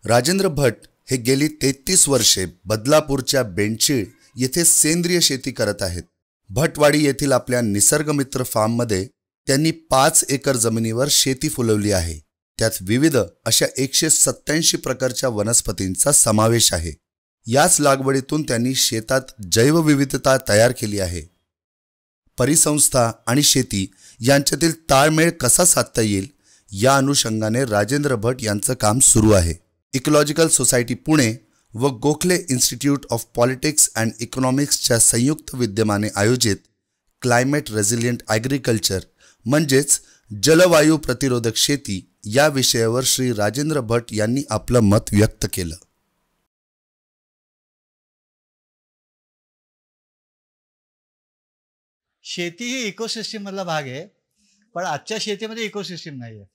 राजेंद्र भट हे गेली 33 वर्षे बदलापूरच्या बेंचीळ येथे सेंद्रिय शेती करत आहेत. भटवाडी येथील आपल्या निसर्गमित्र फार्ममध्ये त्यांनी 5 एकर जमिनीवर शेती फुलवली आहे. त्यात विविध अशा 187 प्रकारच्या वनस्पतींचा समावेश आहे. याच लागवडीतून त्यांनी शेतात जैवविविधता तयार केली आहे. परिसंस्था आणि शेती यांच्यातील ताळमेळ कसा साधता येईल या अनुषंगाने राजेंद्र भट यांचं काम सुरू आहे. इकॉलॉजिकल सोसायटी पुणे व Gokhale institute of politics and इकॉनॉमिक्सच्या संयुक्त विद्यमाने आयोजित क्लायमेट रेझिलियंट ॲग्रिकल्चर म्हणजेच जलवायू प्रतिरोधक शेती या विषयावर श्री राजेंद्र भट यांनी आपलं मत व्यक्त केलं. शेती ही इकोसिस्टीम मधला भाग आहे, पण आजच्या शेतीमध्ये इकोसिस्टीम नाही आहे.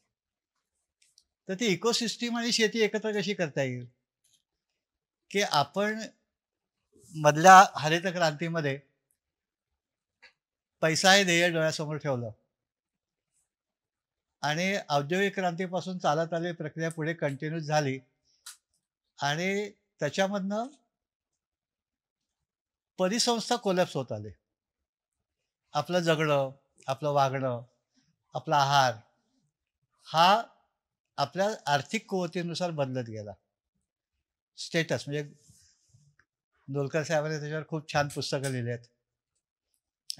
तर ती इकोसिस्टीम आणि शेती एकत्र कशी करता येईल, की आपण मधल्या हरित क्रांतीमध्ये पैसा हे ध्येय डोळ्यासमोर ठेवलं आणि औद्योगिक क्रांतीपासून चालत आलेली प्रक्रिया पुढे कंटिन्यू झाली आणि त्याच्यामधनं परिसंस्था कोलॅप्स होत आले. आपलं जगणं, आपलं वागणं, आपला आहार हा आपल्या आर्थिक कुवतीनुसार बदलत गेला. स्टेटस म्हणजे डोलकर साहेबांनी त्याच्यावर खूप छान पुस्तकं लिहिली आहेत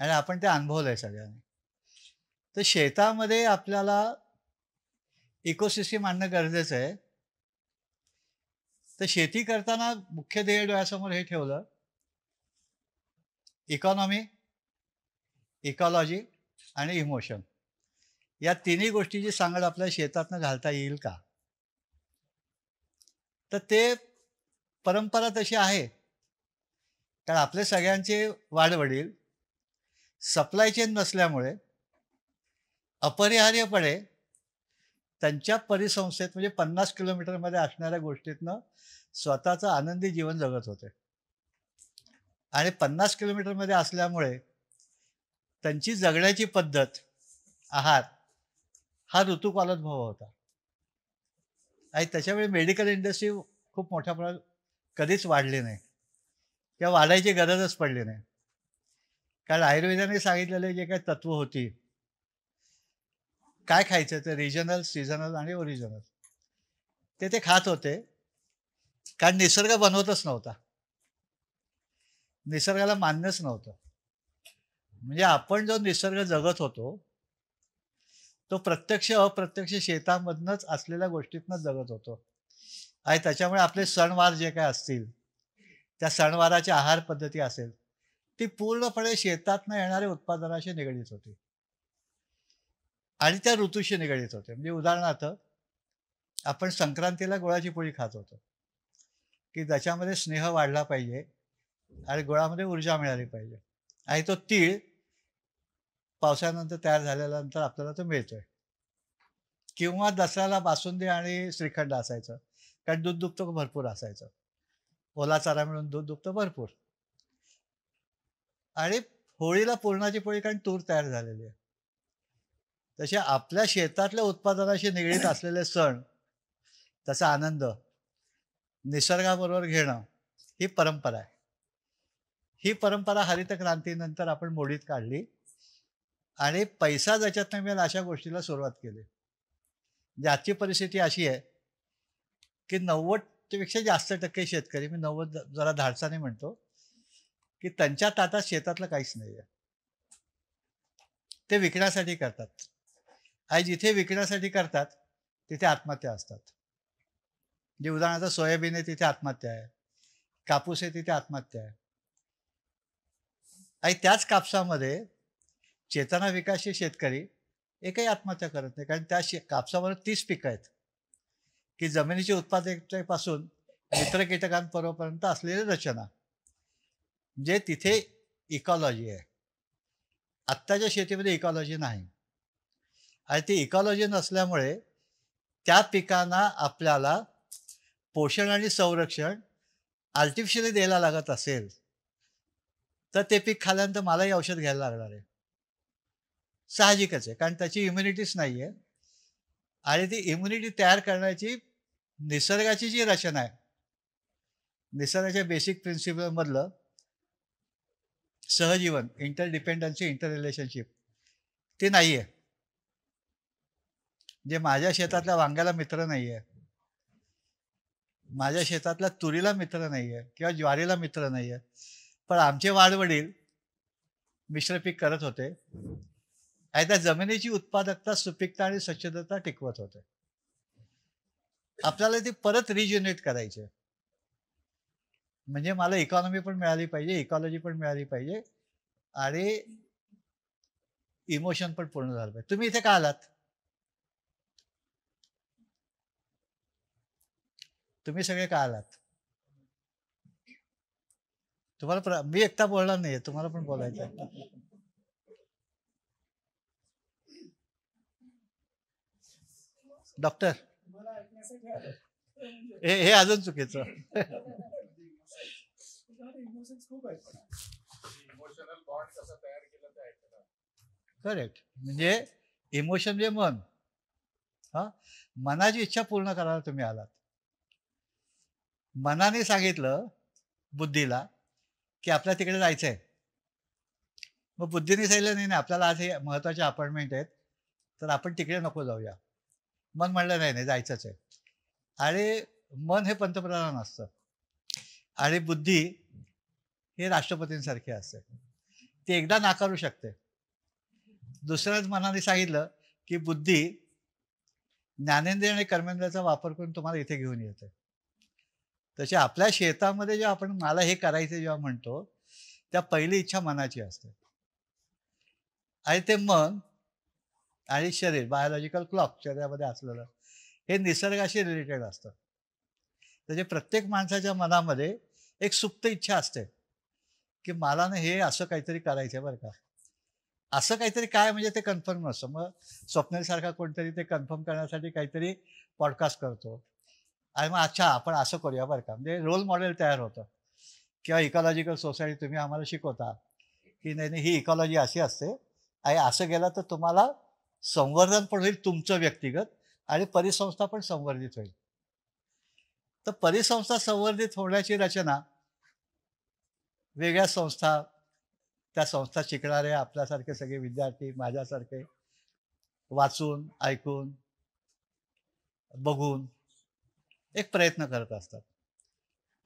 आणि आपण ते अनुभवलं आहे सगळ्यांनी. तर शेतामध्ये आपल्याला इकोसिस्टीम आणणं गरजेचं आहे. तर शेती करताना मुख्य ध्येय डोळ्यासमोर हे ठेवलं, इकॉनॉमी, इकॉलॉजी आणि इमोशन या तिन्ही गोष्टीची सांगड आपल्या शेतातनं घालता येईल का. तर ते परंपरा तशी आहे, कारण आपले सगळ्यांचे वाडवडील सप्लाय चेन नसल्यामुळे अपरिहार्यपणे त्यांच्या परिसंस्थेत म्हणजे 50 किलोमीटरमध्ये असणाऱ्या गोष्टीतनं स्वतःचं आनंदी जीवन जगत होते. आणि 50 किलोमीटरमध्ये असल्यामुळे त्यांची जगण्याची पद्धत, आहार हा ऋतुकालोद्भव होता. आणि त्याच्यामुळे मेडिकल इंडस्ट्री खूप मोठ्या प्रमाणात कधीच वाढली नाही किंवा वाढायची गरजच पडली नाही. कारण आयुर्वेदाने सांगितलेले जे काही तत्व होती, काय खायचं ते रिजनल, सीझनल आणि ओरिजिनल, ते खात होते. कारण निसर्ग बनवतच नव्हता, निसर्गाला मान्यच नव्हतं. म्हणजे आपण जो निसर्ग जगत होतो तो प्रत्यक्ष अप्रत्यक्ष शेतामधनंच असलेल्या गोष्टीतनं जगत होतो. आणि त्याच्यामुळे आपले सणवार जे काय असतील, त्या सणवाराच्या आहार पद्धती असेल, ती पूर्णपणे शेतातनं येणाऱ्या उत्पादनाशी निगडीत होती आणि त्या ऋतूशी निगडीत होते. म्हणजे उदाहरणार्थ आपण संक्रांतीला गुळाची पोळी खात होतो, की ज्याच्यामध्ये स्नेह वाढला पाहिजे आणि गुळामध्ये ऊर्जा मिळाली पाहिजे. आणि तो तीळ पावसानंतर तयार झाल्यानंतर आपल्याला तो मिळतोय. किंवा दसऱ्याला बासुंदी आणि श्रीखंड असायचं, कारण दूध दुभतं भरपूर असायचं. ओला चारा मिळून दूध दुभतं भरपूर. आणि होळीला पुरणाची पोळी, कारण तूर तयार झालेली आहे. तसे आपल्या शेतातल्या उत्पादनाशी निगडीत असलेले सण, त्याचा आनंद निसर्गाबरोबर घेणं ही परंपरा आहे. ही परंपरा हरित क्रांतीनंतर आपण मोडीत काढली आणि पैसा ज्याच्यातनं मिळेल अशा गोष्टीला सुरुवात केली. म्हणजे आजची परिस्थिती अशी आहे की 90% जास्त टक्के शेतकरी, मी 90 जरा धाडसाने म्हणतो, की त्यांच्या ताटात शेतातलं काहीच नाही आहे. ते विकण्यासाठी करतात आणि जिथे विकण्यासाठी करतात तिथे आत्महत्या असतात. म्हणजे उदाहरणार्थ सोयाबीन आहे तिथे आत्महत्या आहे, कापूस आहे तिथे आत्महत्या आहे. आणि त्याच कापसामध्ये चेतना विकासशील शेतकरी एकही आत्महत्या करत नाही, कारण त्या कापसावर 30 पिकं आहेत की जमिनीची उत्पादकतेपासून मित्र कीटकांपर्यंत असलेली रचना, म्हणजे तिथे इकॉलॉजी आहे. आत्ताच्या शेतीमध्ये इकॉलॉजी नाही आणि ती इकॉलॉजी नसल्यामुळे त्या पिकांना आपल्याला पोषण आणि संरक्षण आर्टिफिशियली द्यायला लागत असेल तर ते पीक खाल्यानंतर मलाही औषध घ्यायला लागणार आहे. साहजिकच आहे, कारण त्याची इम्युनिटीच नाही आहे आणि ती इम्युनिटी तयार करण्याची निसर्गाची जी रचना आहे, निसर्गाच्या बेसिक प्रिन्सिपलमधलं सहजीवन, इंटरडिपेंडन्सी, इंटर रिलेशनशिप ते नाही आहे. जे माझ्या शेतातल्या वांग्याला मित्र नाही आहे, माझ्या शेतातल्या तुरीला मित्र नाही आहे किंवा ज्वारीला मित्र नाही आहे. पण आमचे वाडवडील मिश्र पीक करत होते आणि त्या जमिनीची उत्पादकता, सुपीकता आणि स्वच्छता टिकवत होते. आपल्याला ती परत रिज्युनेट करायची आहे. म्हणजे मला इकॉनॉमी पण मिळाली पाहिजे, इकॉलॉजी पण मिळाली पाहिजे आणि इमोशन पण पूर्ण झालं पाहिजे. तुम्ही इथे का आलात? तुम्ही सगळे का आलात? तुम्हाला मी एकटा बोलणार नाहीये, तुम्हाला पण बोलायचं आहे. डॉक्टर, हे अजून चुकीचं. करेक्ट. म्हणजे इमोशन म्हणजे मन. हा, मनाची इच्छा पूर्ण करायला तुम्ही आलात. मनाने सांगितलं बुद्धीला की आपल्या तिकडे जायचंय. मग बुद्धीने सांगितलं नाही, नाही आपल्याला आज हे महत्वाचे अपॉइंटमेंट आहेत, तर आपण तिकडे नको जाऊया. मन म्हणलं नाही, नाही जायचंच आहे. आणि मन हे पंतप्रधान असतं आणि बुद्धी हे राष्ट्रपतींसारखे असते. ती एकदा नाकारू शकते. दुसऱ्याच मनाने सांगितलं की बुद्धी ज्ञानेंद्रिय आणि कर्मेंद्रियाचा वापर करून तुम्हाला इथे घेऊन येते. तसे आपल्या शेतामध्ये जेव्हा आपण मला हे करायचं जेव्हा म्हणतो, त्या पहिली इच्छा मनाची असते. आणि ते मन आणि शरीर, बायोलॉजिकल क्लॉक शरीरामध्ये असलेलं, हे निसर्गाशी रिलेटेड असतं. त्याचे प्रत्येक माणसाच्या मनामध्ये एक सुप्त इच्छा असते की मला ना हे असं काहीतरी करायचं आहे बरं का. असं काहीतरी काय म्हणजे ते कन्फर्म नसतं. मग स्वप्नीलसारखा कोणतरी ते कन्फर्म करण्यासाठी काहीतरी पॉडकास्ट करतो आणि मग अच्छा आपण असं करूया बरं का, म्हणजे रोल मॉडेल तयार होतं. किंवा इकॉलॉजिकल सोसायटी तुम्ही आम्हाला शिकवता की नाही नाही ही इकॉलॉजी अशी असते आणि असं गेलं तर तुम्हाला संवर्धन पण होईल तुमचं व्यक्तिगत आणि परिसंस्था पण संवर्धित होईल. तर परिसंस्था संवर्धित होण्याची रचना वेगळ्या संस्था, त्या संस्था शिकणारे आपल्यासारखे सगळे विद्यार्थी, माझ्यासारखे वाचून, ऐकून, बघून एक प्रयत्न करत असतात.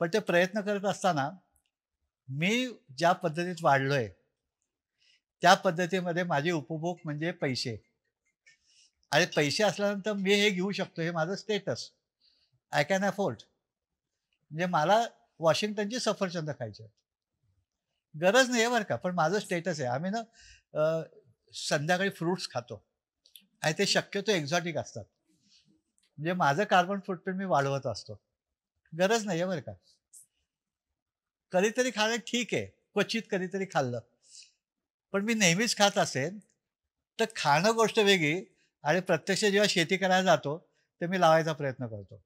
पण ते प्रयत्न करत असताना मी ज्या पद्धतीत वाढलोय त्या पद्धतीमध्ये माझे उपभोग म्हणजे पैसे. आणि पैसे असल्यानंतर मी हे घेऊ शकतो, हे माझं स्टेटस. I can afford. म्हणजे मला वॉशिंग्टनची सफरचंद खायची गरज नाही आहे बरं का, पण माझं स्टेटस आहे. आम्ही ना संध्याकाळी फ्रुट्स खातो आणि ते शक्यतो एक्झॉटिक असतात. म्हणजे माझं कार्बन फुटप्रिंट मी वाढवत असतो. गरज नाही आहे बरं का. कधीतरी खाणं ठीक आहे, क्वचित कधीतरी खाल्लं. पण मी नेहमीच खात असेल तर खाणं गोष्ट वेगळी आणि प्रत्यक्ष जेव्हा शेती करायला जातो ते मी लावायचा प्रयत्न करतो.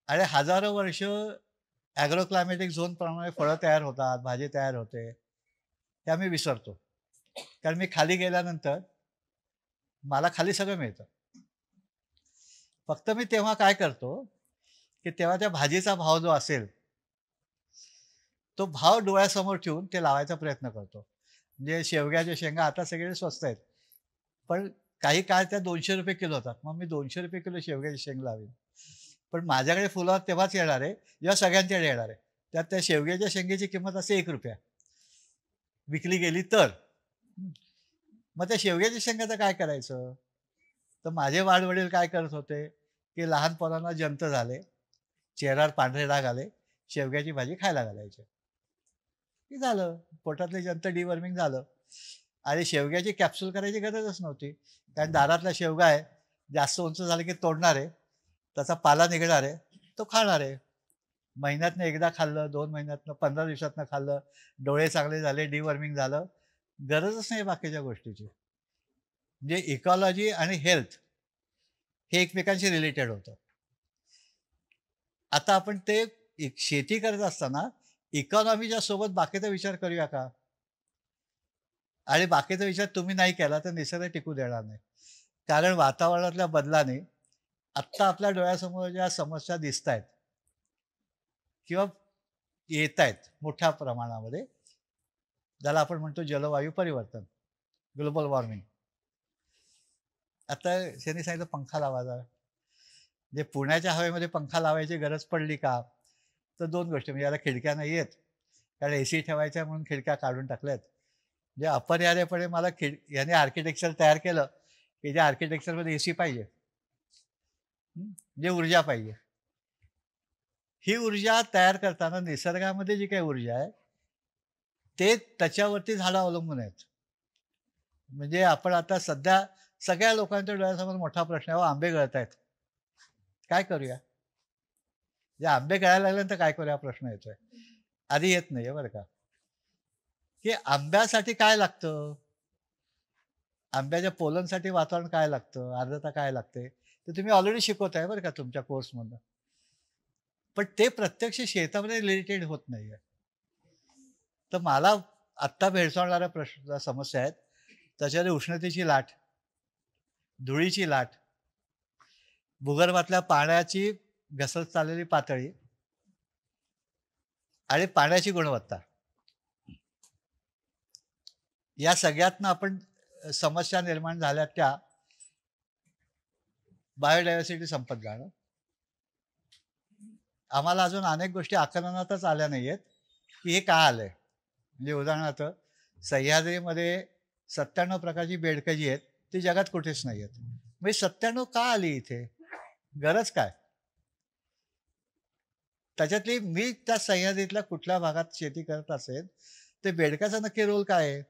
आणि हजारो वर्ष ॲग्रो क्लायमॅटिक झोनप्रमाणे फळं तयार होतात, भाजी तयार होते, हे आम्ही विसरतो. कारण मी खाली गेल्यानंतर मला खाली सगळं मिळतं. फक्त मी तेव्हा काय करतो की तेव्हा त्या भाजीचा भाव जो असेल तो भाव डोळ्यासमोर ठेवून ते लावायचा प्रयत्न करतो. म्हणजे शेवग्याच्या शेंगा आता सगळे स्वस्त आहेत, पण काही काळ त्या ₹200 किलो होतात. मग मी ₹200 किलो शेवग्याची शेंग लावेन. पण माझ्याकडे फुलं तेव्हाच येणार आहे जेव्हा सगळ्यांच्याकडे येणार आहे. त्यात त्या शेवग्याच्या शेंगेची किंमत असे ₹1 विकली गेली तर. मग त्या शेवग्याच्या शेंगाचं काय करायचं? तर माझे वाडवडील काय करत होते की लहान पोरांना जंत झाले, चेहऱ्यावर पांढरे डाग आले, शेवग्याची भाजी खायला घालायचे. की झालं पोटातले जंत डिवर्मिंग झालं. आणि शेवग्याची कॅप्सूल करायची गरजच नव्हती. कारण दारातला शेवगा आहे, जास्त उंच झालं की तोडणार आहे, त्याचा पाला निघणार आहे, तो खाणार आहे. महिन्यातनं एकदा खाल्लं, 2 महिन्यातनं, 15 दिवसातनं खाल्लं, डोळे चांगले झाले, डिवर्मिंग झालं, गरजच नाही बाकीच्या गोष्टीची. म्हणजे इकॉलॉजी आणि हेल्थ हे एकमेकांशी रिलेटेड होतं. आता आपण ते शेती करत असताना इकॉनॉमीच्या सोबत बाकीचा विचार करूया का? आणि बाकीचा विचार तुम्ही नाही केला तर निसर्ग टिकू देणार नाही. कारण वातावरणातल्या बदलाने आत्ता आपल्या डोळ्यासमोर ज्या समस्या दिसत आहेत किंवा येत आहेत मोठ्या प्रमाणामध्ये, ज्याला आपण म्हणतो जलवायू परिवर्तन, ग्लोबल वॉर्मिंग. आता त्यांनी सांगितलं पंखा लावायचा. जे पुण्याच्या हवेमध्ये पंखा लावायची गरज पडली का? तर दोन गोष्टी, म्हणजे याला खिडक्या नाही आहेत, कारण एसी ठेवायच्या म्हणून खिडक्या काढून टाकल्यात. जे अपरिहार्यपणे मला याने आर्किटेक्चर तयार केलं की ज्या आर्किटेक्चरमध्ये एसी पाहिजे, जे ऊर्जा पाहिजे. ही ऊर्जा तयार करताना निसर्गामध्ये जी काही ऊर्जा आहे ते त्याच्यावरती झाडं अवलंबून आहेत. म्हणजे आपण आता सध्या सगळ्या लोकांच्या डोळ्यासमोर मोठा प्रश्न आहे, आंबे गळत आहेत, काय करूया? जे आंबे गळायला लागल्यानंतर काय करूया प्रश्न येतोय. आधी येत नाहीये बरं का, की आंब्यासाठी काय लागतं, आंब्याच्या पोलनसाठी वातावरण काय लागतं, आर्द्रता काय लागते, ते तुम्ही ऑलरेडी शिकवताय बरं का तुमच्या कोर्समधनं. पण ते प्रत्यक्ष शेतामध्ये रिलेटेड होत नाहीये. तर मला आत्ता भेडसावणाऱ्या प्रश्न समस्या आहेत, त्याच्यामध्ये उष्णतेची लाट, धुळीची लाट, भूगर्भातल्या पाण्याची घसरत चाललेली पातळी आणि पाण्याची गुणवत्ता, या सगळ्यातनं आपण समस्या निर्माण झाल्या त्या बायोडायव्हर्सिटी संपत जाणं. आम्हाला अजून अनेक गोष्टी आकलनातच आल्या नाही आहेत की हे का आलंय. म्हणजे उदाहरणार्थ सह्याद्रीमध्ये 97 प्रकारची बेडकं जी आहेत ती जगात कुठेच नाही आहेत. म्हणजे 97 का आली इथे, गरज काय? त्याच्यातली मी त्या सह्याद्रीतल्या कुठल्या भागात शेती करत असेल ते बेडकाचा नक्की रोल काय आहे,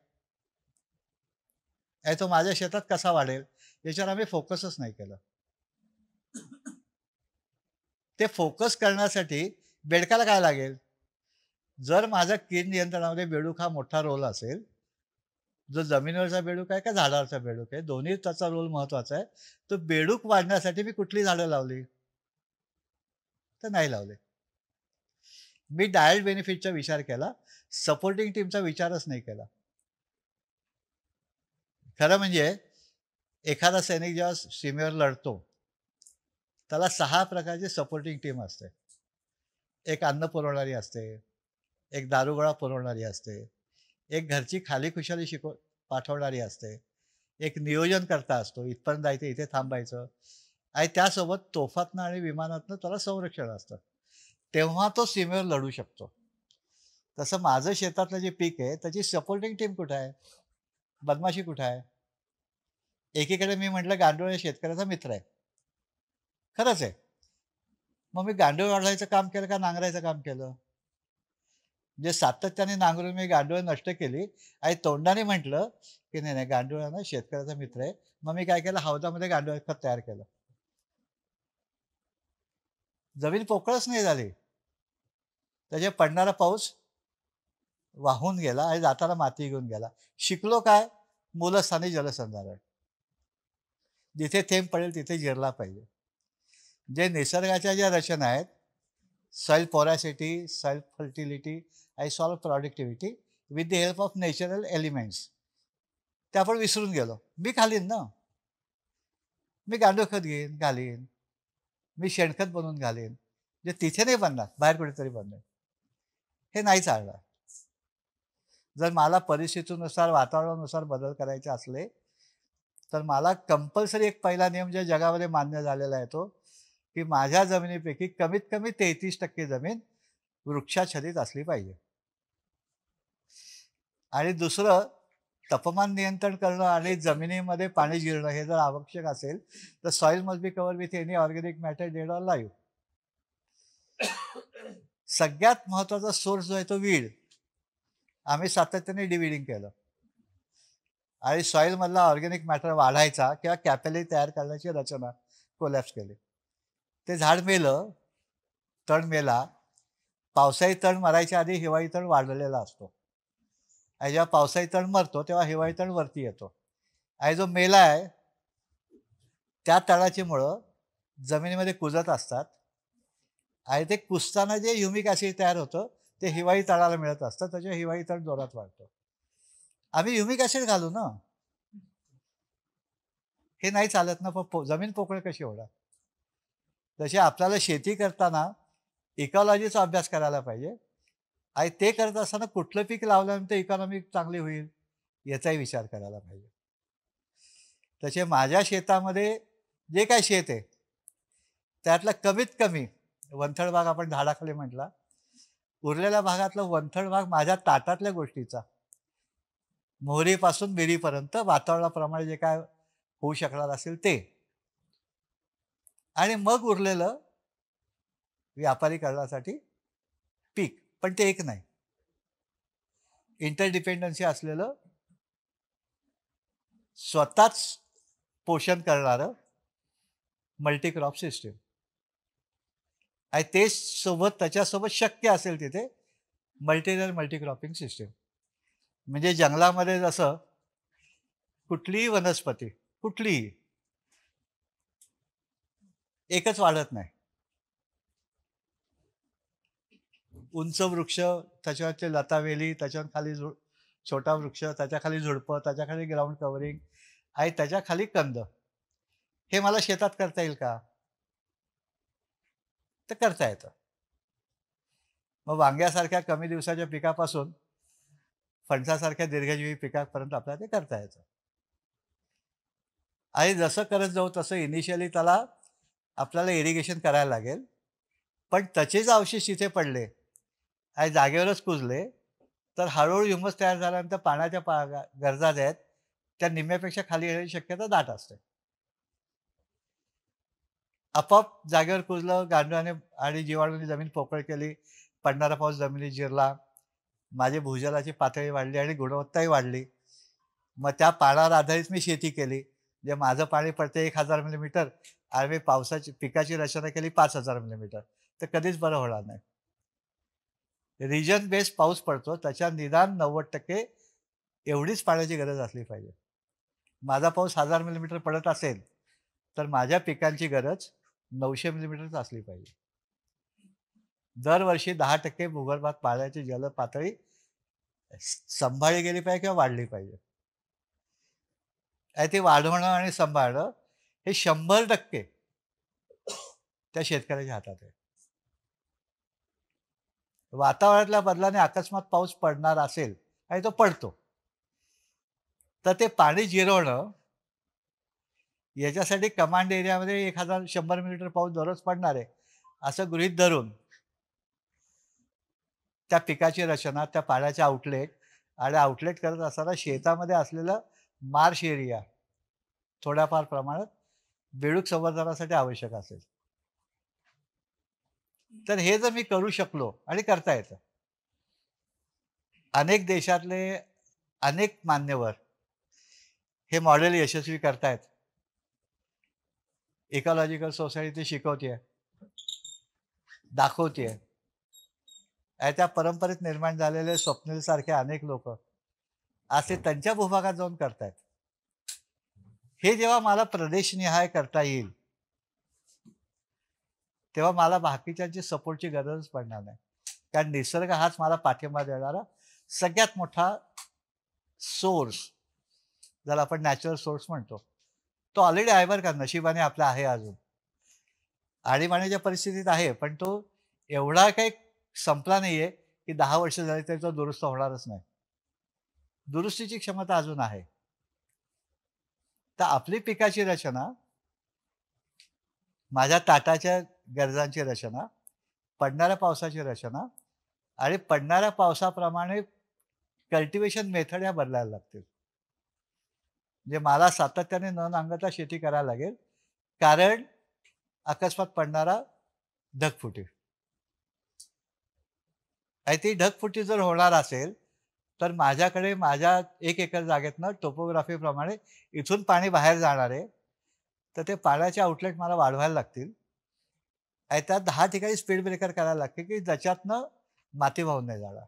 तो माझ्या शेतात कसा वाढेल, याच्यावर आम्ही फोकसच नाही केलं. ते फोकस करण्यासाठी बेडकाला काय लागेल? जर माझा कीड नियंत्रणामध्ये बेडूक हा मोठा रोल असेल, जो जमिनीवरचा बेडूक आहे का झाडावरचा बेडूक आहे, दोन्ही त्याचा रोल महत्वाचा आहे. तर बेडूक वाढण्यासाठी मी कुठली झाडं लावली? तर नाही लावले. मी डायरेक्ट बेनिफिटचा विचार केला, सपोर्टिंग टीमचा विचारच नाही केला. खरं म्हणजे एखादा सैनिक जेव्हा सीमेवर लढतो त्याला 6 प्रकारची सपोर्टिंग टीम असते. एक अन्न पुरवणारी असते, एक दारुगोळा पुरवणारी असते, एक घरची खाली खुशाली पाठवणारी असते, एक नियोजनकर्ता असतो, इथपर्यंत जायचं इथे थांबायचं, आणि त्यासोबत तोफातनं आणि विमानातनं त्याला संरक्षण असतं. तेव्हा तो सीमेवर लढू शकतो. तसं माझं शेतातलं जे पीक आहे त्याची सपोर्टिंग टीम कुठे आहे, बदमाशी कुठे आहे? एकीकडे मी म्हटलं गांडूळ हे शेतकऱ्याचा मित्र आहे, खरंच आहे. मग मी गांडूळ वाढवायचं काम केलं का नांगरायचं काम केलं? म्हणजे सातत्याने नांगरून मी गांडूळ नष्ट केली आणि तोंडाने म्हटलं की नाही नाही गांडूळ शेतकऱ्याचा मित्र आहे. मग मी काय केलं, हौदामध्ये गांडूळ खत तयार केलं. जमीन पोकळच नाही झाली, त्याचे पडणारा पाऊस वाहून गेला आणि जाताना माती घेऊन गेला. शिकलो काय? मूलस्थानी जलसंधारण. जिथे थेंब पडेल तिथे जिरला पाहिजे. जे निसर्गाच्या ज्या रचना आहेत, सॉइल पोरॅसिटी, सॉइल फर्टिलिटी आणि soil productivity with the help of natural elements, ते आपण विसरून गेलो. मी घालीन ना, मी गांडूळ खत घेईन घालीन, मी शेणखत बनवून घालीन, जे तिथे नाही बनणार बाहेर कुठेतरी बनणार. हे नाही चालणार. जर मला परिस्थितीनुसार वातावरणानुसार बदल करायचे असले तर मला कंपल्सरी एक पहिला नियम जे जगामध्ये मान्य झालेला आहे तो, की माझ्या जमिनीपैकी कमीत कमी 33% जमीन वृक्षाच्छादित असली पाहिजे. आणि दुसरं, तापमान नियंत्रण करणं आणि जमिनीमध्ये पाणी जिरणं हे जर आवश्यक असेल तर soil must be cover with any organic matter dead or live. सगळ्यात महत्वाचा सोर्स जो आहे तो वीड, आम्ही सातत्याने डिविडिंग केलं आणि सॉइल मधला ऑर्गॅनिक मॅटर वाढायचा किंवा कॅपॅलिटी तयार करण्याची रचना कोलॅप्स केली. ते झाड मेलं, तण मेला. पावसाळी तण मरायच्या आधी हिवाळी तण वाढलेला असतो आणि जेव्हा पावसाळी तण मरतो तेव्हा हिवाळी तण वरती येतो आणि जो मेला आहे त्या तणाची मुळं जमिनीमध्ये कुजत असतात आणि ते कुजताना जे ह्युमिक ॲसिड तयार होतं ते हिवाळी तणाला मिळत असतं, त्याच्या हिवाळी तण जोरात वाढतो. आम्ही ह्युमिक ॲसिड घालू ना, हे नाही चालत ना. पण जमीन पोकळ कशी होणार? तसे आपल्याला शेती करताना इकॉलॉजीचा अभ्यास करायला पाहिजे आणि ते करत असताना कुठलं पीक लावल्यानंतर इकॉनॉमी चांगली होईल याचाही विचार करायला पाहिजे. तसे माझ्या शेतामध्ये जे काही शेत आहे त्यातला कमीत कमी वंथळ भाग आपण झाडाखाली म्हटला, उरलेल्या भागातला वंथळ भाग माझ्या ताटातल्या गोष्टीचा, मोहरीपासून मिरीपर्यंत वातावरणाप्रमाणे जे काय होऊ शकणार असेल ते, आणि मग उरलेलं व्यापारीकरणासाठी पीक. पण ते एक नाही, इंटरडिपेंडन्सी असलेलं स्वतःच पोषण करणारं मल्टीक्रॉप सिस्टीम आणि ते सोबत त्याच्यासोबत शक्य असेल तिथे मल्टीक्रॉपिंग सिस्टीम. म्हणजे जंगलामध्ये जसं कुठलीही वनस्पती कुठलीही एकच वाढत नाही. उंच वृक्ष, त्याच्यावरचे लतावेली, त्याच्यावर खाली छोटा वृक्ष, त्याच्या खाली झुडपं, त्याच्या खाली ग्राउंड कव्हरिंग आणि त्याच्या खाली कंद, हे मला शेतात करता येईल का? तर करता येतं. मग वांग्यासारख्या कमी दिवसाच्या पिकापासून फणसासारख्या दीर्घजीवी पिकापर्यंत आपल्याला ते करता येतं. आणि जसं करत जाऊ तसं इनिशियली त्याला आपल्याला इरिगेशन करायला लागेल, पण त्याचे जे अवशेष तिथे पडले आणि जागेवरच कुजले तर हळूहळू ह्युमस तयार झाल्यानंतर पाण्याच्या गरजा ज्या आहेत त्या निम्म्यापेक्षा खाली येण्याची शक्यता दाट असते. आपोआप जागेवर कुजलं, गांडूळाने आणि जीवाणूंनी जमीन पोकळ केली, पडणारा पाऊस जमिनीत जिरला, माझी भूजलाची पातळी वाढली आणि गुणवत्ताही वाढली. मग त्या पाण्यावर आधारित मी शेती केली. जे माझं पाणी पडते 1000 मिलीमीटर आणि मी पावसाची पिकाची रचना केली 5000 मिलीमीटर, तर कधीच बरं होणार नाही. रिजन बेस्ड पाऊस पडतो, त्याच्या निदान 90% एवढीच पाण्याची गरज असली पाहिजे. माझा पाऊस 1000 मिलीमीटर पडत असेल तर माझ्या पिकांची गरज 900 मिलीमीटरच असली पाहिजे. दरवर्षी 10% भूगर्भात पाण्याची जल पातळी सांभाळली गेली पाहिजे किंवा वाढली पाहिजे. ते वाढवणं आणि सांभाळणं हे 100% त्या शेतकऱ्याच्या हातात आहे. वातावरणातल्या बदलाने अकस्मात पाऊस पडणार असेल आणि तो पडतो, तर ते पाणी जिरवणं याच्यासाठी कमांड एरियामध्ये 1100 मिलीमीटर पाऊस दररोज पडणार आहे असं गृहीत धरून त्या पिकाची रचना, त्या पाण्याचे आउटलेट आणि आउटलेट करत असताना शेतामध्ये असलेलं मार्श एरिया थोड्याफार प्रमाणात बेडूक संवर्धनासाठी आवश्यक असेल. तर हे जर मी करू शकलो, आणि करता येतं, अनेक देशातले अनेक मान्यवर हे मॉडेल यशस्वी करतायत. इकॉलॉजिकल सोसायटी शिकवते, दाखवते. त्या परंपरेत निर्माण झालेले स्वप्नील सारखे अनेक लोक असे त्यांच्या भूभागात जाऊन करतायत. हे जेव्हा मला प्रदेशनिहाय करता येईल तेव्हा मला बाकीच्यांची सपोर्टची गरजच पडणार नाही. कारण निसर्ग हाच मला पाठिंबा देणारा सगळ्यात मोठा सोर्स, ज्याला आपण नॅचरल सोर्स म्हणतो, तो ऑलरेडी आहे बरं का, नशिबाने आपला आहे. अजून आणीबाणीच्या परिस्थितीत आहे, पण तो एवढा काही संपला नाहीये की 10 वर्ष झाली तरी तो दुरुस्त होणारच नाही. दुरुस्तीची क्षमता अजून आहे. तर आपली पिकाची रचना, माझ्या ताटाच्या गरजांची रचना, पडणाऱ्या पावसाची रचना आणि पडणाऱ्या पावसाप्रमाणे कल्टिवेशन मेथड ह्या बदलायला लागतील. म्हणजे मला सातत्याने न नांगरता शेती करायला लागेल, कारण अकस्मात पडणारा ढगफुटी, आणि ती ढगफुटी जर होणार असेल तर माझ्याकडे माझ्या 1 एकर जागेतनं टोपोग्राफीप्रमाणे इथून पाणी बाहेर जाणार आहे, तर ते पाण्याचे आउटलेट मला वाढवायला लागतील. आणि त्यात 10 ठिकाणी स्पीड ब्रेकर करायला लागते की ज्याच्यातनं माती वाहून नाही जाणार.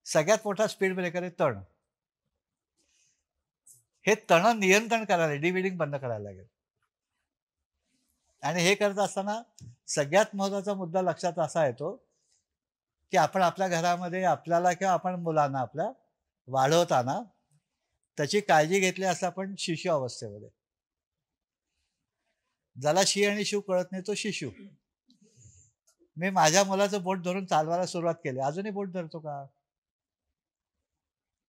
सगळ्यात मोठा स्पीड ब्रेकर आहे तण. हे तण नियंत्रण करायला, डिविडिंग बंद करायला लागेल. आणि हे करत असताना सगळ्यात महत्त्वाचा मुद्दा लक्षात असा येतो की आपण आपल्या घरामध्ये आपल्याला किंवा आपण मुलांना आपल्या वाढवताना त्याची काळजी घेतली असं आपण शिशु अवस्थेमध्ये. ज्याला शी आणि शिव कळत नाही तो शिशू. मी माझ्या मुलाचं बोट धरून चालवायला सुरुवात केली, अजूनही बोट धरतो का?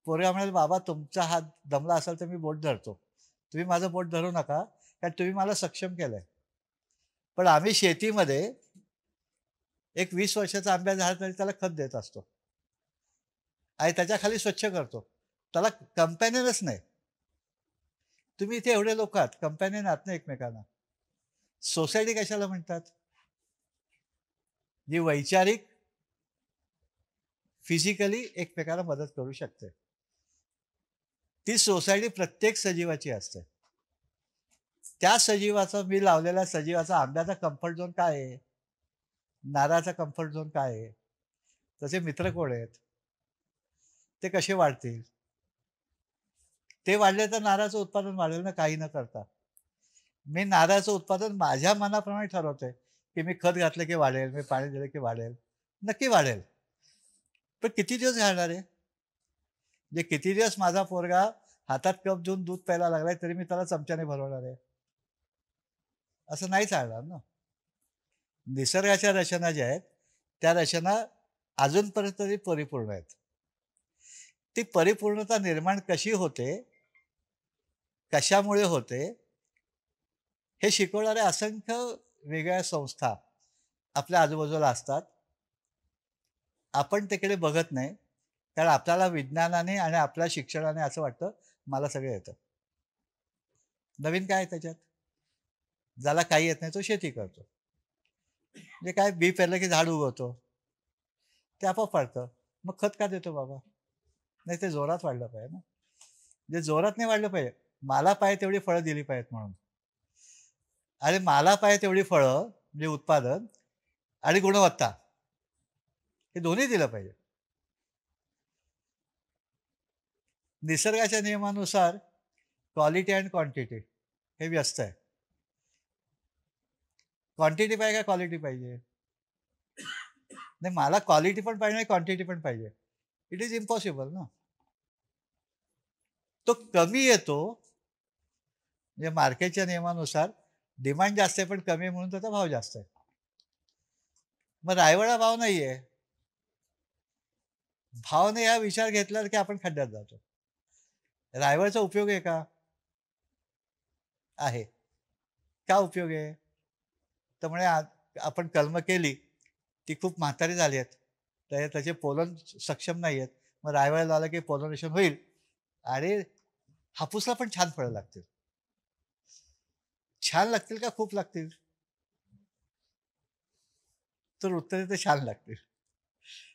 पोरगा म्हणाले, बाबा तुमचा हात दमला असेल तर मी बोट धरतो, तुम्ही माझं बोट धरू नका, कारण तुम्ही मला सक्षम केलंय. पण आम्ही शेतीमध्ये एक 20 वर्षाचा आंब्या झाला तरी त्याला खत देत असतो आणि त्याच्या खाली स्वच्छ करतो. त्याला कंपॅनियनच नाही. तुम्ही इथे एवढे लोक आहात, कंपॅनियन आहात ना एकमेकांना. सोसायटी कशाला म्हणतात? जी वैचारिक, फिजिकली एकमेकांना मदत करू शकते. ती सोसायटी प्रत्येक सजीवाची असते. त्या सजीवाचा, मी लावलेल्या सजीवाचा आंब्याचा कम्फर्ट झोन काय आहे? नारळाचा कम्फर्ट झोन काय आहे? त्याचे मित्र कोण आहेत? ते कसे वाढतील? ते वाढले तर नारळाचं उत्पादन वाढेल ना, काही न करता. मी नारळाचं उत्पादन माझ्या मनाप्रमाणे ठरवतोय, की मी खत घातलं की वाढेल, मी पाणी दिलं की वाढेल. नक्की वाढेल. पण किती दिवस घालणार आहे? म्हणजे किती दिवस माझा पोरगा हातात कप घेऊन दूध प्यायला लागलाय तरी मी त्याला चमच्याने भरवणार आहे? असं नाही चालणार ना. निसर्गाच्या रचना ज्या आहेत, त्या रचना अजूनपर्यंत तरी परिपूर्ण आहेत. ती परिपूर्णता निर्माण कशी होते, कशामुळे होते, हे शिकवणाऱ्या असंख्य वेगळ्या संस्था आपल्या आजूबाजूला असतात. आपण तिकडे बघत नाही, कारण आपल्याला विज्ञानाने आणि आपल्या शिक्षणाने असं वाटतं, मला सगळं येतं. नवीन काय आहे त्याच्यात? ज्याला काही येत नाही तो शेती करतो. म्हणजे काय, बी पेरलं की झाड उगवतो. ते आपोआप वाढतं. मग खत का देतो बाबा? नाही, ते जोरात वाढलं पाहिजे ना. म्हणजे जोरात नाही वाढलं पाहिजे. मला पाहिजे तेवढी फळं दिली पाहिजेत म्हणून. आणि मला पाहिजे तेवढी फळं म्हणजे उत्पादन आणि गुणवत्ता हे दोन्ही दिलं पाहिजे. निसर्गाच्या नियमानुसार क्वालिटी अँड क्वांटिटी हे व्यस्त आहे. क्वांटिटी पाहिजे का क्वालिटी पाहिजे? नाही, मला क्वालिटी पण पाहिजे, क्वांटिटी पण पाहिजे. इट इज इम्पॉसिबल ना. तो कमी येतो म्हणजे मार्केटच्या नियमानुसार डिमांड जास्त आहे पण कमी आहे म्हणून त्याचा भाव जास्त आहे. मग रायवळा भाव नाहीये. भाव नाही हा विचार घेतला की आपण खड्ड्यात जातो. रायवळचा उपयोग आहे का? आहे. का उपयोग आहे? तर म्हणे आपण कलम केली, ती खूप म्हातारी झाली आहेत. त्याचे पोलन सक्षम नाही आहेत. मग रायवळ लावला की पोलनेशन होईल आणि हापूसला पण छान फळं लागतील. छान लागतील का खूप लागतील? तर उत्तर येते छान लागतील.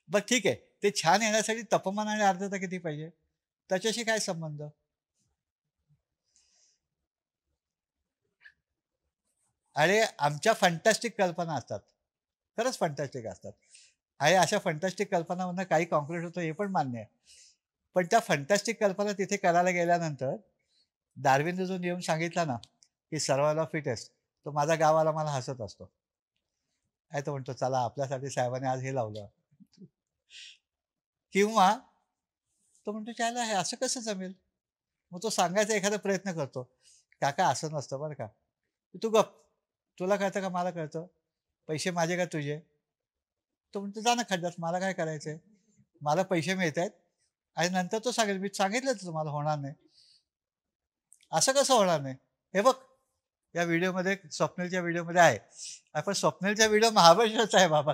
बरं ठीक आहे. ते छान येण्यासाठी तापमान आणि आर्द्रता किती पाहिजे? त्याच्याशी काय संबंध? आणि आमच्या फंटॅस्टिक कल्पना असतात. खरंच फंटॅस्टिक असतात. आणि अशा फंटॅस्टिक कल्पनामधनं काही कॉन्क्रीट होतं हे पण मान्य आहे. पण त्या फंटॅस्टिक कल्पना तिथे करायला गेल्यानंतर डार्विनने जो नियम सांगितला ना, की सर्व्हायव्हल ऑफ फिटेस्ट, तो माझा गाववाला मला हसत असतो. काय तो म्हणतो, चला आपल्यासाठी साहेबांनी आज हे लावलं. किंवा तो म्हणतो, "त्याला हे असं कसं जमेल?" मग तो सांगायचा एखादा प्रयत्न करतो. "काका असं नसतं बरं का. तू गप. तुला कळतं का मला कळतं? पैसे माझे का तुझे?" तो म्हणतो, "जा ना खड्ड्यात, मला काय करायचंय? मला पैसे मिळतायत." आणि नंतर तो सांगेल, "मी सांगितलंच तुम्हाला होणार नाही." असं कसं होणार नाही? हे बघ, या व्हिडिओमध्ये स्वप्नीलच्या व्हिडिओमध्ये आहे. पण स्वप्नीलच्या व्हिडिओ महाबळेश्वरचा आहे बाबा.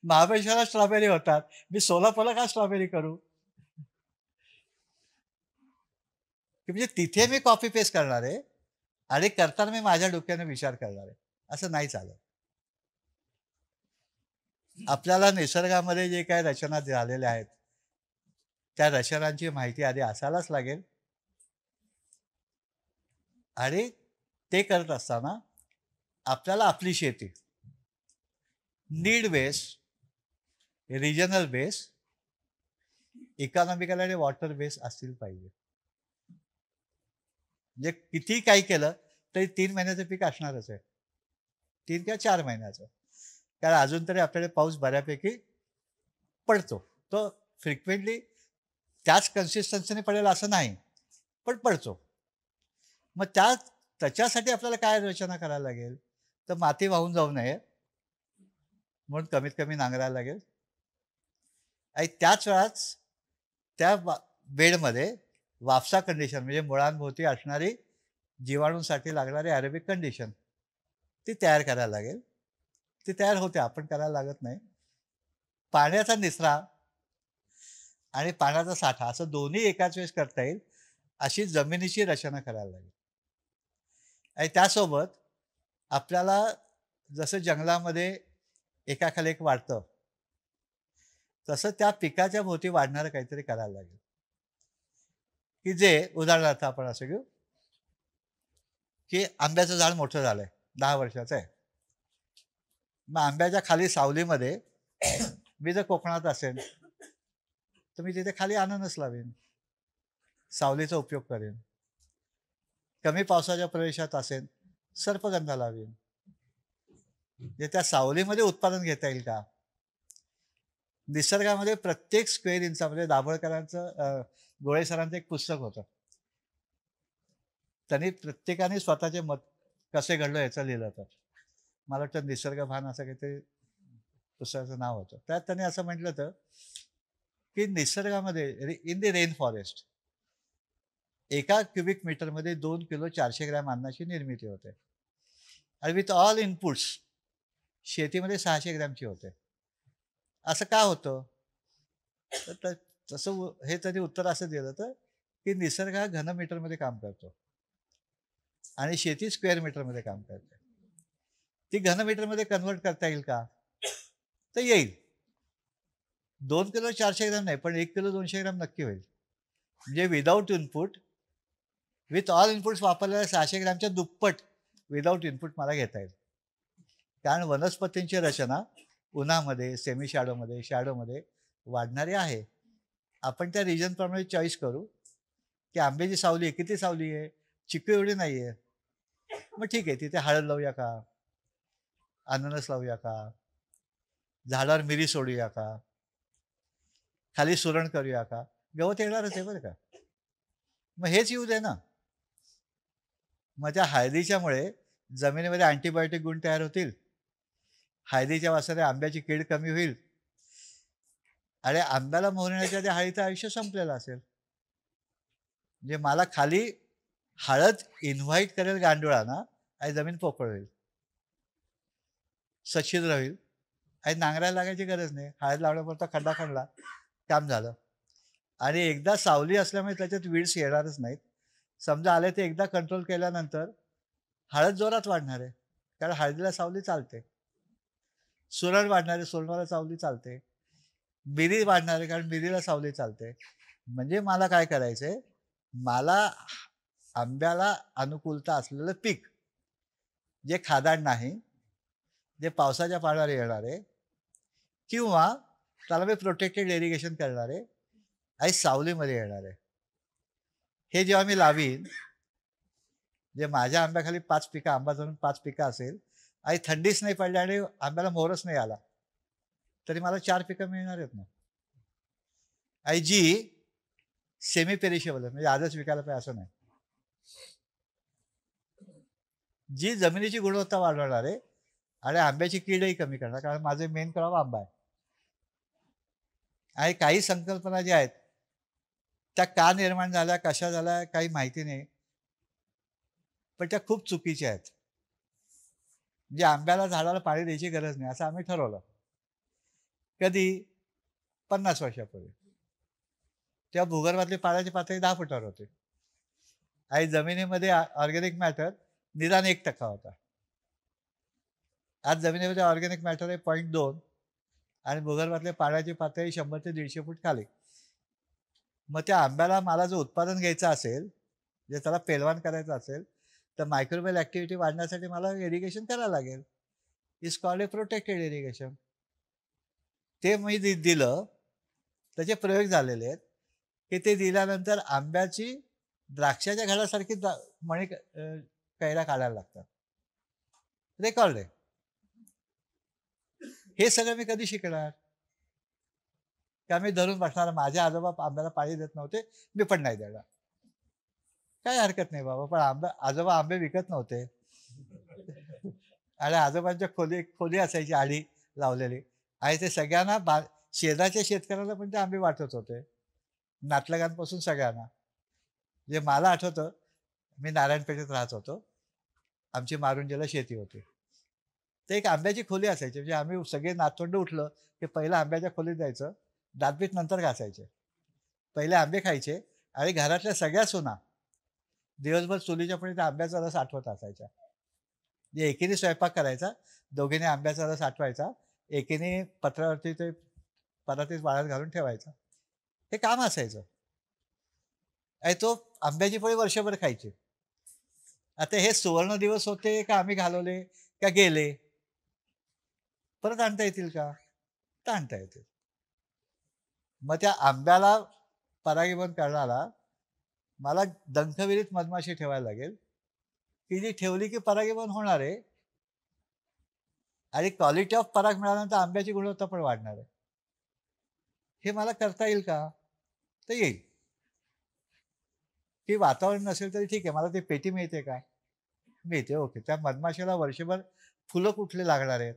महाबळेश्वरला स्ट्रॉबेरी होतात. मी सोलापूरला का स्ट्रॉबेरी करू? की म्हणजे तिथे मी कॉपी पेस्ट करणार आहे आणि करताना मी माझ्या डोक्याने विचार करणार आहे. असं नाही चालत. आपल्याला निसर्गामध्ये जे काही रचना झालेल्या आहेत, त्या रचनांची माहिती आधी असायलाच लागेल. आणि ते करत असताना आपल्याला आपली शेती need base, regional base, economical आणि वॉटर बेस असतील पाहिजे. म्हणजे किती काही केलं तरी 3 महिन्याचं पीक असणारच आहे. 3 किंवा 4 महिन्याचं. कारण अजून तरी आपल्याकडे पाऊस बऱ्यापैकी पडतो. तो फ्रिक्वेंटली त्याच कन्सिस्टन्सीने पडेल असं नाही, पण पडतो. मग त्या त्याच्यासाठी आपल्याला काय रचना करायला लागेल, तर माती वाहून जाऊ नये म्हणून कमीत कमी नांगरायला लागेल. आणि त्याच वेळात त्या बेडमध्ये वाफसा कंडिशन म्हणजे मुळांभोवती असणारी जीवाणूंसाठी लागणारी ॲरोबिक कंडिशन ती तयार करायला लागेल. ती तयार होते, आपण करायला लागत नाही. पाण्याचा निचरा आणि पाण्याचा साठा असं दोन्ही एकाच वेळेस करता येईल अशी जमिनीची रचना करायला लागेल. आणि त्यासोबत आपल्याला जसं जंगलामध्ये एकाखाली एक वाढतं, तसं त्या पिकाच्या भोवती वाढणारं काहीतरी करायला लागेल, की जे उदाहरणार्थ आपण असं घेऊ, की आंब्याचं झाड मोठं झालंय, 10 वर्षाचं आहे. मग आंब्याच्या खाली सावलीमध्ये मी जर कोकणात असेल तर मी तिथे खाली अननस लावेन, सावलीचा उपयोग करेन. कमी पावसाच्या प्रदेशात असेल सर्पगंधा लावेन. म्हणजे त्या सावलीमध्ये उत्पादन घेता येईल का? निसर्गामध्ये प्रत्येक स्क्वेअर इंचामध्ये दाभोळकरांचं गोळे सरांचं एक पुस्तक होतं. त्यांनी प्रत्येकाने स्वतःचे मत कसे घडलं याचं लिहिलं होतं. मला वाटतं निसर्गभान असं काहीतरी पुस्तकाचं नाव होतं. त्यात त्यांनी असं म्हटलं होतं की निसर्गामध्ये in the rain forest 1 cubic मीटरमध्ये 2 किलो 400 ग्रॅम अन्नाची निर्मिती होते. आणि विथ ऑल इनपुट्स शेतीमध्ये 600 ग्रॅमची होते. असं का होतं? तर तसं हे त्यांनी उत्तर असं दिलं होतं की निसर्ग हा घनमीटरमध्ये काम करतो आणि शेती स्क्वेअर मीटरमध्ये काम करते. ती घनमीटरमध्ये कन्व्हर्ट करता येईल का? तर येईल. 2 किलो 400 ग्रॅम नाही, पण 1 किलो 200 ग्रॅम नक्की होईल. म्हणजे without input, with all inputs वापरलेल्या 600 ग्रॅमच्या दुप्पट विदाऊट इनपुट मला घेता येईल. कारण वनस्पतींची रचना उन्हामध्ये, सेमी शॅडोमध्ये, शॅडोमध्ये वाढणारी आहे. आपण त्या रिजनप्रमाणे चॉईस करू की आंब्याची सावली आहे, किती सावली आहे, चिकू एवढी नाही आहे, मग ठीक आहे, तिथे हळद लावूया का, अननस लावूया का, झाडावर मिरी सोडूया का, खाली सुरण करूया का, गवत येणारच आहे बरं का. मग हेच येऊ दे ना. मग त्या हळदीच्यामुळे जमिनीमध्ये अँटीबायोटिक गुण तयार होतील, हळदीच्या वासाने आंब्याची कीड कमी होईल आणि आंब्याला मोहरण्याच्या आधी हळदीचं आयुष्य संपलेलं असेल. म्हणजे मला खाली हळद इन्व्हाइट करेल गांडुळांना आणि जमीन पोकळ होईल, सच्छिद्र होईल आणि नांगरायला लागायची गरज नाही. हळद लावण्यापुरता खड्डा खणला, काम झालं. आणि एकदा सावली असल्यामुळे त्याच्यात वीड्स येणारच नाहीत. समजा आले ते एकदा कंट्रोल केल्यानंतर हळद जोरात वाढणार आहे, कारण हळदीला सावली चालते. सुरण वाढणार आहे, सुरणाला सावली चालते. मिरी वाढणार आहे, कारण मिरीला सावली चालते. म्हणजे मला काय करायचं आहे, मला आंब्याला अनुकूलता असलेलं पीक, जे खादाड नाही, जे पावसाच्या पाण्यावर येणार आहे, किंवा त्याला मी प्रोटेक्टेड इरिगेशन करणार आहे आणि सावलीमध्ये येणार आहे, हे जेव्हा मी लावीन, जे माझ्या आंब्याखाली 5 पिकं, आंबा धरून 5 पिकं असेल आणि थंडीच नाही पडली आणि आंब्याला मोहरच नाही आला, तरी मला 4 पिकं मिळणार आहेत ना. आणि जी सेमी पेरिशेबल आहे, म्हणजे आजच विकायला पाहिजे असं नाही, जी जमिनीची गुणवत्ता वाढवणार आहे आणि आंब्याची कीडही कमी करणार, कारण माझे मेन क्रॉप आंबा आहे. आणि काही संकल्पना ज्या आहेत त्या का निर्माण झाल्या, कशा झाल्या, काही माहिती नाही, पण त्या खूप चुकीच्या आहेत. म्हणजे आंब्याला झाडाला पाणी द्यायची गरज नाही असं आम्ही ठरवलं. कधी? 50 वर्षापूर्वी. तेव्हा भूगर्भातली पाण्याची पातळी 10 फुटावर होती आणि जमिनीमध्ये ऑर्गॅनिक मॅटर निदान 1% होता. आज जमिनीमध्ये ऑर्गॅनिक मॅटर आहे 0.2 आणि भूगर्भातल्या पाण्याची पातळी 100 ते 150 फूट खाली. मग त्या आंब्याला मला जो उत्पादन घ्यायचं असेल, जे त्याला पेलवान करायचं असेल, तर मायक्रोबियल ॲक्टिव्हिटी वाढण्यासाठी मला इरिगेशन करायला लागेल. Is called a protected irrigation. ते मी दिलं, त्याचे प्रयोग झालेले आहेत की ते दिल्यानंतर आंब्याची द्राक्षाच्या घडासारखी मणी कैऱ्या काढायला लागतात. रेकॉर्ड आहे. हे सगळं मी कधी शिकणार? का मी धरून बसणार, माझे आजोबा आंब्याला पाणी देत नव्हते, मी पण नाही देणार. काही हरकत नाही बाबा, पण आजोबा आंबे विकत नव्हते. आणि आजोबांच्या खोली खोली असायची आडी लावलेली, आणि ते सगळ्यांना शेजारच्या शेतकऱ्याला पण ते आंबे वाटत होते, नातलगांपासून सगळ्यांना. म्हणजे मला आठवतं, मी नारायणपेठेत राहत होतो. आमची मारुंजेला शेती होती. ते एक आंब्याची खोली असायची. म्हणजे आम्ही सगळे नातवंड उठलं, की पहिलं आंब्याच्या खोलीत जायचं, दातबीत नंतर घासायचे. पहिले आंबे खायचे आणि घरातल्या सगळ्या सुना दिवसभर चुलीच्या पुढे त्या आंब्याचा रस आठवत असायच्या. म्हणजे एकीने स्वयंपाक करायचा, दोघींनी आंब्याचा रस आठवायचा, एकीने पत्रावरती ते परातीत वाळत घालून ठेवायचा. हे काम असायचं आणि तो आंब्याची पोळी वर्षभर खायची. आता हे सुवर्ण दिवस होते का आम्ही घालवले का गेले? परत आणता येतील का? तर आणता येतील. मग त्या आंब्याला परागीभवन करण्याला मला डंखविरीत मधमाशी ठेवायला लागेल, की जी ठेवली की परागीभवन होणार आहे आणि क्वालिटी ऑफ पराग मिळाल्यानंतर आंब्याची गुणवत्ता पण वाढणार आहे. हे मला करता येईल का? तर येईल. की वातावरण नसेल तरी ठीक आहे, मला ती पेटी मिळते का? मिळते. ओके. त्या मधमाशीला वर्षभर फुलं कुठले लागणार आहेत?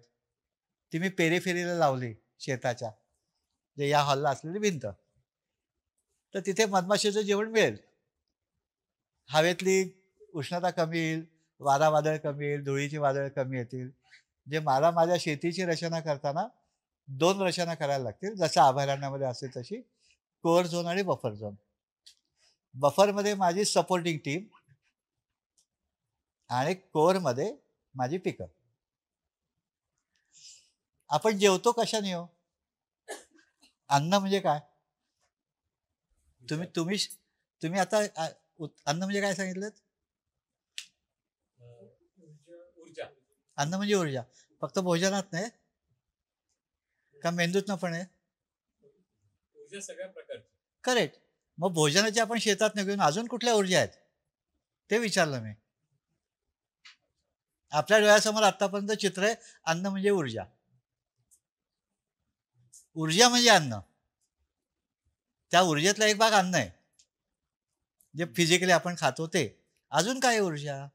ती मी पेरीफेरीला लावली शेताच्या, जे या हॉलला असलेली भिंत. तर तिथे मधमाशीचं जेवण मिळेल. हवेतली उष्णता कमी येईल, वारा वादळ कमी येईल, धुळीची वादळ कमी येतील. जे मला माझ्या शेतीची रचना करताना 2 रचना करायला लागतील. जसं अभयारण्यामध्ये असते तशी, कोअर झोन आणि बफर झोन. बफरमध्ये माझी सपोर्टिंग टीम आणि कोअरमध्ये माझी पिकं. आपण जेवतो कशाने हो? अन्न म्हणजे काय? तुम्ही तुम्ही तुम्ही आता अन्न म्हणजे काय सांगितलं? ऊर्जा. अन्न म्हणजे ऊर्जा. फक्त भोजनात नाही का, मेंदूतनं पण आहे? ऊर्जा सगळ्या प्रकारची. करेक्ट. मग भोजनाची आपण शेतात घेऊन अजून कुठल्या ऊर्जा आहेत ते विचारलं मी. आपल्या डोळ्यासमोर आतापर्यंत चित्र आहे, अन्न म्हणजे ऊर्जा. ऊर्जा म्हणजे अन्न. त्या ऊर्जेतला एक भाग अन्न आहे, जे फिजिकली आपण खातो ते. अजून काय ऊर्जा?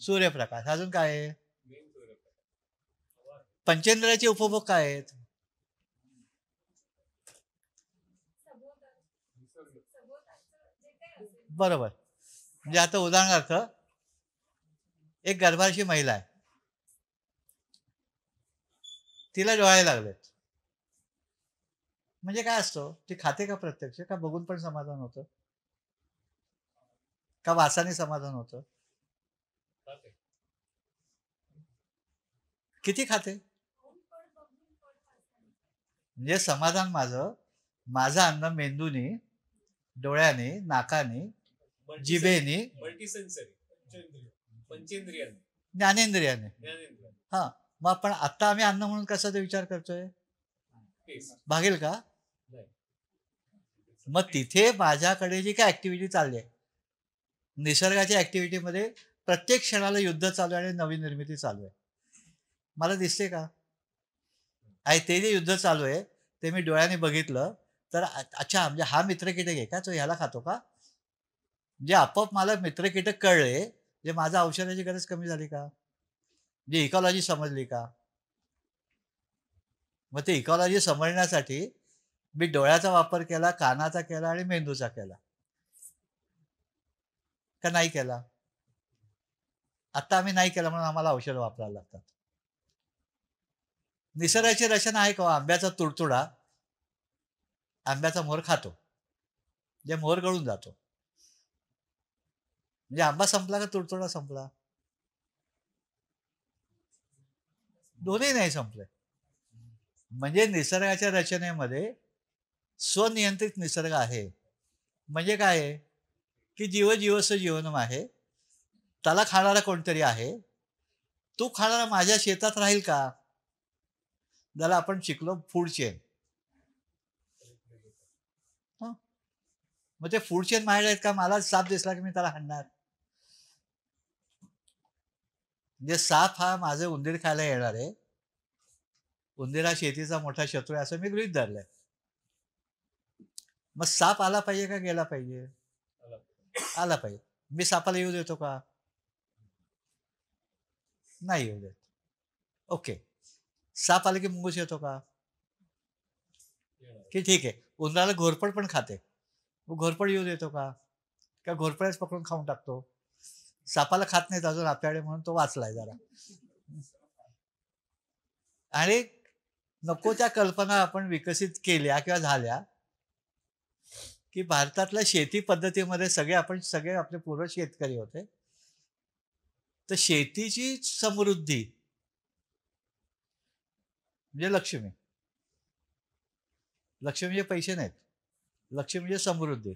सूर्यप्रकाश. अजून काय आहे? पंचेंद्रियाचे उपभोग काय आहेत? बरोबर. म्हणजे आता उदाहरणार्थ, एक गर्भाशी महिला आहे, तिला डोळे लागलेत. म्हणजे काय असतं? ती खाते का प्रत्यक्ष, का बघून पण समाधान होतं, का वासाने समाधान होतं? किती खाते? म्हणजे समाधान माझं अन्न मेंदूने, डोळ्याने, नाकाने, जिभेने, पंचेंद्रियाने, ज्ञानेंद्रियाने. हा. मग आपण आता आम्ही अन्न म्हणून कशाचा विचार करतोय? भागेल का? मग तिथे माझ्याकडे जी काय ऍक्टिव्हिटी चालली आहे, निसर्गाच्या ऍक्टिव्हिटीमध्ये प्रत्येक क्षणाला युद्ध चालू आहे आणि नवीन निर्मिती चालू आहे. मला दिसते का? आणि ते जे युद्ध चालू आहे ते मी डोळ्याने बघितलं तर अच्छा, म्हणजे हा मित्रकीटक आहे का, तो ह्याला खातो का? म्हणजे आपोआप मला मित्रकीटक कळले, जे माझं औषधाची गरज कमी झाली का? म्हणजे इकॉलॉजी समजली का? मग ते इकॉलॉजी समजण्यासाठी मी डोळ्याचा वापर केला, कानाचा केला आणि मेंदूचा केला का नाही केला? आता आम्ही नाही केला म्हणून आम्हाला औषधं वापरायला लागतात. निसर्गाची रचना आहे का? आंब्याचा तुडतुडा, आंब्याचा मोहर खातो, जे मोहर गळून जातो. म्हणजे आंबा संपला का तुडतुडा संपला? दोन्ही नाही संपले. म्हणजे निसर्गाच्या रचनेमध्ये स्वनियंत्रित निसर्ग आहे. म्हणजे काय आहे की जीवजीवस्य जीवनम आहे. त्याला खाणारा कोणतरी आहे. तो खाणारा माझ्या शेतात राहील का? ज्याला आपण शिकलो फूड चेन. मग ते फूड चेन माहिती आहेत का? मला साप दिसला की मी त्याला हाणणार. म्हणजे साप हा माझे उंदीर खायला येणार आहे, उंदीर हा शेतीचा मोठा शत्रू आहे असं मी गृहीत धरलंय. मग साप आला पाहिजे का गेला पाहिजे? आला. आला पाहिजे. मी सापाला येऊ देतो का? नाही येऊ देत. ओके. साप आला की मुंगूस येतो का? येणार. की ठीक आहे. उंदराला घोरपड पण खाते. मग घोरपड येऊ देतो का? का घोरपडच पकडून खाऊन टाकतो? सापाला खात नाहीत अजून आपल्याकडे म्हणून तो वाचलाय जरा. आणि नको त्या कल्पना आपण विकसित केल्या किंवा झाल्या, की भारतातल्या शेती पद्धतीमध्ये सगळे आपले पूर्व शेतकरी होते. तर शेतीची समृद्धी म्हणजे लक्ष्मी. लक्ष्मी म्हणजे पैसे नाहीत. लक्ष्मी म्हणजे समृद्धी.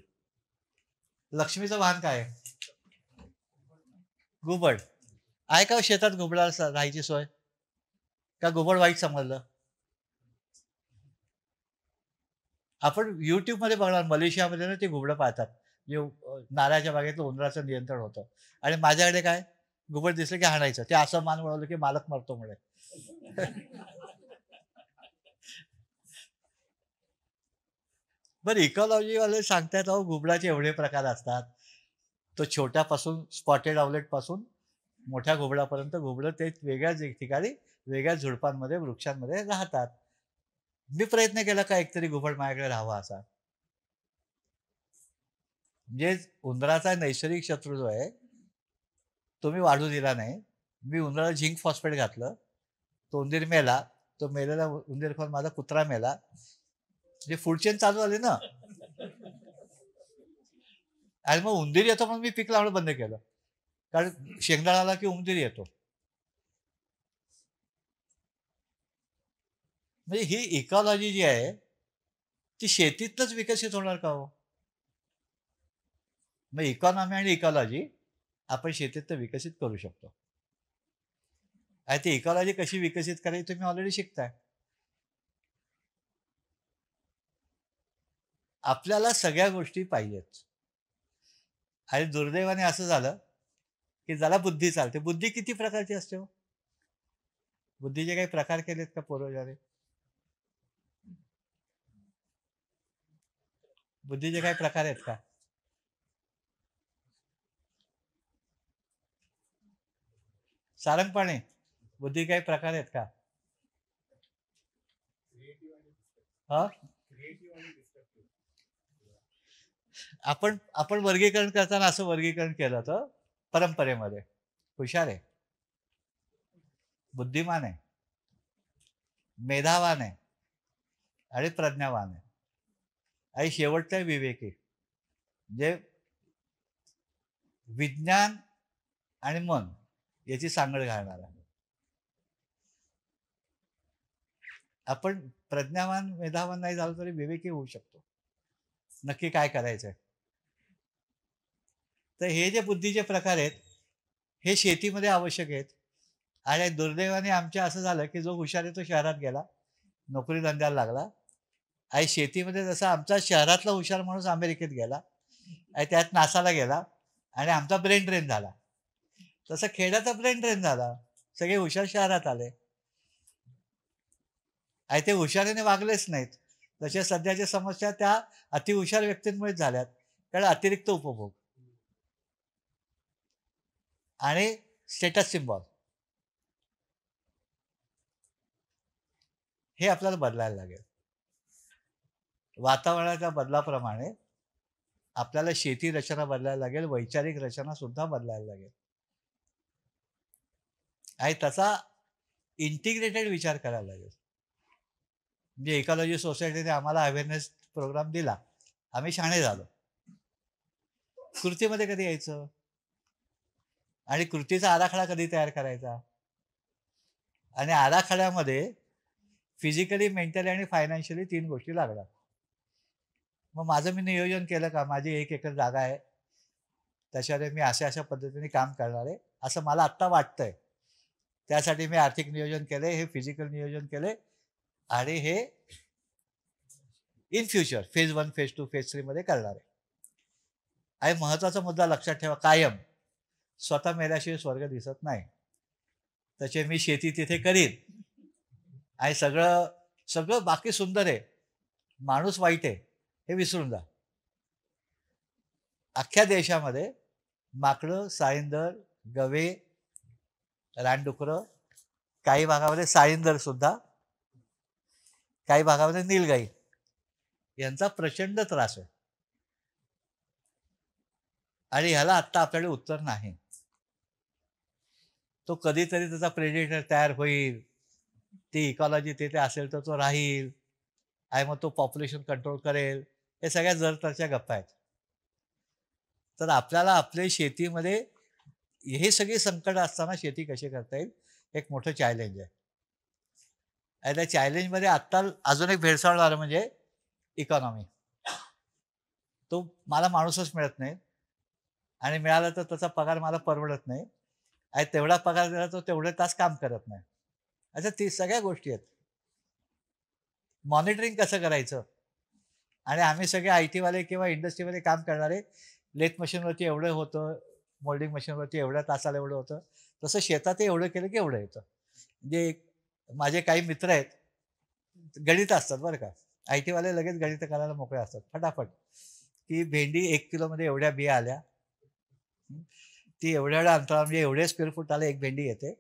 लक्ष्मीचं वाहन काय आहे? घुबड. आहे का शेतात घुबडाला राहायची सोय? का घुबड वाईट समजलं? आपण युट्यूबमध्ये बघणार मलेशियामध्ये ना ते घुबडं पाहतात. जे नारळाच्या बागेतलं उंदराचं नियंत्रण होतं. आणि माझ्याकडे काय? घुबड दिसलं की हाणायचं. ते असं मान वळवलं की मालक मरतो म्हणे. बरं इकॉलॉजीवाले सांगतात अहो घुबडाचे एवढे प्रकार असतात. तो छोट्यापासून स्पॉटेड ऑवलेट पासून मोठ्या घुबडापर्यंत घुबडं ते वेगळ्याच ठिकाणी वेगळ्या झुडपांमध्ये वृक्षांमध्ये राहतात. मी प्रयत्न केला का एकतरी घुबड माझ्याकडे राहावा असा. म्हणजे उंदराचा नैसर्गिक शत्रू जो आहे तो मी वाढू दिला नाही. मी उंदराला झिंक फॉस्फेट घातलं. तो उंदीर मेला. तो मेलेला उंदीर खाऊन माझा कुत्रा मेला. म्हणजे फूड चेन चालू झाली ना. आणि मग उंदीर येतो म्हणून मी पीक लावणं बंद केलं. कारण शेंगदाणा आला की उंदीर येतो. म्हणजे ही इकॉलॉजी जी आहे ती शेतीतच विकसित होणार का हो? मग इकॉनॉमी आणि इकॉलॉजी आपण शेतीत तर विकसित करू शकतो. आणि ती इकॉलॉजी कशी विकसित करायची तुम्ही ऑलरेडी शिकताय. आपल्याला सगळ्या गोष्टी पाहिजेत. आणि दुर्दैवाने असं झालं की ज्याला बुद्धी चालते. बुद्धी किती प्रकारची असते हो? बुद्धीचे काही प्रकार केलेत का पूर्वजांनी? बुद्धीचे काही प्रकार आहेत का? सारंगपाणे बुद्धी काही प्रकार आहेत का? Creative आणि destructive. हा Creative आणि destructive. आपण वर्गीकरण करताना असं वर्गीकरण केलं होतं परंपरेमध्ये. हुशार आहे, बुद्धिमान आहे, मेधावान आहे आणि प्रज्ञावान आहे आणि शेवटचं आहे विवेकी. म्हणजे विज्ञान आणि मन याची सांगड घालणार आहे. आपण प्रज्ञावान मेधावान नाही झालो तरी विवेकी होऊ शकतो. नक्की काय करायचंय? तर हे जे बुद्धीचे प्रकार आहेत हे शेतीमध्ये आवश्यक आहेत. आणि दुर्दैवाने आमच्या असं झालं की जो हुशार आहे तो शहरात गेला, नोकरी धंद्याला लागला. आणि शेतीमध्ये जसं आमचा शहरातला हुशार माणूस अमेरिकेत गेला आणि त्यात नासाला गेला आणि आमचा ब्रेन ड्रेन झाला, तसं खेड्याचा ब्रेन ड्रेन झाला. सगळे हुशार शहरात आले आणि ते हुशारीने वागलेच नाहीत. तशा सध्याच्या समस्या त्या अतिहुशार व्यक्तींमुळेच झाल्यात. कारण अतिरिक्त उपभोग आणि स्टेटस सिम्बॉल हे आपल्याला बदलायला लागेल. वातावरणाच्या बदलाप्रमाणे आपल्याला शेती रचना बदलायला लागेल, वैचारिक रचना सुद्धा बदलायला लागेल आणि त्याचा इंटिग्रेटेड विचार करायला लागेल. म्हणजे इकॉलॉजी सोसायटीने आम्हाला अवेअरनेस प्रोग्राम दिला, आम्ही शहाणे झालो. कृतीमध्ये कधी यायचं आणि कृतीचा आराखडा कधी तयार करायचा आणि आराखड्यामध्ये फिजिकली, मेंटली आणि फायनान्शियली 3 गोष्टी लागतात. मग माझं मी नियोजन केलं का माझी 1 एकर जागा आहे, त्याच्यावर मी अशा पद्धतीने काम करणार आहे असं मला आत्ता वाटतंय. त्यासाठी मी आर्थिक नियोजन केले, हे फिजिकल नियोजन केले आणि हे in future phase 1, phase 2, phase 3 मध्ये करणार आहे. आणि महत्त्वाचा मुद्दा लक्षात ठेवा, कायम स्वतः मेल्याशिवाय स्वर्ग दिसत नाही. त्याचे मी शेती तिथे करीन आणि सगळं बाकी सुंदर आहे, माणूस वाईट आहे हे विसरून जा. अख्ख्या देशामध्ये माकडं, साळींदर, गवे, रानडुकरं, काही भागामध्ये साळींदर सुद्धा, काही भागामध्ये नीलगाई यांचा प्रचंड त्रास आहे. आणि ह्याला आत्ता आपल्याकडे उत्तर नाही. तो कधीतरी त्याचा प्रेडेटर तयार होईल, ती इकॉलॉजी तिथे असेल तर तो राहील आणि मग तो पॉप्युलेशन कंट्रोल करेल. हे सगळ्या जरतरच्या गप्पा आहेत. तर आपल्याला आपल्या शेतीमध्ये हे सगळी संकट असताना शेती कशी करता येईल एक मोठं चॅलेंज आहे. आणि त्या चॅलेंजमध्ये आत्ता अजून एक भेडसावणारं म्हणजे इकॉनॉमी. तो मला माणूसच मिळत नाही आणि मिळाला तर त्याचा पगार मला परवडत नाही आणि तेवढा पगार दिला तो तेवढे तास काम करत नाही. अच्छा, ती सगळ्या गोष्टी आहेत. मॉनिटरिंग कसं करायचं. आणि आम्ही सगळे आय टीवाले किंवा इंडस्ट्रीमध्ये काम करणारे लेथ मशीनवरती एवढं होतं, मोल्डिंग मशीनवरती एवढ्या तासाला एवढं होतं, तसं शेतात एवढं केलं की एवढं येतं. म्हणजे माझे काही मित्र आहेत, गणित असतात बरं का, आय टीवाले लगेच गणित करायला मोकळे असतात फटाफट, की भेंडी 1 किलोमध्ये एवढ्या बिया आल्या, ती एवढ्या एवढ्या अंतरावर म्हणजे एवढे स्क्वेअर फुटाला एक भेंडी येते.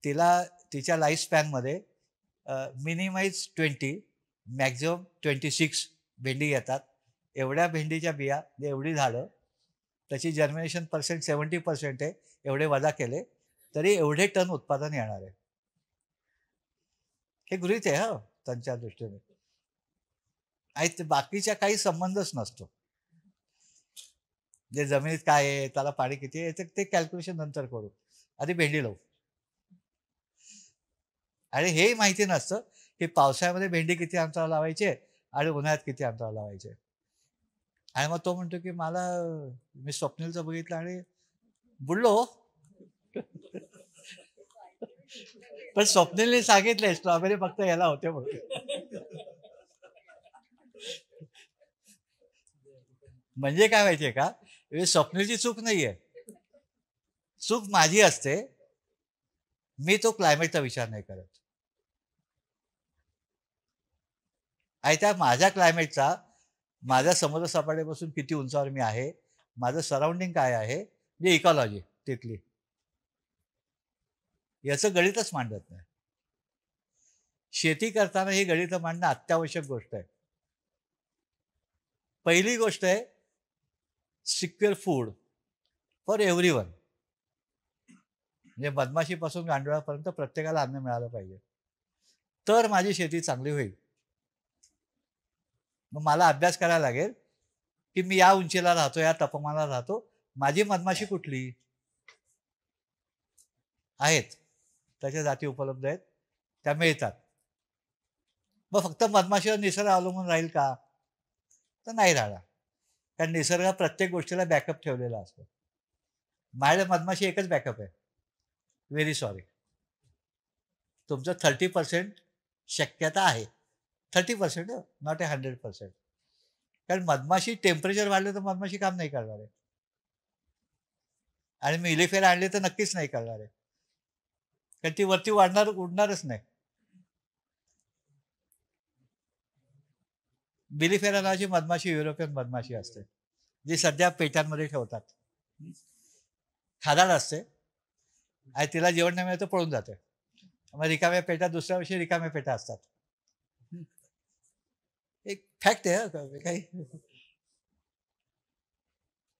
तिला तिच्या लाईफ स्पॅनमध्ये मिनिमाइज 20 मॅक्झिमम 26 भेंडी येतात. एवढ्या भेंडीच्या बिया, एवढी झाडं, त्याची जर्मिनेशन पर्सेंट 70% आहे. एवढे वजा केले तरी एवढे टन उत्पादन येणार आहे. हे गृहीत आहे हा त्यांच्या दृष्टीने. आणि बाकीच्या काही संबंधच नसतो. जे जमिनीत काय आहे, त्याला पाणी किती आहे, ते कॅल्क्युलेशन नंतर करू, आधी भेंडी लावू. आणि हेही माहिती नसतं की पावसाळ्यामध्ये भेंडी किती अंतरावर लावायचे आणि उन्हाळ्यात किती अंतरावर लावायचे. आणि मग तो म्हणतो की मी स्वप्नीलचं बघितलं आणि बुडलो. पण स्वप्नीलने सांगितलंय स्ट्रॉबेरी फक्त याला होते म्हणून. म्हणजे काय माहितीये का, स्वप्नीलची चूक नाहीये, चूक माझी असते. मी तो क्लायमेटचा विचार नाही करत. आणि त्या माझ्या क्लायमेटचा, माझ्या समुद्र सपाटीपासून किती उंचावर मी आहे, माझं सराउंडिंग काय आहे, म्हणजे इकॉलॉजी तिथली, याचं गणितच मांडत नाही. शेती करताना ही गणित मांडणं अत्यावश्यक गोष्ट आहे. पहिली गोष्ट आहे सिक्युअर फूड फॉर एव्हरीवन. म्हणजे मधमाशीपासून गांडुळापर्यंत प्रत्येकाला अन्न मिळालं पाहिजे, तर माझी शेती चांगली होईल. मग मला अभ्यास करायला लागेल की मी या उंचीला राहतो, या तापमानाला राहतो, माझी मधमाशी कुठली आहेत, त्याच्या जाती उपलब्ध आहेत, त्या मिळतात. मग फक्त मधमाशीवर निसर्ग अवलंबून राहील का, तर नाही राहणार. कारण निसर्ग प्रत्येक गोष्टीला बॅकअप ठेवलेला असतो. माझ्या मधमाशी एकच बॅकअप आहे, व्हेरी सॉरी. तुमचं 30% शक्यता आहे, 30%, नॉट 100%. कारण मधमाशी टेम्परेचर वाढलं तर मधमाशी काम नाही करणार आहे. आणि मिलीफेर आणले तर नक्कीच नाही करणार आहे, कारण ती वरती उडणारच नाही. मिलीफेरा नावाची मधमाशी युरोपियन मधमाशी असते, जी सध्या पेट्यांमध्ये ठेवतात. खादाड असते आणि तिला जेवण नाही मिळतं पळून जाते. मग रिकाम्या पेट्या, दुसऱ्या वर्षी रिकाम्या पेट्या असतात. एक फॅक्ट आहे काही.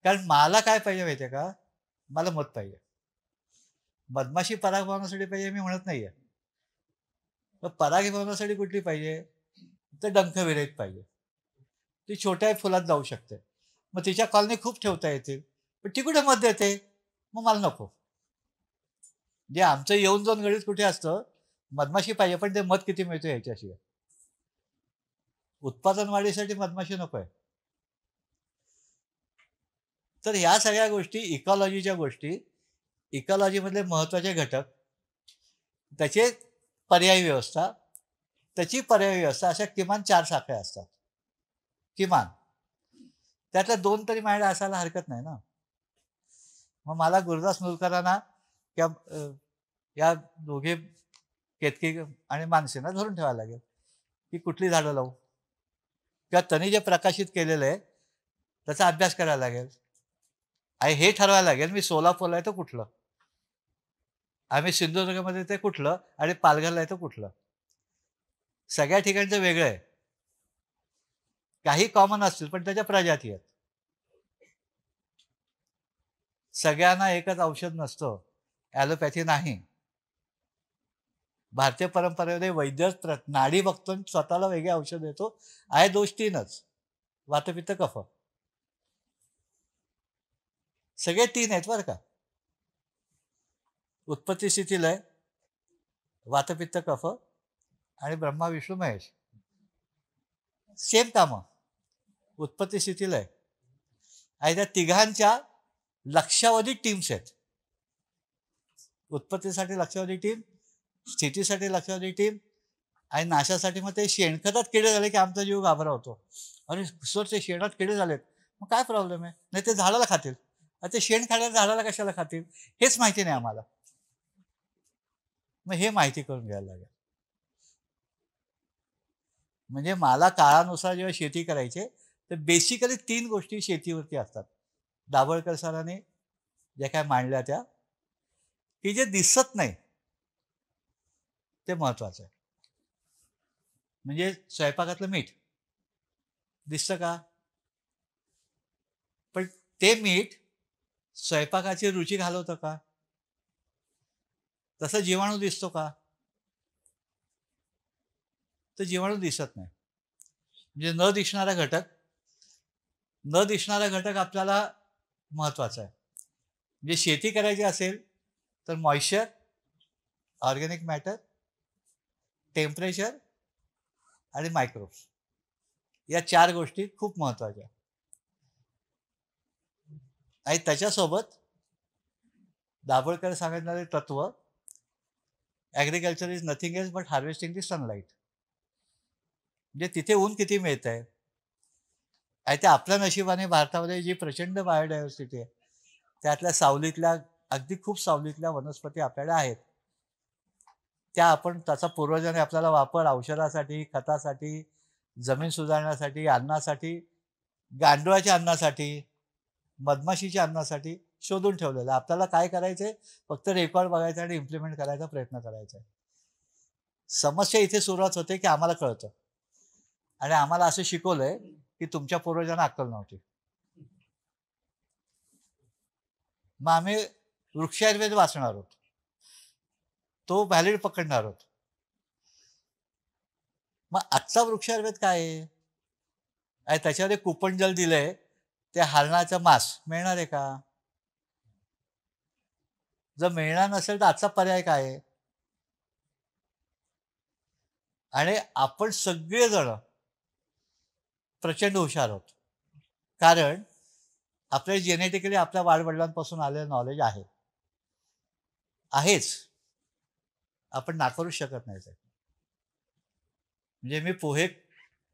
कारण मला काय पाहिजे माहितीये का, मला मध पाहिजे. मधमाशी परागभवनासाठी पाहिजे मी म्हणत नाहीये. मग परागभवनासाठी कुठली पाहिजे, तर डंख विरहित पाहिजे. ती छोट्या फुलात जाऊ शकते. मग तिच्या कॉलनी खूप ठेवता येतील, पण ती कुठे मध देते, मग मला नको. जे आमचं येऊन जाऊन गणित कुठे असतं, मधमाशी पाहिजे, पण ते मध किती मिळतं याच्याशिवाय. उत्पादन वाढीसाठी मधमाशी नको आहे. तर ह्या सगळ्या गोष्टी इकॉलॉजीच्या गोष्टी, इकॉलॉजीमधले महत्त्वाचे घटक, त्याचे पर्यायी व्यवस्था, त्याची पर्यायी व्यवस्था, अशा किमान 4 शाखा असतात. किमान त्यातल्या 2 तरी माझ्याकडे असायला हरकत नाही ना. मग मला गुरुदास मुलकरांना किंवा या दोघे केतकी आणि मानसेना धरून ठेवायला लागेल की कुठली झाडं लावू, किंवा त्यांनी जे प्रकाशित केलेलं आहे त्याचा अभ्यास करायला लागेल. आणि हे ठरवायला लागेल मी सोलापूरला आहे तर कुठलं, आम्ही सिंधुदुर्गमध्ये ते कुठलं आणि पालघरला आहे तर कुठलं. सगळ्या ठिकाणचं वेगळं आहे. काही कॉमन असतील पण त्याच्या प्रजाती आहेत. सगळ्यांना एकच औषध नसतं. ॲलोपॅथी नाही. भारतीय परंपरेमध्ये वैद्य नाडी बघतो आणि स्वतःला वेगळे औषध देतो. आहे दोष तीनच: वातपित्त कफ. सगळे तीन आहेत बरं का. उत्पत्ती स्थिती लय, वातपित्त कफ आणि ब्रह्मा विष्णू महेश. सेम कामं. उत्पत्ती स्थिती लय आणि त्या तिघांच्या लक्षावधी टीम्स आहेत. उत्पत्तीसाठी लक्षावधी टीम, स्थितीसाठी लक्षावधी टीम आणि नाशासाठी मग ते शेणखतात किडे झाले की आमचा जीव घाबरवतो. आणि सर ते शेणात किडे झालेत, मग काय प्रॉब्लेम आहे? नाही ते झाडाला खातील. ते शेण खायला झाडाला कशाला खातील हेच माहिती नाही आम्हाला. मग हे माहिती करून घ्यायला लागेल. म्हणजे मला काळानुसार जेव्हा शेती करायची तर बेसिकली 3 गोष्टी शेतीवरती असतात. दाभोळकर सरांनी ज्या काय मांडल्या त्या, की जे दिसत नाही ते महत्वाचं आहे. म्हणजे स्वयंपाकातलं मीठ दिसतं का? पण ते मीठ स्वयंपाकाची रुची घालवतं का? तसा जीवाणू दिसतो का? तर जीवाणू दिसत नाही. म्हणजे न दिसणारा घटक आपल्याला महत्वाचा आहे. म्हणजे शेती करायची असेल तर मॉइश्चर, ऑर्गॅनिक मॅटर, टेम्परेचर आणि मायक्रोब्स या 4 गोष्टी खूप महत्वाच्या. आणि त्याच्यासोबत दाभोळकर सांगितणारे तत्व, agriculture is nothing else but harvesting the sunlight. म्हणजे तिथे ऊन किती मिळत आहे आणि ते आपल्या नशिबाने भारतामध्ये जी प्रचंड बायोडायव्हर्सिटी आहे त्यातल्या सावलीतल्या, अगदी खूप सावलीतल्या वनस्पती आपल्याकडे आहेत. त्या आपण त्याचा पूर्वजांनी आपल्याला वापर औषधासाठी, खतासाठी, जमीन सुधारण्यासाठी, अन्नासाठी, गांडुळाच्या अन्नासाठी, मधमाशीच्या अन्नासाठी शोधून ठेवलेलं. आपल्याला काय करायचंय? फक्त रेकॉर्ड बघायचा आणि इम्प्लिमेंट करायचा प्रयत्न करायचा. समस्या इथे सुरुवात होते की आम्हाला कळतं आणि आम्हाला असं शिकवलंय की तुमच्या पूर्वजांना अक्कल नव्हती. मग आम्ही वृक्षायुर्वेद वाचणार आहोत, तो व्हॅलिड पकडणार आहोत. मग आजचा वृक्षायुर्वेद काय आहे? आणि त्याच्यामध्ये कुपन जल दिलंय, ते हरणाचं मांस मिळणार आहे का? जर मिळणार नसेल तर आजचा पर्याय काय आहे? आणि आपण सगळेजण प्रचंड हुशार आहोत. कारण आपल्या जेनेटिकली आपल्या वाडवडिलांपासून आलेलं नॉलेज आहे, आहेच. आपण नाकारूच शकत नाही. म्हणजे मी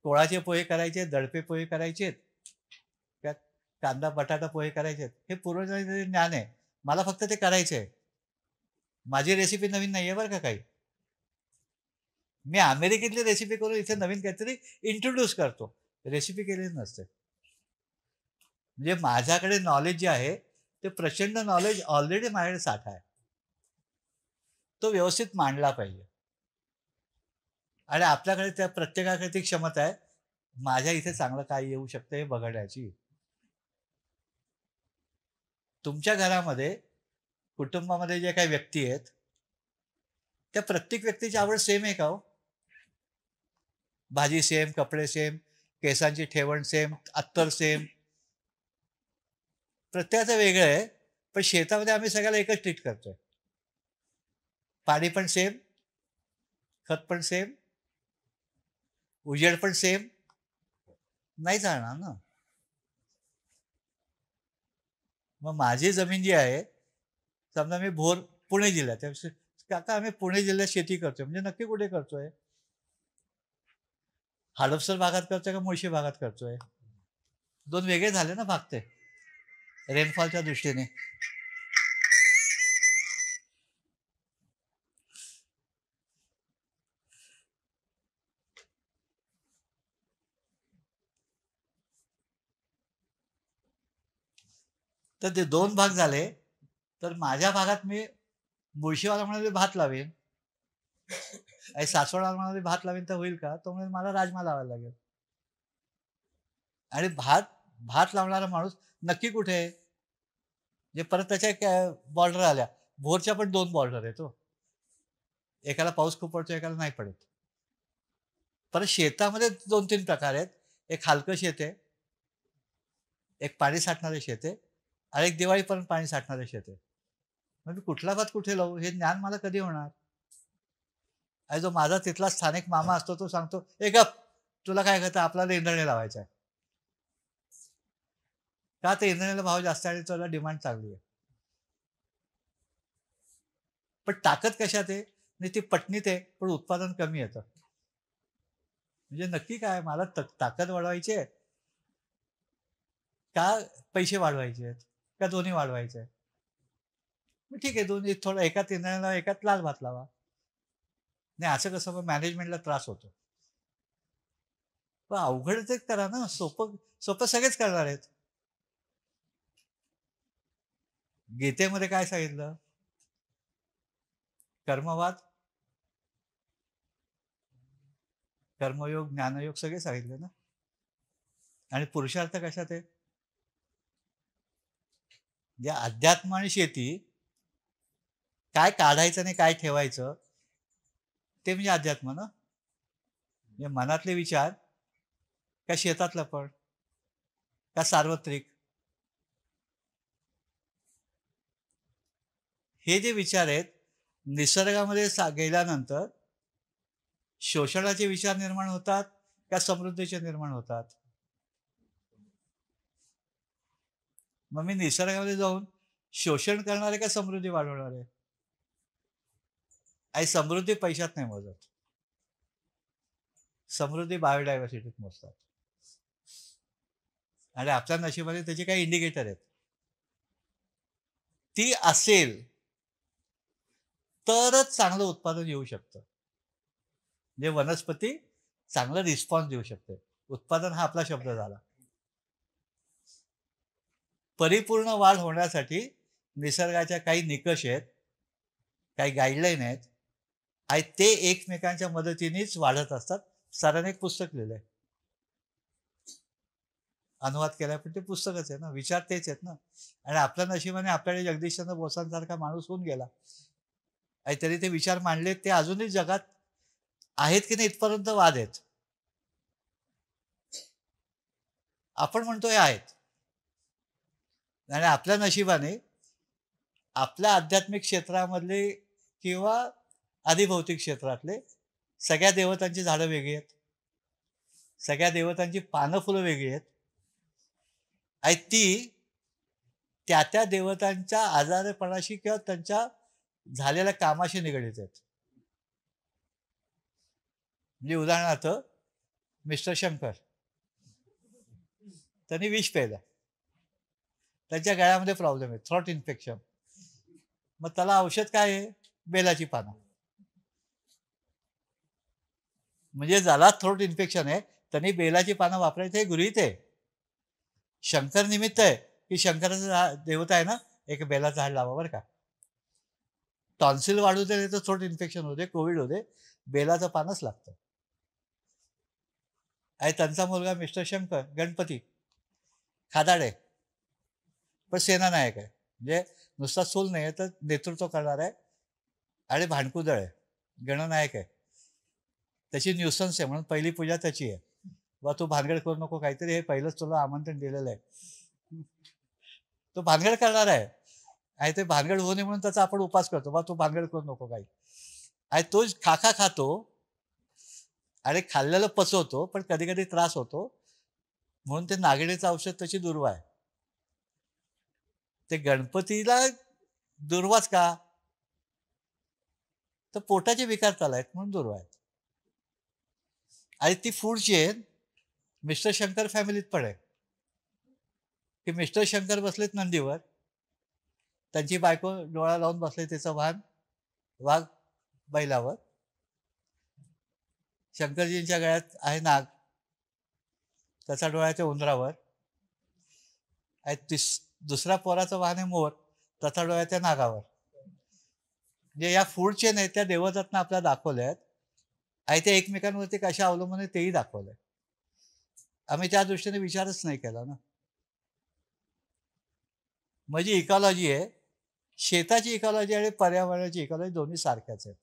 कोळाचे पोहे करायचे, दडपे पोहे करायचे, त्यात कांदा बटाटा पोहे करायचे, हे पूर्वजांचे ज्ञान आहे. मला फक्त ते करायचं आहे. माझी रेसिपी नवीन नाही आहे बरं का काही. मी अमेरिकेतली रेसिपी करून इथे नवीन काहीतरी इंट्रोड्यूस करतो, रेसिपी केलेली नसते. म्हणजे माझ्याकडे नॉलेज जे आहे ते प्रचंड नॉलेज ऑलरेडी माझ्याकडे साठा आहे. तो व्यवस्थित मांडला पाहिजे. आणि आपल्याकडे त्या प्रत्येकाकडे ती क्षमता आहे, माझ्या इथे चांगलं काय येऊ शकतं हे बघण्याची. तुमच्या घरामध्ये, कुटुंबामध्ये जे काही व्यक्ती आहेत, त्या प्रत्येक व्यक्तीची आवड सेम आहे का हो? भाजी सेम, कपडे सेम, केसांची ठेवण सेम, अत्तर सेम, प्रत्येकाचं वेगळं आहे. पण शेतामध्ये आम्ही सगळ्याला एकच ट्रीट करतोय. पाणी पण सेम, खत पण सेम, उजेड पण सेम. नाही चालणार ना. मग माझी जमीन जी आहे, समजा मी पुणे जिल्ह्यात, काका आम्ही पुणे जिल्ह्यात शेती करतोय, म्हणजे नक्की कुठे करतोय? हडपसर भागात करतोय का मुळशी भागात करतोय? 2 वेगळे झाले ना भाग ते, रेनफॉलच्या दृष्टीने. तर ते 2 भाग झाले. तर माझ्या भागात मी मुळशीवाला म्हणाले भात लावेन आणि सासवडवाला म्हणाले भात लावेन तर होईल का? तो म्हणाले मला राजमा लावायला लागेल. आणि भात भात लावणारा माणूस नक्की कुठे आहे? जे परत त्याच्या बॉर्डर आल्या. भोरच्या पण 2 बॉर्डर आहेत हो. एकाला पाऊस खूप पडतो, एकाला नाही पडत. परत शेतामध्ये 2-3 प्रकार आहेत. एक हलकं शेत आहे, एक पाणी साठणारे शेत आहे आणि एक दिवाळीपर्यंत पाणी साठणारे शेत आहे. मग मी कुठला भात कुठे लावू हे ज्ञान मला कधी होणार? आणि जो माझा तिथला स्थानिक मामा असतो तो सांगतो, "ए गप! तुला काय कळतं? आपल्याला इंद्रायणी लावायचा आहे." का तर इंद्रायणीला भाव जास्त आहे आणि त्याला डिमांड चांगली आहे. पण ताकद कशात आहे? आणि ती पटणीत आहे, पण उत्पादन कमी येतं. म्हणजे नक्की काय मला ताकद वाढवायची आहे का पैसे वाढवायचे आहेत? का दोन्ही वाढवायचे आहेत? मग ठीक आहे दोन्ही थोडं एकात इंद्रायणी एकात लाल भात लावा. नाही असं कसं मग मॅनेजमेंटला त्रास होतो. पण अवघड ते करा ना, सोपं सोपं सगळेच करणार आहेत. गीतेमध्ये काय सांगितलं? कर्मवाद, कर्मयोग, ज्ञानयोग सगळे सांगितले ना. आणि पुरुषार्थ कशात आहे? या अध्यात्म आणि शेती काय काढायचं आणि काय ठेवायचं ते म्हणजे अध्यात्म ना. म्हणजे मनातले विचार का शेतातलं पण का सार्वत्रिक हे जे विचार आहेत निसर्गामध्ये गेल्यानंतर शोषणाचे विचार निर्माण होतात का समृद्धीचे निर्माण होतात? मग मी निसर्गामध्ये जाऊन शोषण करणार आहे का समृद्धी वाढवणार आहे? आणि समृद्धी पैशात नाही मोजत. समृद्धी बायोडायव्हर्सिटीत मोजतात. आणि आपल्या नशिबाने त्याचे काही इंडिकेटर आहेत. ती असेल तरच चांगलं उत्पादन येऊ शकतं. म्हणजे वनस्पती चांगला रिस्पॉन्स देऊ शकते. उत्पादन हा आपला शब्द झाला. परिपूर्ण वाढ होण्यासाठी निसर्गाच्या काही निकष आहेत, काही गाईडलाईन आहेत आणि ते एकमेकांच्या मदतीनेच वाढत असतात. सरांनी एक पुस्तक लिहिलंय. अनुवाद केलाय पण ते पुस्तकच आहे ना. विचार तेच आहेत ना. आणि आपल्या नशिबाने आपल्याकडे जगदीशचंद्र बोसांसारखा माणूस होऊन गेला. आणि तरी ते विचार मांडले ते अजूनही जगात आहेत की नाही इथपर्यंत वाद आहेत. आपण म्हणतोय आहेत. आणि आपल्या नशिबाने आपल्या आध्यात्मिक क्षेत्रामधले किंवा अधिभौतिक क्षेत्रातले सगळ्या देवतांची झाडं वेगळी आहेत. सगळ्या देवतांची पानं फुलं वेगळी आहेत. आणि ती त्या त्या देवतांच्या आजारपणाशी किंवा त्यांच्या झालेल्या कामाशी निगडीत आहेत. म्हणजे उदाहरणार्थ मिस्टर शंकर त्यांनी विष प्यायलं. त्यांच्या गळ्यामध्ये प्रॉब्लेम आहे, थ्रॉट इन्फेक्शन. मग त्याला औषध काय आहे? बेलाची पानं. म्हणजे ज्याला थ्रोट इन्फेक्शन आहे त्यांनी बेलाची पानं वापरायचं हे गृहीत आहे. शंकर निमित्त आहे की शंकराचं देवता आहे ना, एक बेलाचं झाड लावा बरं का. टॉन्सिल वाढू दे, तर थ्रोट इन्फेक्शन होते, कोविड होते, बेलाचं पानच लागतं. आणि त्यांचा मुलगा मिस्टर शंकर गणपती खादाडे पण सेनानायक आहे. म्हणजे नुसता सूल नाही आहे तर नेतृत्व करणार आहे आणि भांडकुदळ आहे, गणनायक आहे. त्याची न्यूसन्स आहे म्हणून पहिली पूजा त्याची आहे. वा तू भानगड करू नको काहीतरी, हे पहिलंच तुला आमंत्रण दिलेलं आहे. तो भानगड करणार आहे आणि ते भानगड होऊ नये म्हणून त्याचा आपण उपास करतो. बा तू भानगड करू नको काही. आणि तो खाखा खातो आणि खाल्लेलं पचवतो पण कधी कधी त्रास होतो म्हणून ते नागिणीचं औषध त्याची दुर्वा आहे. ते गणपतीला दुर्वाच का? तर पोटाचे विकार चालू आहेत म्हणून दुर्वा आहे. आणि ती फूड चेन मिस्टर शंकर फॅमिलीत पण आहे की मिस्टर शंकर बसलेत नंदीवर, त्यांची बायको डोळा लावून बसले, त्याचं वाघ बैलावर, शंकरजींच्या गळ्यात आहे नाग, त्याचा डोळ्याच्या उंदरावर आहे. दुसऱ्या पोराचं वाहन आहे मोर, तथा डोळ्याच्या नागावर. म्हणजे या फूड चेन आहेत त्या देवदत्तनं आपल्याला दाखवल्या आहेत आणि त्या एकमेकांवरती कशा अवलंबून आहे तेही दाखवलंय. आम्ही त्या दृष्टीने विचारच नाही केला ना. म्हणजे इकॉलॉजी आहे, शेताची इकॉलॉजी आणि पर्यावरणाची इकॉलॉजी दोन्ही सारख्याच आहेत.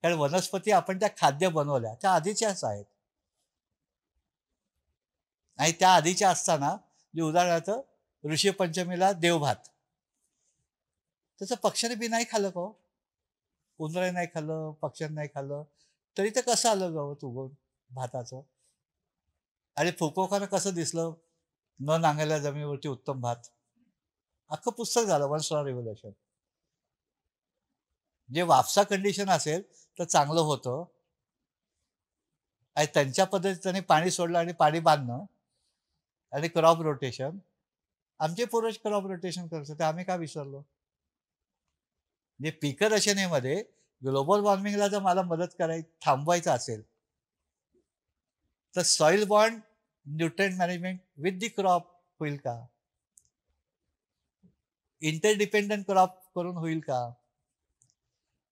कारण वनस्पती आपण त्या खाद्य बनवल्या त्या आधीच्याच आहेत आणि त्या आधीच्या असताना जे उदाहरणार्थ ऋषीपंचमीला देवभात, त्याचं पक्ष्याने बी नाही खाल्लं का हो? उंदराने नाही खाल्लं, पक्ष्याने नाही खाल्लं, तरी ते कसं आलं गवत उगवून भाताचं? आणि फुकुओकानं कसं दिसलं न नांगरलेल्या जमिनीवरती उत्तम भात? अख्खं पुस्तक झालं वन स्टार रिव्होल्युशन. जे वापसा कंडिशन असेल तर चांगलं होतं आणि त्यांच्या पद्धतीने पाणी सोडलं आणि पाणी बांधणं आणि क्रॉप रोटेशन. आमचे पूर्वज क्रॉप रोटेशन करत होते, आम्ही का विसरलो? म्हणजे पीक रचनेमध्ये ग्लोबल वॉर्मिंगला जर मला मदत थांबवायचं असेल तर soil bond nutrient management with the crop होईल का? इंटरडिपेंडंट क्रॉप करून होईल का?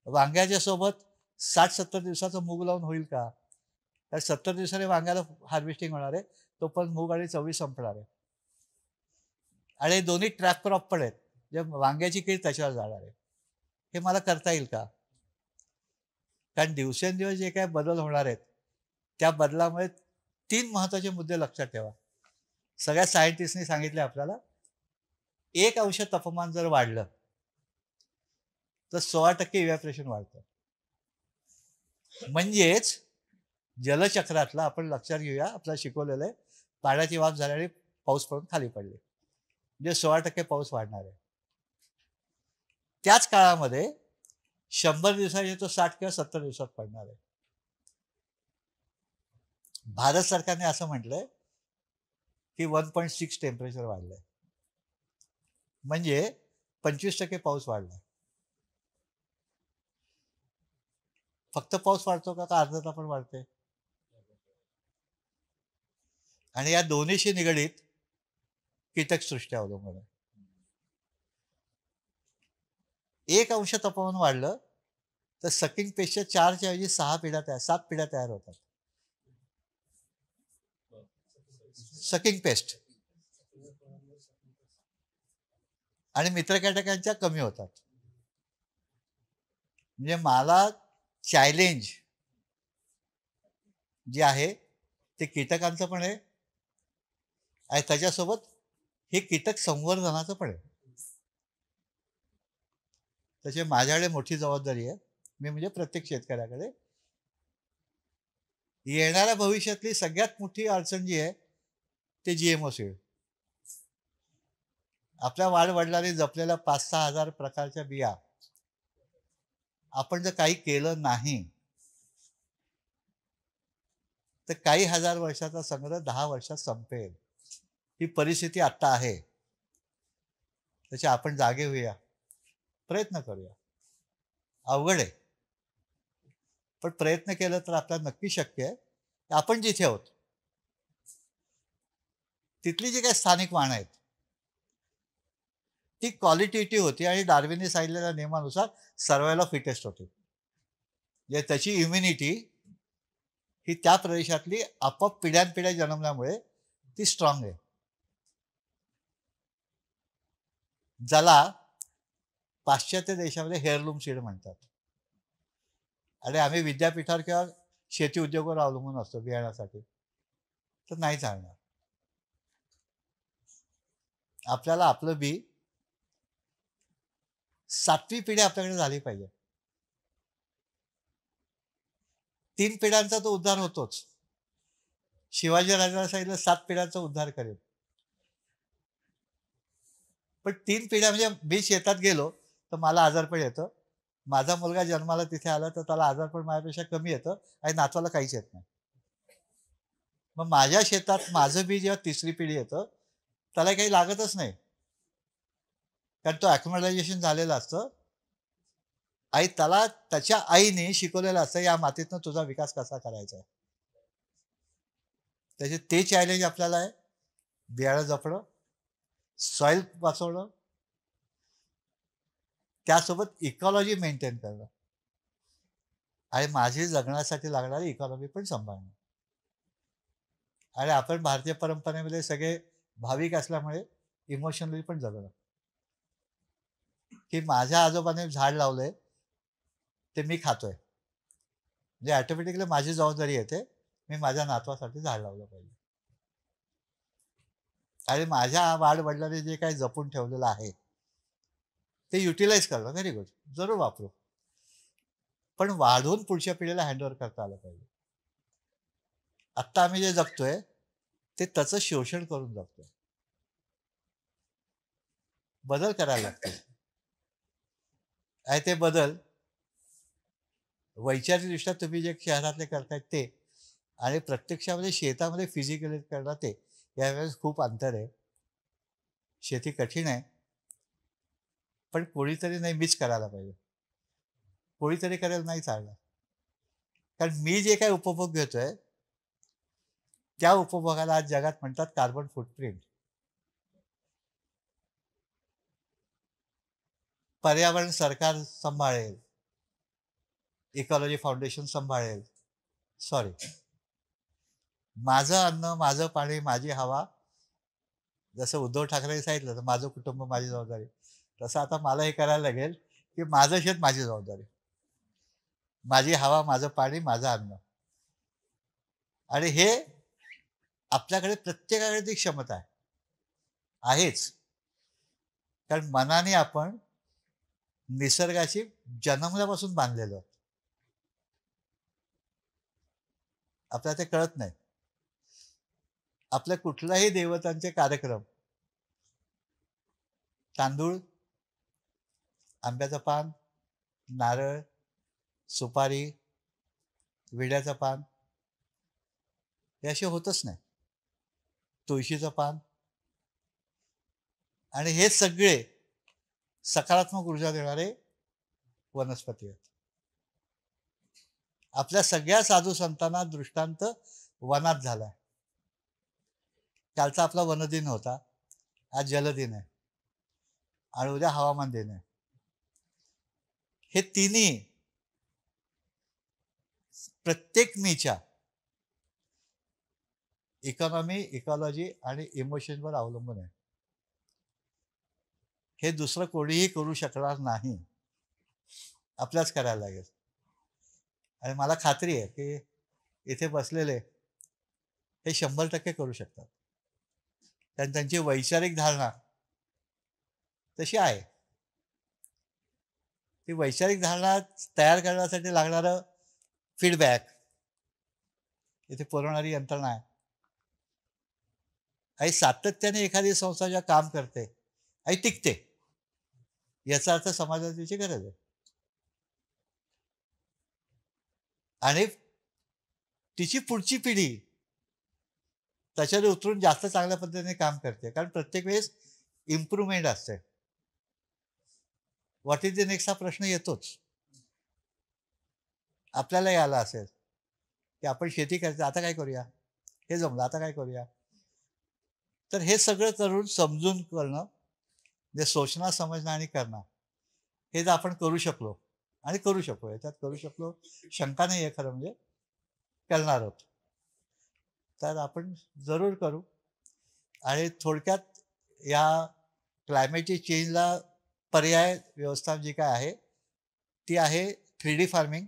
वांग्याच्या सोबत 60-70 दिवसाचं मूग लावून होईल का? तर 70 दिवसाने वांग्याला हार्वेस्टिंग होणार आहे, तो पण मूग आणि चवळी संपणार आहे. आणि दोन्ही ट्रॅप क्रॉप पण आहेत, जे वांग्याची कीड त्याच्यावर जाणार आहे. हे मला करता येईल का? कारण दिवसेंदिवस जे काही बदल होणार आहेत त्या बदलामुळे 3 महत्त्वाचे मुद्दे लक्षात ठेवा. सगळ्या सायंटिस्टनी सांगितले आपल्याला, 1° तापमान जर वाढलं तर 16% इव्हॅपोरेशन वाढतं. म्हणजेच जलचक्रातला आपण लक्षात घेऊया, आपल्याला शिकवलेलं आहे, पाण्याची वाफ झाल्याने पाऊस पडून खाली पडले म्हणजे 16% पाऊस वाढणार आहे. त्याच काळामध्ये 100 दिवसांनी तो 60 किंवा 70 दिवसात पडणार आहे. भारत सरकारने असं म्हटलंय की 1.6 टेम्परेचर वाढलंय, म्हणजे 25% पाऊस वाढलाय. फक्त पाऊस वाढतो का आर्द्रता पण वाढते? आणि या दोन्हीशी निगडीत कीटकसृष्टी अवलंबून आहे. 1° तापमान वाढलं तर सकिंग पेस्टच्या 4च्या ऐवजी 7 पिढ्या तयार होतात. सकिंग पेस्ट आणि मित्रकीटकांच्या कमी होतात. म्हणजे मला चॅलेंज जे आहे ते कीटकांचं पण आहे आणि त्याच्यासोबत हे कीटक संवर्धनाचं पण आहे. त्याची माझ्याकडे मोठी जबाबदारी आहे. मी म्हणजे प्रत्येक शेतकऱ्याकडे येणाऱ्या भविष्यातली सगळ्यात मोठी अडचण जी आहे ते GMO सीड. आपल्या वाडवडिलांनी जपलेल्या 5-6 हजार प्रकारच्या बिया आपण जर काही केलं नाही तर काही हजार वर्षाचा संग्रह 10 वर्षात संपेल. ही परिस्थिती आत्ता आहे. त्याचे आपण जागे होऊया, प्रयत्न करूया. अवघड आहे, पण प्रयत्न केला तर आपल्याला नक्की शक्य आहे. आपण जिथे आहोत तिथली जी काही स्थानिक वाहनं आहेत ती क्वालिटेटिव्ह होती आणि डार्विनने सांगितलेल्या नियमानुसार सर्वायला फिटेस्ट होती. म्हणजे त्याची इम्युनिटी ही त्या प्रदेशातली आपोआप पिढ्यानपिढ्या जन्मल्यामुळे ती स्ट्रॉंग आहे. ज्याला पाश्चात्य देशामध्ये हेअरलूम सीड म्हणतात आणि आम्ही विद्यापीठावर किंवा शेती उद्योगावर अवलंबून असतो बियाण्यासाठी, तर नाही चालणार. आपल्याला आपलं बी 7वी पिढी आपल्याकडे झाली पाहिजे. 3 पिढ्यांचा तो उद्धार होतोच. शिवाजी राजाला सांगितलं 7 पिढ्यांचा उद्धार करेल, पण 3 पिढ्या म्हणजे मी शेतात गेलो तर मला आजारपण येतं, माझा मुलगा जन्माला तिथे आला तर त्याला आजारपण माझ्यापेक्षा कमी येतं आणि नातवाला काहीच येत नाही. मग माझ्या शेतात माझं बी जेव्हा 3री पिढी येतं त्याला काही लागतच नाही, कारण तो ॲक्युमलायझेशन झालेलं असतं आणि त्याला त्याच्या आईने शिकवलेलं असतं या मातीतनं तुझा विकास कसा करायचा आहे. त्याचे ते चॅलेंज आपल्याला आहे, बियाणं जपणं, सॉइल वाचवणं, त्यासोबत इकॉलॉजी मेंटेन करणं आणि माझी जगण्यासाठी लागणारी इकॉनॉमी पण सांभाळणं. आणि आपण भारतीय परंपरेमध्ये सगळे भाविक असल्यामुळे इमोशनली पण जगणं, की माझ्या आजोबाने झाड लावलंय ते मी खातोय, म्हणजे ऑटोमॅटिकली माझी जबाबदारी येते, मी माझ्या नातवासाठी झाड लावलं पाहिजे. आणि माझ्या वाडवडिलांनी जे काही जपून ठेवलेलं आहे ते युटिलाइज करणं, व्हेरी गुड, जरूर वापरू, पण वाढवून पुढच्या पिढीला हँडओव्हर करता आलं पाहिजे. आत्ता आम्ही जे जगतोय ते त्याचं शोषण करून जगतोय. बदल करायला लागतील आणि ते बदल वैचारिकदृष्ट्या तुम्ही जे शहरातले करतायत ते आणि प्रत्यक्षामध्ये शेतामध्ये फिजिकली करणं ते, यावेळेस खूप अंतर आहे. शेती कठीण आहे, पण कोणीतरी नाही मीच करायला पाहिजे. कोणीतरी करेल नाही चालणार, कारण मी जे काही उपभोग घेतोय त्या उपभोगाला आज जगात म्हणतात कार्बन फुटप्रिंट. पर्यावरण सरकार सांभाळेल, इकॉलॉजी फाउंडेशन सांभाळेल, सॉरी, माझं अन्न, माझं पाणी, माझी हवा, जसं उद्धव ठाकरेंनी सांगितलं तर माझं कुटुंब माझी जबाबदारी, तसं आता मला हे करायला लागेल की माझं शेत माझी जबाबदारी, माझी हवा, माझं पाणी, माझं अन्न. आणि हे आपल्याकडे प्रत्येकाकडे ती क्षमता आहेच, कारण मनाने आपण निसर्गाशी जन्मल्यापासून बांधलेलो आहोत. आपल्याला ते कळत नाही. आपल्या कुठल्याही देवतांचे कार्यक्रम, तांदूळ, आंब्याचं पान, नारळ, सुपारी, विड्याचं पान, हे असे होतच नाही. तुळशीचं पान, आणि हे सगळे सकारात्मक ऊर्जा देणारे वनस्पती आहेत. आपल्या सगळ्या साधू संतांना दृष्टांत वनात झालाय. कालचा आपला वनदिन होता, आज जलदिन आहे आणि उद्या हवामान दिन आहे. हे तिन्ही प्रत्येक मीच्या इकॉनॉमी, इकॉलॉजी आणि इमोशनवर अवलंबून आहे. हे दुसरं कोणीही करू शकणार नाही, आपल्याच करायला लागेल. आणि मला खात्री आहे की इथे बसलेले हे 100% करू शकतात, कारण त्यांची वैचारिक धारणा तशी आहे. ती वैचारिक धारणा तयार करण्यासाठी लागणारं फीडबॅक, इथे पुरवणारी यंत्रणा आहे. आणि सातत्याने एखादी संस्था ज्या काम करते आणि टिकते, याचा अर्थ समाजाला तिची गरज आहे. आणि तिची पुढची पिढी त्याच्यावर उतरून जास्त चांगल्या पद्धतीने काम करते, कारण प्रत्येक वेळेस इम्प्रूव्हमेंट असते. व्हॉट इज द नेक्स्ट हा प्रश्न येतोच. आपल्यालाही आला असेल की आपण शेती करायचं, आता काय करूया, हे जमलं, आता काय करूया. तर हे सगळं करून समजून करणं, जे सोचणं, समजणं आणि करणं, हे जर आपण करू शकलो आणि करू शकलो, याच्यात करू शकलो शंका नाही आहे, खरं म्हणजे करणार आहोत, तर आपण जरूर करू. आणि थोडक्यात या क्लायमेटिक चेंजला पर्याय व्यवस्था जी काय आहे ती आहे 3D फार्मिंग,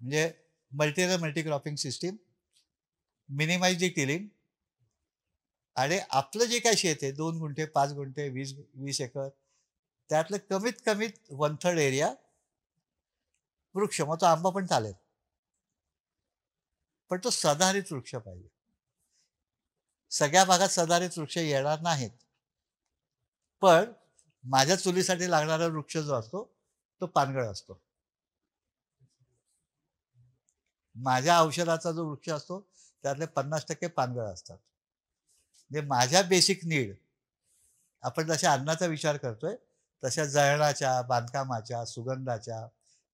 म्हणजे मल्टी क्रॉपिंग सिस्टीम, मिनिमाइज दी टिलिंग, आणि आपलं जे काय शेत आहे 2 गुंठे, 5 गुंठे, 20 एकर, त्यातलं कमीत कमीत 1/3 एरिया वृक्ष, मग तो आंबा पण चालेल, पण तो सदाहरित वृक्ष पाहिजे. सगळ्या भागात सदाहरित वृक्ष येणार नाहीत, पण माझ्या चुलीसाठी लागणारा वृक्ष जो असतो तो पानगळ असतो. माझ्या औषधाचा जो वृक्ष असतो त्यातले 50% पानगळ असतात. म्हणजे माझ्या बेसिक नीड, आपण जशा अन्नाचा विचार करतोय तशा जळणाच्या, बांधकामाच्या, सुगंधाच्या,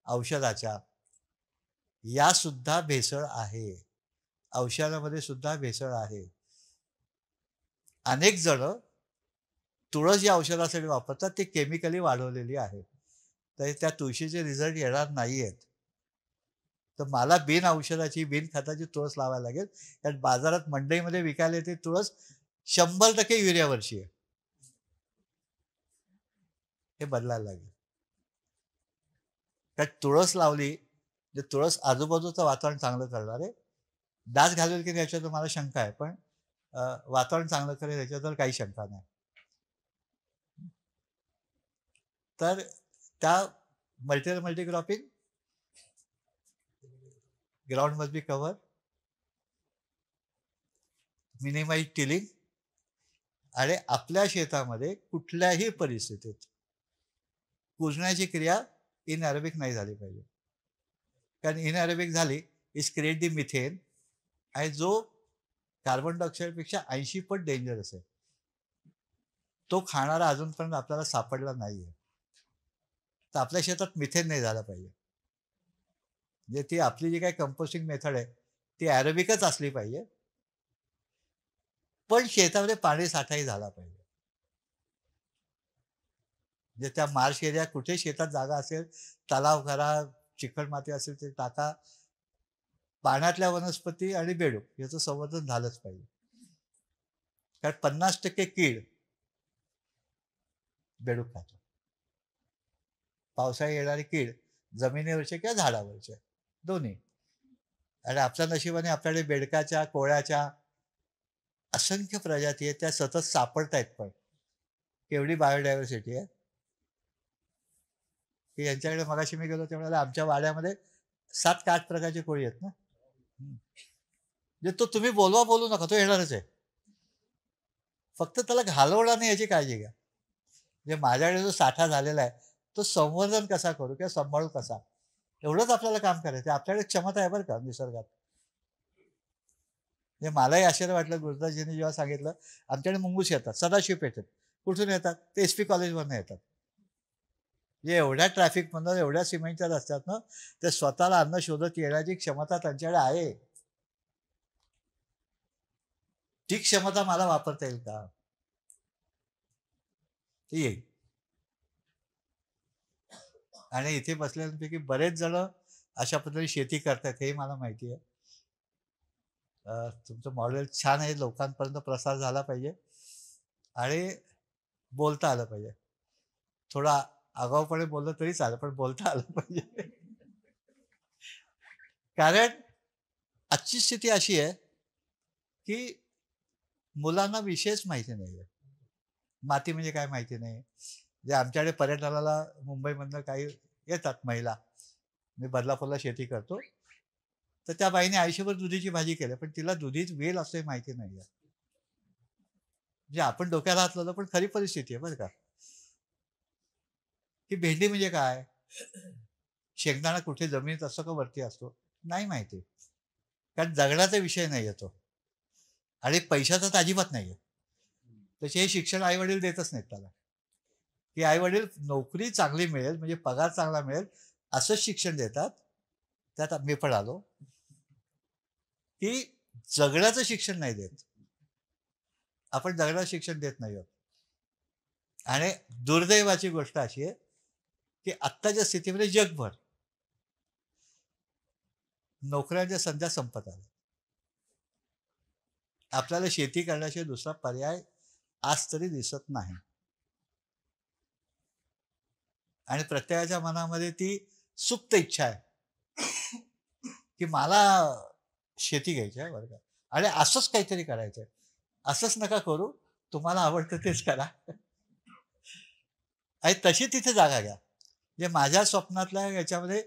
औषधाच्या, या सुद्धा भेसळ आहे. औषधामध्ये सुद्धा भेसळ आहे. अनेक जण तुळस जी औषधासाठी वापरतात ती केमिकली वाढवलेली आहे, तर त्या तुळशीचे रिझल्ट येणार नाही आहेत. तर मला बिन औषधाची बिन खताची तुळस लावायला लागेल, कारण बाजारात मंडईमध्ये विकायला येते तुळस 100% युरियावरची आहे. हे बदलायला लागेल. कारण तुळस लावली, जे तुळस आजूबाजूचं वातावरण चांगलं करणार आहे. डास घालेल की नाही याच्यावर मला शंका आहे, पण वातावरण चांगलं करेल याच्याबद्दल काही शंका नाही. तर त्या multicropping, ground must be cover, minimise tilling, आणि आपल्या शेतामध्ये कुठल्याही परिस्थितीत कुजण्याची क्रिया इनएरोबिक नाही झाली पाहिजे. कारण इनएरोबिक झाली इज क्रिएट दी मिथेन, आणि जो कार्बन डायऑक्साईडपेक्षा 80 पट डेंजरस आहे. तो खाणारा अजूनपर्यंत आपल्याला सापडला नाही आहे. तर आपल्या शेतात मिथेन नाही झालं पाहिजे. म्हणजे ती आपली जी काही कंपोस्टिंग मेथड आहे ती ॲरोबिकच असली पाहिजे, पण शेतामध्ये पाणी साठाही झाला पाहिजे. म्हणजे त्या मार्श एरिया कुठे शेतात जागा असेल, तलाव करा, चिकट माती असेल ते टाका. पाण्यातल्या वनस्पती आणि बेडूक याचं संवर्धन झालंच पाहिजे. कारण 50% कीड बेडूक खातो. पावसाळी येणारी कीड जमिनीवरचे किंवा झाडावरचे दोन्ही. आणि आपल्या नशिबाने आपल्याकडे बेडकाच्या, कोळ्याच्या असंख्य प्रजाती आहेत, त्या सतत सापडत आहेत. पण केवढी बायोडायव्हर्सिटी आहे की यांच्याकडे. मगाशी मी गेलो त्यावेळेला आमच्या वाड्यामध्ये 7 का 8 प्रकारचे कोळी आहेत ना. म्हणजे तो तुम्ही बोलू नका, तो येणारच आहे. फक्त त्याला घालवणार नाही याची काळजी घ्या. म्हणजे माझ्याकडे जो साठा झालेला आहे तो संवर्धन कसा करू किंवा सांभाळू कसा, एवढंच आपल्याला काम करायचं. आपल्याकडे क्षमता आहे बरं का निसर्गात. म्हणजे मलाही आश्चर्य वाटलं गुरुदासजींनी जेव्हा सांगितलं आमच्याकडे मुंगूस येतात सदाशिव पेठेत. कुठून येतात? ते SP कॉलेजवरनं येतात. म्हणजे एवढ्या ट्रॅफिकमधनं, एवढ्या सिमेंटच्या रस्त्यातनं ते स्वतःला अन्न शोधत येण्याची क्षमता त्यांच्याकडे आहे. ती क्षमता मला वापरता येईल का? ती येईल. आणि इथे बसलेल्यांपैकी बरेच जण अशा पद्धतीने शेती करतात हे मला माहिती आहे. तुमचं मॉडेल छान आहे, लोकांपर्यंत प्रसार झाला पाहिजे आणि बोलता आलं पाहिजे. थोडा आगाऊपणे बोललं तरी चालेल, पण बोलता आलं पाहिजे. कारण आजची स्थिती अशी आहे की मुलांना विषयच माहिती नाही आहे. माती म्हणजे काय माहिती नाही. जे आमच्याकडे पर्यटनाला मुंबईमधनं काही येतात महिला, मी बदलापूरला शेती करतो, तर त्या बाईने आयुष्यभर दुधीची भाजी केली, पण तिला दुधीच वेल असं माहिती नाही आहे. म्हणजे आपण डोक्याला हात लावलं, पण खरी परिस्थिती आहे बरं का. की भेंडी म्हणजे काय, शेंगदाणा कुठे जमिनीत असतो का वरती असतो नाही माहिती. कारण जगण्याचा विषय नाही येतो आणि पैशाचा तर अजिबात नाही आहे. तसे हे शिक्षण आई वडील देतच नाहीत त्याला, की आई वडील नोकरी चांगली मिळेल म्हणजे पगार चांगला मिळेल असंच शिक्षण देतात. त्यात मी पण आलो की जगण्याचं शिक्षण नाही देत. आपण जगण्याचं शिक्षण देत नाही आहोत. आणि दुर्दैवाची गोष्ट अशी आहे की आत्ताच्या स्थितीमध्ये जगभर नोकऱ्यांच्या संध्या संपत आल्या. आपल्याला शेती करण्याशिवाय दुसरा पर्याय आज तरी दिसत नाही. आणि प्रत्येकाच्या मनामध्ये ती सुप्त इच्छा आहे की मला शेती घ्यायची आहे बरं का, आणि असंच काहीतरी करायचं आहे. असंच नका करू, तुम्हाला आवडतं तेच करा. आणि तशी तिथे जागा घ्या. म्हणजे माझ्या स्वप्नातल्या याच्यामध्ये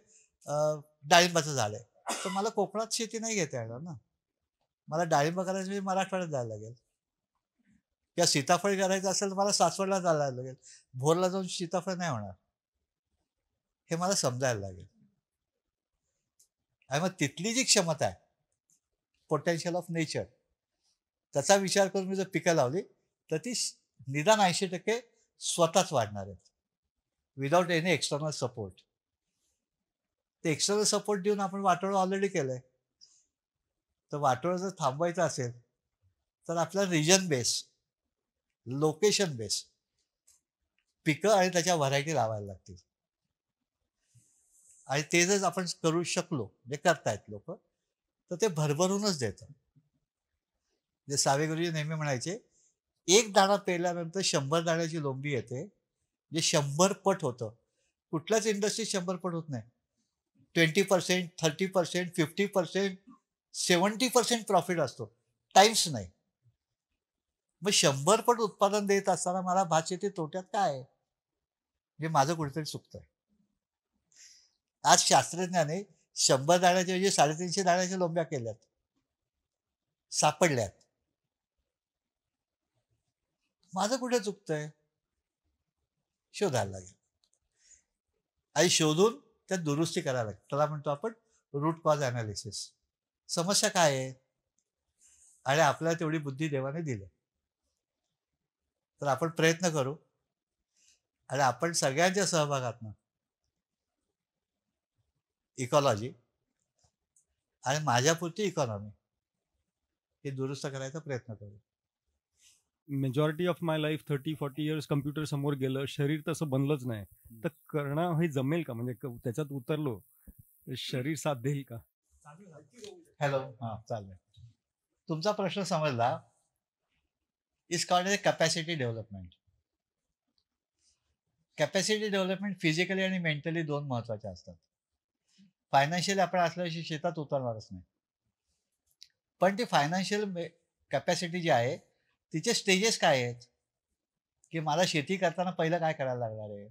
डाळिंबाचं झाड आहे, तर मला कोकणात शेती नाही घेता येणार ना. मला डाळिंब करायचं म्हणजे मराठवाड्यात जायला लागेल, किंवा सीताफळ करायचं असेल तर मला सासवडला जायला लागेल. भोरला जाऊन सीताफळ नाही होणार, हे मला समजायला लागेल. आणि मग तिथली जी क्षमता आहे, पोटेन्शियल ऑफ नेचर, त्याचा विचार करून मी जर पिकं लावली तर ती निदान 80% स्वतःच वाढणार आहेत, विदाउट एनी एक्सटर्नल सपोर्ट. ते एक्सटर्नल सपोर्ट देऊन आपण वाटोळं ऑलरेडी केलंय. तर वाटोळं जर थांबवायचं असेल तर आपल्याला रिजन बेस, लोकेशन बेस, पिकं आणि त्याच्या व्हरायटी लावायला लागतील. आणि ते जर आपण करू शकलो, म्हणजे करतायत लोक, तर ते भरभरूनच देतं. जे सावे गुरुजी नेहमी म्हणायचे, एक दाणा पेरल्यानंतर 100 दाण्याची लोंबी येते, जे 100 पट होतं. कुठल्याच इंडस्ट्रीत 100 पट होत नाही. 20%, 30%, 50%, 70% प्रॉफिट असतो, टाइम्स नाही. मग 100 पट उत्पादन देत असताना मला भात शेती तोट्यात काय आहे? म्हणजे माझं कुठेतरी चुकतंय. आज शास्त्रज्ञाने 100 दाण्याच्या ऐवजी 350 दाण्याच्या लोंब्या केल्यात, सापडल्यात. माझं कुठे चुकतंय? शोधायला लागेल आणि शोधून त्यात दुरुस्ती करायला लागेल. त्याला म्हणतो आपण रूट कॉज अनालिसिस. समस्या काय आहे? आणि आपल्याला तेवढी बुद्धी देवाने दिली, तर आपण प्रयत्न करू आणि आपण सगळ्यांच्या सहभागातनं इकॉलॉजी आणि माझ्यापुरती इकॉनॉमी हे दुरुस्त करायचा प्रयत्न करू. Majority of my life 30-40 years computer समोर गेलं, शरीर तसं बनलंच नाही, तर करणं हे जमेल का? म्हणजे त्याच्यात उतरलो तर शरीर साथ देईल का? हॅलो, हां, चालेल. तुमचा प्रश्न समजला. Is called a capacity development. Capacity development physically आणि मेंटली दोन महत्वाचे असतात. फायनान्शियली आपण असल्याशी शेतात उतरणारच नाही, पण ती फायनान्शियल कॅपॅसिटी जी आहे तिचे स्टेजेस काय आहेत, की मला शेती करताना पहिलं काय करायला लागणार आहे,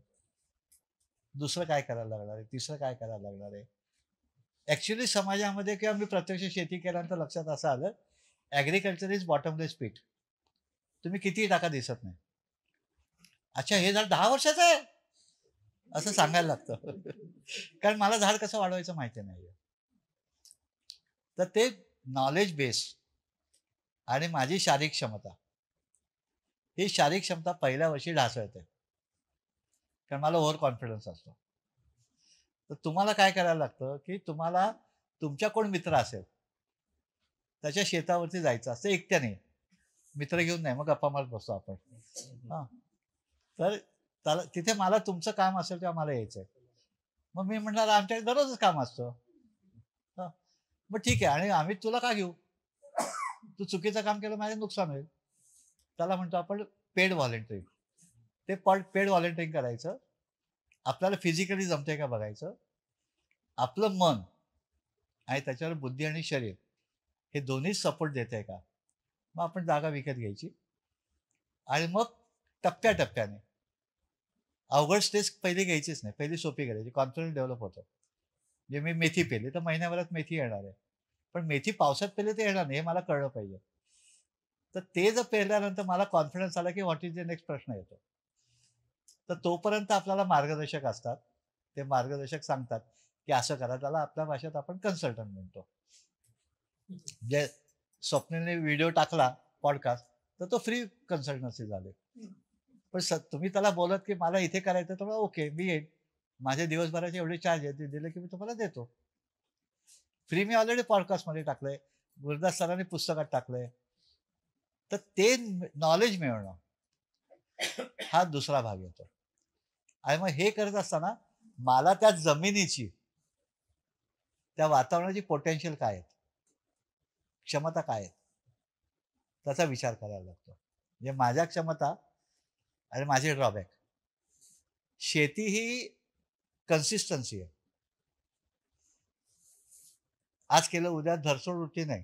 दुसरं काय करायला लागणार आहे, तिसरं काय करायला लागणार आहे. ॲक्च्युली समाजामध्ये किंवा मी प्रत्यक्ष शेती केल्यानंतर लक्षात असं आलं, ॲग्रिकल्चर इज बॉटमलेस पीट. तुम्ही कितीही टाका दिसत नाही. अच्छा, हे झाड 10 वर्षाचं आहे असं सांगायला लागतं कारण मला झाड कसं वाढवायचं माहिती नाही. तर ते नॉलेज बेस आणि माझी शारीरिक क्षमता, ही शारीरिक क्षमता पहिल्या वर्षी ढासळते, कारण मला ओव्हर कॉन्फिडन्स असतो. तर तुम्हाला काय करायला लागतं, की तुम्हाला तुमच्या कोण मित्र असेल त्याच्या शेतावरती जायचं असतं, एकट्याने, मित्र घेऊन नाही. मग गप्पा मारत बसतो आपण. हां, तर त्याला तिथे मला तुमचं काम असेल तेव्हा मला यायचं आहे. मग मी म्हटलं आमच्याकडे दररोजच काम असतं. हां, मग ठीक आहे, आणि आम्ही तुला का घेऊ? तू चुकीचं काम केलं, माझे नुकसान होईल. त्याला म्हणतो आपण पेड व्हॉलेंटिअरिंग. ते पेड व्हॉलेंटिअरिंग करायचं. आपल्याला फिजिकली जमतंय का बघायचं. आपलं मन आणि त्याच्यावर बुद्धी आणि शरीर हे दोन्ही सपोर्ट देत आहे का. मग आपण जागा विकत घ्यायची आणि मग टप्प्याटप्प्याने अवघड स्टेज पहिली घ्यायचीच नाही, पहिली सोपी करायची. कॉन्फिडन्स डेव्हलप होतो. म्हणजे मी मेथी पेरली तर महिन्याभरात मेथी येणार आहे, पण मेथी पावसात पेरली तर येणार नाही, हे मला कळलं पाहिजे. तर ते जर पेरल्यानंतर मला कॉन्फिडन्स आला की व्हॉट इज द नेक्स्ट प्रश्न येतो. तर तोपर्यंत आपल्याला मार्गदर्शक असतात. ते मार्गदर्शक सांगतात की असं करा. त्याला आपल्या भाषेत आपण कन्सल्टंट म्हणतो. जे स्वप्नीलने व्हिडिओ टाकला पॉडकास्ट, तर तो फ्री कन्सल्टन्सी झाले. पण तुम्ही त्याला बोलत की मला इथे करायचं, तर ओके मी येईन, माझे दिवसभराचे एवढे चार्ज आहेत, ते दिले की मी तुम्हाला देतो. फ्री मी ऑलरेडी पॉडकास्टमध्ये टाकलंय, गुरुदास सरांनी पुस्तकात टाकलंय. तर ते नॉलेज मिळवणं हा दुसरा भाग येतो. आणि मग हे करत असताना मला त्या जमिनीची, त्या वातावरणाची पोटेन्शियल काय आहेत, क्षमता काय आहेत, त्याचा विचार करायला लागतो. म्हणजे माझ्या क्षमता आणि माझे ड्रॉबॅक. शेती ही कन्सिस्टन्सी आहे. आज केलं उद्या धरसोड रुटीन आहे.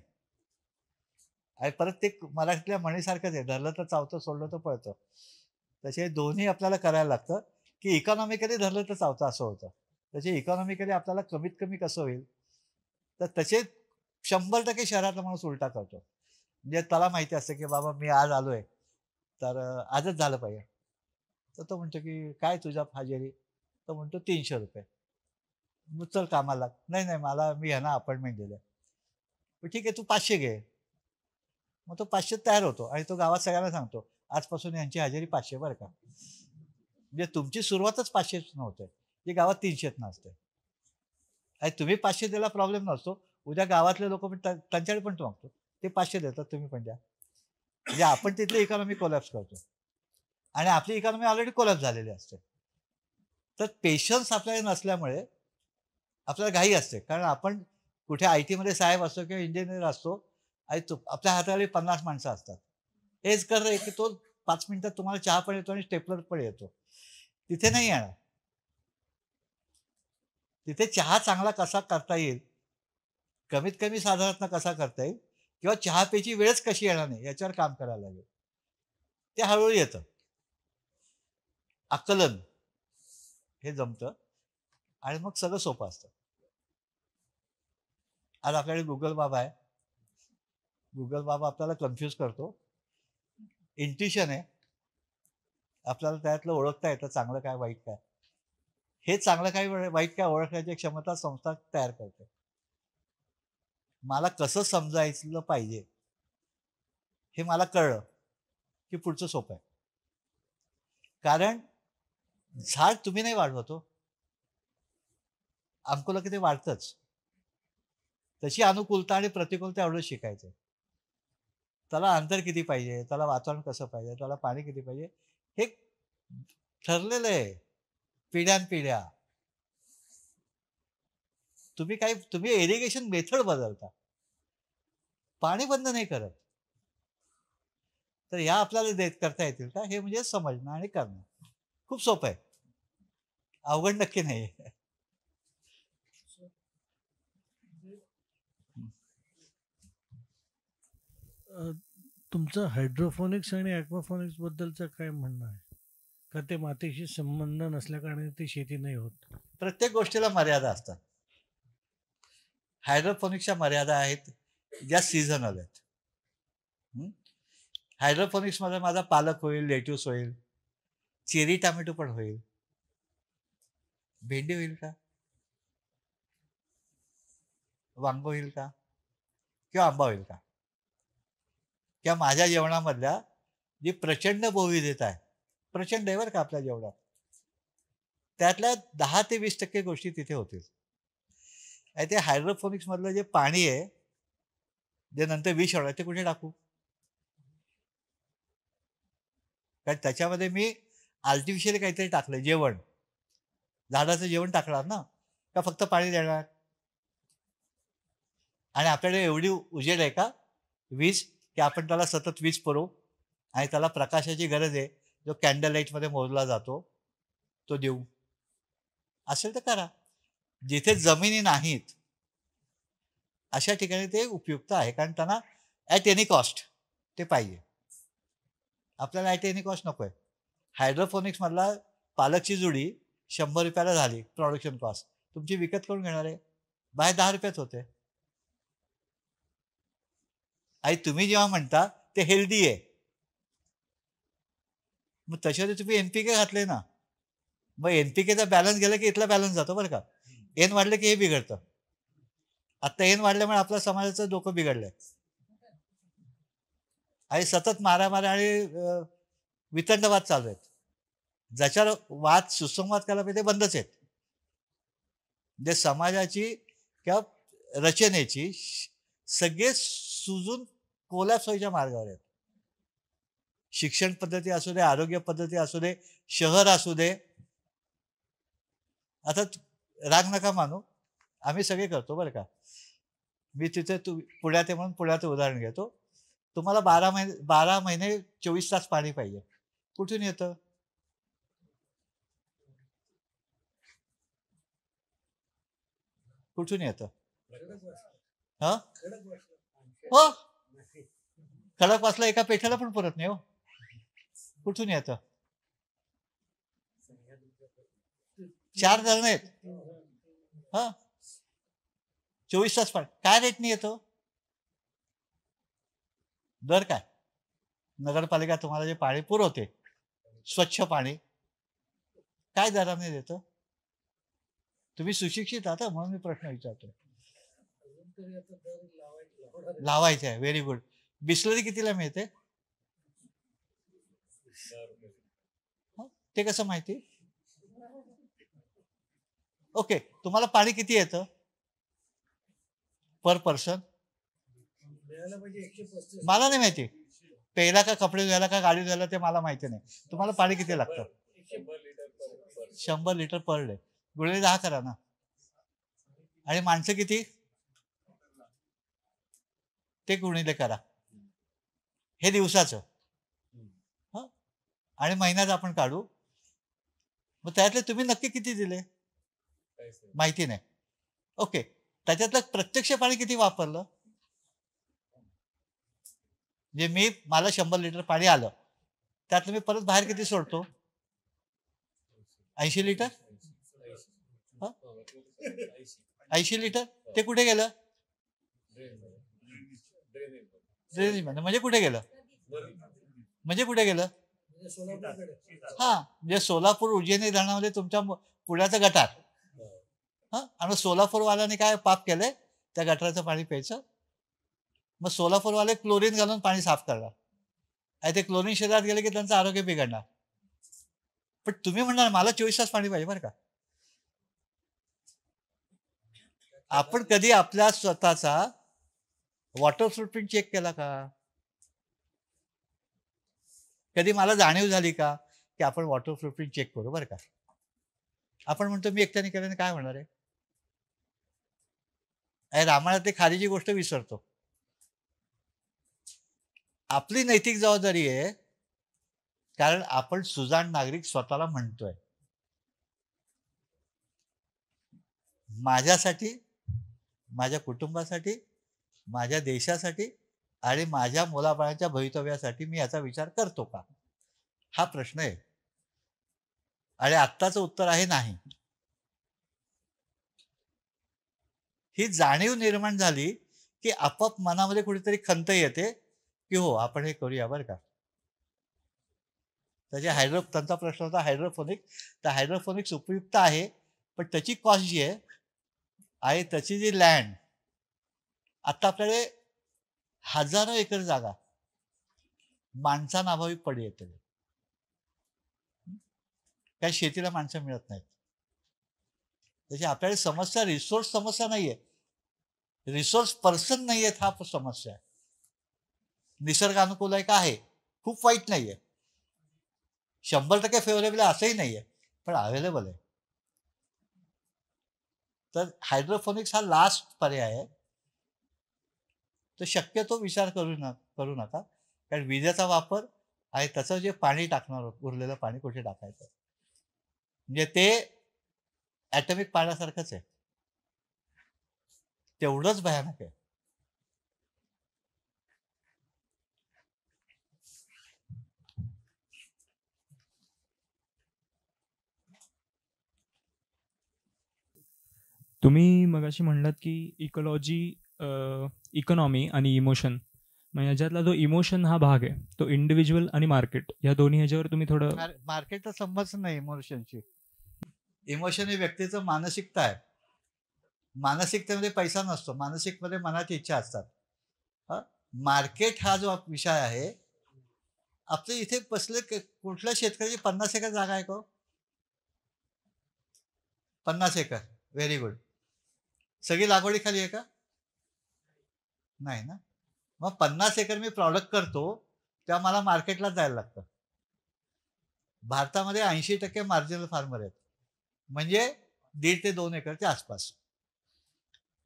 आणि परत ते मराठीतल्या म्हणीसारखंच आहे, धरलं तर चावतं, सोडलं तर पळतं. तसे दोन्ही आपल्याला करायला लागतं, की इकॉनॉमिकली धरलं तर चावतं असं होतं. त्याचे इकॉनॉमिकली आपल्याला कमीत कमी कसं होईल, तर तसे 100% शहरातला माणूस उलटा करतो. म्हणजे त्याला माहिती असतं की बाबा मी आज आलोय तर आजच झालं पाहिजे. तर तो म्हणतो की काय तुझ्या हजेरी, तो म्हणतो 300 रुपये. मग चल कामाला. नाही नाही, मला मी ह्यांना अपॉइंटमेंट दिलं. ठीक आहे, तू 500 घे. मग तो 500 तयार होतो आणि तो गावात सगळ्यांना सांगतो आजपासून यांची हजेरी 500 बरं का. म्हणजे तुमची सुरुवातच 500 नव्हते, जी गावात 300 असते. आणि तुम्ही 500 द्यायला प्रॉब्लेम नसतो. उद्या गावातले लोक पण त्यांच्याकडे पण तो मागतो, ते 500 देतात, तुम्ही पण द्या. म्हणजे आपण तिथले इकॉनॉमी कोलॅप्स करतो. आणि आपली इकॉनॉमी ऑलरेडी कोलॅप्स झालेली असते. तर पेशन्स आपल्याला नसल्यामुळे आपल्याला घाई असते. कारण आपण कुठे IT मध्ये साहेब असतो किंवा इंजिनियर असतो आणि आपल्या हाताखाली 50 माणसं असतात. हेच कर की तो 5 मिनिटात तुम्हाला चहा पण येतो आणि स्टेपलर पण येतो. तिथे नाही येणार. तिथे चहा चांगला कसा करता येईल, कमीत कमी साधारण कसा करता येईल किंवा चहा प्यायची वेळच कशी येणार नाही याच्यावर काम करायला लागेल. ते हळूहळू येतं. आकलन हे जमतं आणि मग सगळं सोपं असतं. आज आपल्याकडे गुगल बाबा आहे. गुगल बाबा आपल्याला कन्फ्यूज करतो. इंट्युशन आहे. आपल्याला त्यातलं ओळखता येतं चांगलं काय वाईट काय. हे चांगलं काय वाईट काय ओळखण्याची क्षमता संस्था तयार करते. मला कसं समजायचं पाहिजे हे मला कळलं की पुढचं सोपं आहे. कारण झाड तुम्ही नाही वाढवत हो. अंकुलं की ते वाढतंच. तशी अनुकूलता आणि प्रतिकूलता एवढं शिकायचं. त्याला अंतर किती पाहिजे, त्याला वातावरण कसं पाहिजे, त्याला पाणी किती पाहिजे, हे ठरलेलं आहे पिढ्यानपिढ्या. तुम्ही इरिगेशन मेथड बदलता, पाणी बंद नाही करत. तर ह्या आपल्याला करता येतील का हे म्हणजे समजणं आणि करणं. खूप सोपं आहे, अवघड नक्की नाही. तुमचं हायड्रोफोनिक्स आणि ॲक्वाफोनिक्स बद्दलचं काय म्हणणं आहे? का ते मातीशी संबंध नसल्या कारणाने ती शेती नाही होत? प्रत्येक गोष्टीला मर्यादा असतात. हायड्रोफोनिक्सच्या मर्यादा आहेत ज्या सीझनल आहेत. हायड्रोफोनिक्समध्ये माझा पालक होईल, लेट्यूस होईल, चेरी टोमॅटो पण होईल, भेंडी होईल का, वांग होईल का, किंवा आंबा होईल का, किंवा माझ्या जेवणामधल्या जी प्रचंड बहुविधता आहे, प्रचंड आहे बरं का आपल्या जेवणात, त्यातल्या 10 ते 20% गोष्टी तिथे होतील. आणि ते हायड्रोफोनिक्स मधलं जे पाणी आहे, जे नंतर विष होणार, ते कुठे टाकू? कारण त्याच्यामध्ये मी आर्टिफिशियल काहीतरी टाकलं, जेवण, झाडाचं जेवण टाकणार ना, का फक्त पाणी देणार? आणि आपल्याकडे एवढी उजेड आहे का वीज की आपण त्याला सतत वीज पुरवू? आणि त्याला प्रकाशाची गरज आहे, जो कॅन्डल लाईटमध्ये मोजला जातो तो देऊ. असेल तर करा. जिथे जमिनी नाहीत अशा ठिकाणी ते उपयुक्त आहे, कारण त्यांना ॲट एनी कॉस्ट ते पाहिजे. आपल्याला ॲट एनी कॉस्ट नको आहे. हायड्रोफोनिक्स मधला पालकची जुडी 100 रुपयाला झाली प्रोडक्शन कॉस्ट, तुमची विकत करून घेणार आहे? बाहेर 10 रुपयात होते. आणि तुम्ही जेव्हा म्हणता ते हेल्दी आहे, मग तशाने तुम्ही NPK घातले ना, मग NPKचा बॅलन्स गेला की इथला बॅलन्स जातो बरं का. एन वाढलं की हे बिघडतं. आता एन वाढल्यामुळे आपल्या समाजाचं डोकं बिघडलंय. आणि सतत मारामारी आणि वितंडवाद चालू आहेत. ज्याच्यावर वाद सुसंवाद करायला पाहिजे ते बंदच आहेत. जे समाजाची किंवा रचनेची सगळे सुजून कोलॅप्स व्हायच्या मार्गावर आहेत. शिक्षण पद्धती असू दे, आरोग्य पद्धती असू दे, शहर असू दे. आता राग नका मानू, आम्ही सगळे करतो बरं का. मी तिथे पुण्यात आहे म्हणून पुण्याचं उदाहरण घेतो. तुम्हाला 12 महिने 24 तास पाणी पाहिजे, कुठून येतं? कुठून येतं? हा, हो, खडक वाचला एका पेठाला पण पुरत नाही हो. कुठून येतं? 4 धरण आहेत. हा, 24 तास पाणी. काय रेटने येतो? दर काय? नगरपालिका तुम्हाला जे पाणी पुरवते, स्वच्छ पाणी, काय दराने देतं? तुम्ही सुशिक्षित आहात म्हणून मी प्रश्न विचारतो. लावायचं आहे, व्हेरी गुड. बिस्लरी कितीला मिळते? ते कसं माहिती? ओके, तुम्हाला पाणी किती येतं पर पर्सन? मला नाही माहिती. प्यायला का कपडे धुवायला का गाडी धुवायला ते मला माहिती नाही. तुम्हाला पाणी किती लागतं? 100 लिटर पर डे. गुणिले 10 करा ना. आणि माणसं किती ते गुणिले करा. हे दिवसाचं. हं? आणि महिन्यात आपण काढू. मग त्यातले तुम्ही नक्की किती दिले माहिती नाही. ओके, त्याच्यातलं प्रत्यक्ष पाणी किती वापरलं? म्हणजे मला 100 लिटर पाणी आलं, त्यातलं मी परत बाहेर किती सोडतो? 80 लिटर. 80 लिटर ते कुठे गेलं? ड्रेनेज मध्ये. म्हणजे कुठे गेलं? म्हणजे कुठे गेलं? हा, म्हणजे सोलापूर उज्जैनी धरणामध्ये तुमच्या पुण्याचं गटार. हा, आणि सोलापूरवाल्याने काय पाप केलंय? त्या गटाराचं पाणी प्यायचं. मग सोलापूरवाले क्लोरीन घालून पाणी साफ करणार. आणि ते क्लोरीन शरीरात गेले की त्यांचं आरोग्य बिघडणार. पण तुम्ही म्हणणार मला 24 तास पाणी पाहिजे बरं का. आपण कधी आपल्या स्वतःचा वॉटर फुटप्रिंट चेक केला का? कधी मला जाणीव झाली का की आपण वॉटर फुटप्रिंट चेक करू बरं का? आपण म्हणतो मी एकट्याने केल्याने काय होणार आहे? रामायणातली खारीची गोष्ट विसरतो. आपली नैतिक जबाबदारी आहे, कारण आपण सुजाण नागरिक स्वतःला म्हणतोय. माझ्यासाठी, माझ्या कुटुंबासाठी, माझ्या देशासाठी आणि माझ्या मुलाबाळांच्या भवितव्यासाठी मी याचा विचार करतो का? हा प्रश्न आहे. आणि आत्ताचं उत्तर आहे नाही. ही जाणीव निर्माण झाली की आपोआप मनामध्ये कुठेतरी खंत येते की हो आपण हे करूया बरं का. त्यांचा प्रश्न होता हायड्रोपोनिक. तर हायड्रोपोनिक्स उपयुक्त आहे, पण त्याची कॉस्ट जी आहे त्याची जी लँड, आता आपल्याकडे हजारो एकर जागा माणसांअभावी पडी येते. काही शेतीला माणसं मिळत नाहीत. त्याची आपल्याकडे समस्या रिसोर्स समस्या नाहीये, रिसोर्स पर्सन नाहीयेत हा समस्या आहे. निसर्ग अनुकूल आहे का? आहे. खूप वाईट नाहीये. 100% फेवरेबल आहे असंही नाहीये, पण अवेलेबल आहे. तर हायड्रोपोनिक्स हा लास्ट पर्याय आहे. तर शक्यतो विचार करू नका, कारण विजेचा वापर आणि त्याचं जे पाणी टाकणार उरलेलं पाणी कुठे टाकायचं, म्हणजे ते ॲटॉमिक पाण्यासारखंच आहे, तेवढंच भयानक आहे. तुम्ही मगाशी म्हणलात की इकॉलॉजी, इकॉनॉमी आणि इमोशन, मग याच्यातला जो इमोशन हा भाग आहे तो इंडिव्हिज्युअल आणि मार्केट या दोन्ही ह्याच्यावर तुम्ही थोडं. मार्केटचा संबंध नाही इमोशनशी. इमोशन ही व्यक्तीचं मानसिकता आहे. मानसिकतेमध्ये पैसा नसतो, मानसिकमध्ये मनाची इच्छा असतात. मार्केट हा जो विषय आहे, आपल्या इथे बसले कुठल्या शेतकऱ्याची 50 एकर जागा आहे का? 50 एकर, व्हेरी गुड. सगळी लागवडीखाली आहे का? नाही ना. मग 50 एकर मी प्रॉडक्ट करतो तेव्हा मला मार्केटला जायला लागतं. भारतामध्ये 80% मार्जिनल फार्मर आहेत, म्हणजे 1.5 ते 2 एकरच्या आसपास.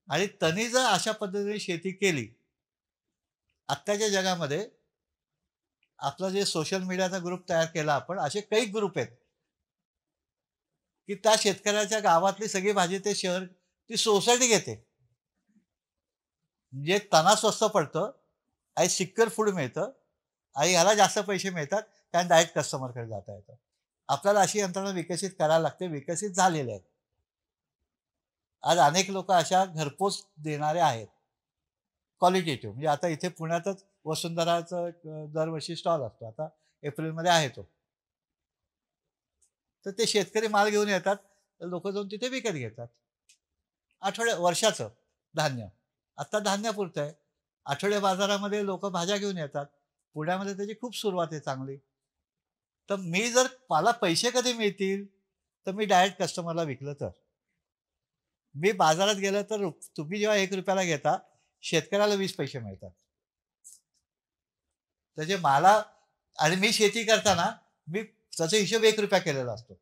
आणि त्यांनी जर अशा पद्धतीने शेती केली, आत्ताच्या जगामध्ये आपला जे सोशल मीडियाचा ग्रुप तयार केला आपण, असे काही ग्रुप आहेत की त्या शेतकऱ्याच्या गावातली सगळी भाजी ते शहर, ती सोसायटी घेते. म्हणजे त्यांना स्वस्त पडतं आणि सिक्युअर फूड मिळतं आणि ह्याला जास्त पैसे मिळतात, कारण डायरेक्ट कस्टमरकडे जाता येतं. आपल्याला अशी यंत्रणा विकसित करायला लागते, विकसित झालेले आहेत. आज अनेक लोक अशा घरपोच देणारे आहेत, क्वालिटेटिव्ह. म्हणजे आता इथे पुण्यातच वसुंधराचं दरवर्षी स्टॉल असतो, आता एप्रिलमध्ये आहे तो. तर ते शेतकरी माल घेऊन येतात, लोक जाऊन तिथे विकत घेतात. वर्षाचं धान्य, आता धान्यापुरतं आहे. आठवडे बाजारामध्ये लोक भाज्या घेऊन येतात. पुण्यामध्ये त्याची खूप सुरुवात आहे चांगली. तर मला पैसे कधी मिळतील, तर मी डायरेक्ट कस्टमरला विकलं तर. मी बाजारात गेलं तर तुम्ही जेव्हा 1 रुपयाला घेता, शेतकऱ्याला 20 पैसे मिळतात. त्याचे मला आणि मी शेती करताना मी त्याचा हिशोब 1 रुपया केलेला असतो,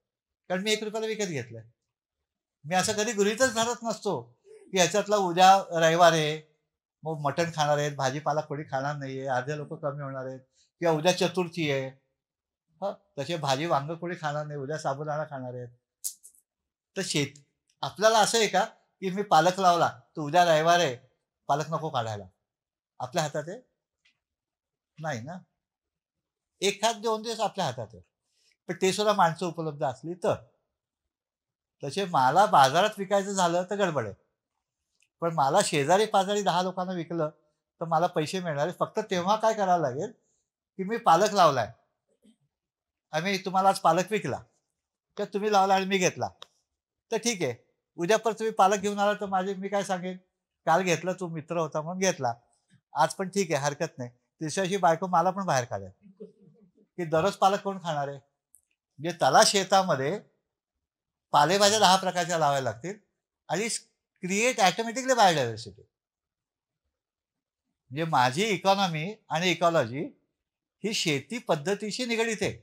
कारण मी 1 रुपयाला विकत घेतलंय. मी असं कधी गृहीतच धरत नसतो की ह्याच्यातला उद्या रविवार आहे, मग मटण खाणार आहेत, भाजीपाला कोणी खाणार नाहीये, अर्धे लोक कमी होणार आहेत, किंवा उद्या चतुर्थी आहे, तसे भाजी वांग कोणी खाणार नाही, उद्या साबुदाणा खाणार आहेत. तर आपल्याला असं आहे का की मी पालक लावला तर उद्या रविवार आहे, पालक नको काढायला? आपल्या हातात आहे? नाही ना. 1-2 दिवस आपल्या हातात आहे, पण ते सुद्धा माणसं उपलब्ध असली तर. तसे मला बाजारात विकायचं झालं तर गडबड आहे, पण मला शेजारी पाजारी 10 लोकांना विकलं तर मला पैसे मिळणार. फक्त तेव्हा काय करावं लागेल की मी पालक लावलाय, आम्ही तुम्हाला आज पालक विकला, तर तुम्ही लावला आणि मी घेतला तर ठीक आहे. उद्या परत तुम्ही पालक घेऊन आला तर मी काय सांगेन, काल घेतला, तू मित्र होता म्हणून घेतला, आज पण ठीक आहे, हरकत नाही. तिसऱ्याशी बायको मला पण बाहेर काढेल की दररोज पालक कोण खाणार आहे. म्हणजे त्याला शेतामध्ये पालेभाज्या 10 प्रकारच्या लावायला लागतील आणि क्रिएट ऑटोमॅटिकली बायोडायव्हर्सिटी. म्हणजे माझी इकॉनॉमी आणि इकॉलॉजी ही शेती पद्धतीशी निगडीत आहे.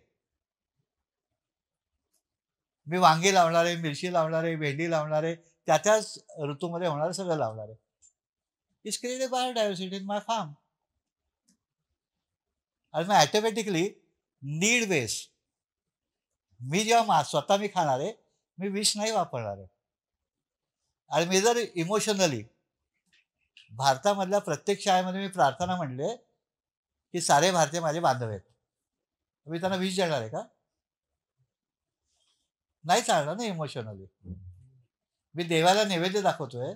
मी वांगी लावणार आहे, मिरची लावणार आहे, भेंडी लावणार आहे, त्याच ऋतूमध्ये होणारं सगळं लावणार आहे. It's create biodiversity in my farm. आणि मग ऑटोमॅटिकली नीड बेस, मी जेव्हा स्वतः मी खाणार आहे, मी विष नाही वापरणार आहे. आणि मी जर इमोशनली भारतामधल्या प्रत्येक शाळेमध्ये मी प्रार्थना म्हणले की सारे भारतीय माझे बांधव आहेत, मी त्यांना विष देणार आहे का? नाही चालणार ना. इमोशनली मी देवाला नैवेद्य दाखवतोय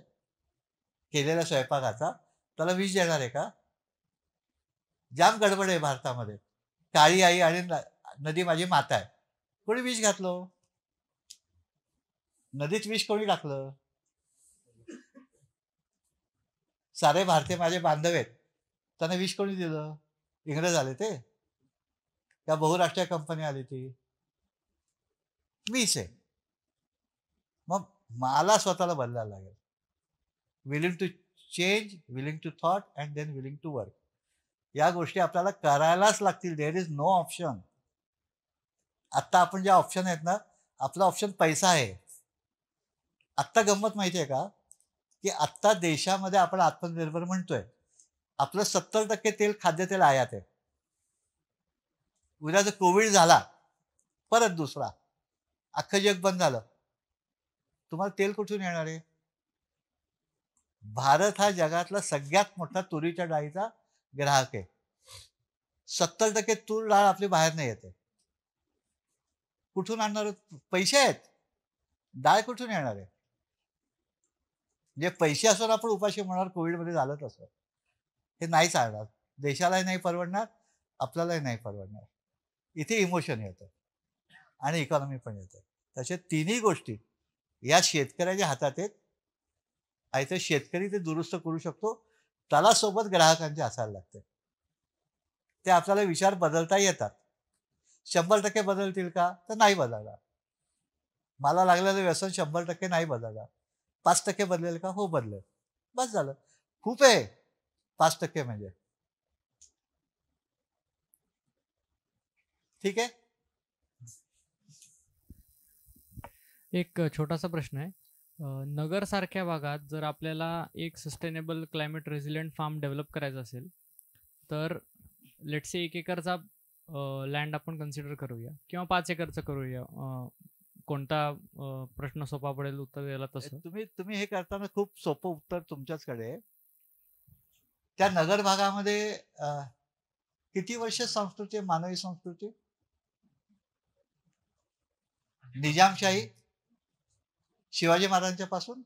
केलेल्या स्वयंपाकाचा, त्याला विष देणार आहे का? जाम गडबड आहे भारतामध्ये. काळी आई आणि नदी माझी माता आहे, कोणी विष घातलं? नदीत विष कोणी टाकलं? सारे भारतीय माझे बांधव आहेत, त्यांना विष कोणी दिलं? इंग्रज आले ते, त्या बहुराष्ट्रीय कंपनी आली ती, मीच आहे. मग मला स्वतःला बदलायला लागेल. Willing to change, willing to thought and then willing to work. या गोष्टी आपल्याला करायलाच लागतील. There is no option. आत्ता आपण ज्या ऑप्शन आहेत ना, आपला ऑप्शन पैसा आहे. आत्ता गंमत माहिती आहे का की आत्ता देशामध्ये आपण आत्मनिर्भर म्हणतोय, आपलं 70% तेल खाद्यतेल आयात आहे. उद्या जर कोविड झाला परत दुसरा, अख्खं जग बंद झालं, तुम्हाला तेल कुठून येणार आहे? भारत हा जगातला सगळ्यात मोठा तुरीच्या डाळीचा ग्राहक आहे. 70% तूर डाळ आपली बाहेर नाही येते. कुठून आणणार? पैसे आहेत, डाळ कुठून येणार आहे? म्हणजे पैसे असून आपण उपाशी म्हणणार कोविडमध्ये झालं तसं, हे नाही चालणार. देशालाही नाही परवडणार, आपल्यालाही नाही परवडणार. इथे इमोशन येतं आणि इकॉनॉमी पण येतं. तसे तिन्ही गोष्टी या शेतकऱ्याच्या हातात आहेत. आणि ते शेतकरी ते दुरुस्त करू शकतो, त्याला सोबत ग्राहकांचे असायला लागते. ते आपल्याला विचार बदलता येतात. 100% बदलतील का? तर नाही बदलणार. मला लागलेलं व्यसन 100% नाही बदलणार. 5% बदलेल का? हो बदलेल. बस झालं. खूप आहे 5% म्हणजे. ठीक आहे. एक छोटासा प्रश्न आहे. नगर सारख्या भागात जर आपल्याला एक sustainable climate resilient farm develop करायचं असेल तर लेट्स से 1 एकरचा लँड आपण कन्सिडर करूया किंवा 5 एकरचं करूया. कोणता प्रश्न सोपा पडेल उत्तर द्यायला तसं? तुम्ही हे करताना खूप सोपं उत्तर तुमच्याचकडे आहे. त्या नगर भागामध्ये किती वर्ष संस्कृती, मानवी संस्कृती, निजामशाही, शिवाजी महाराजांच्या पासून.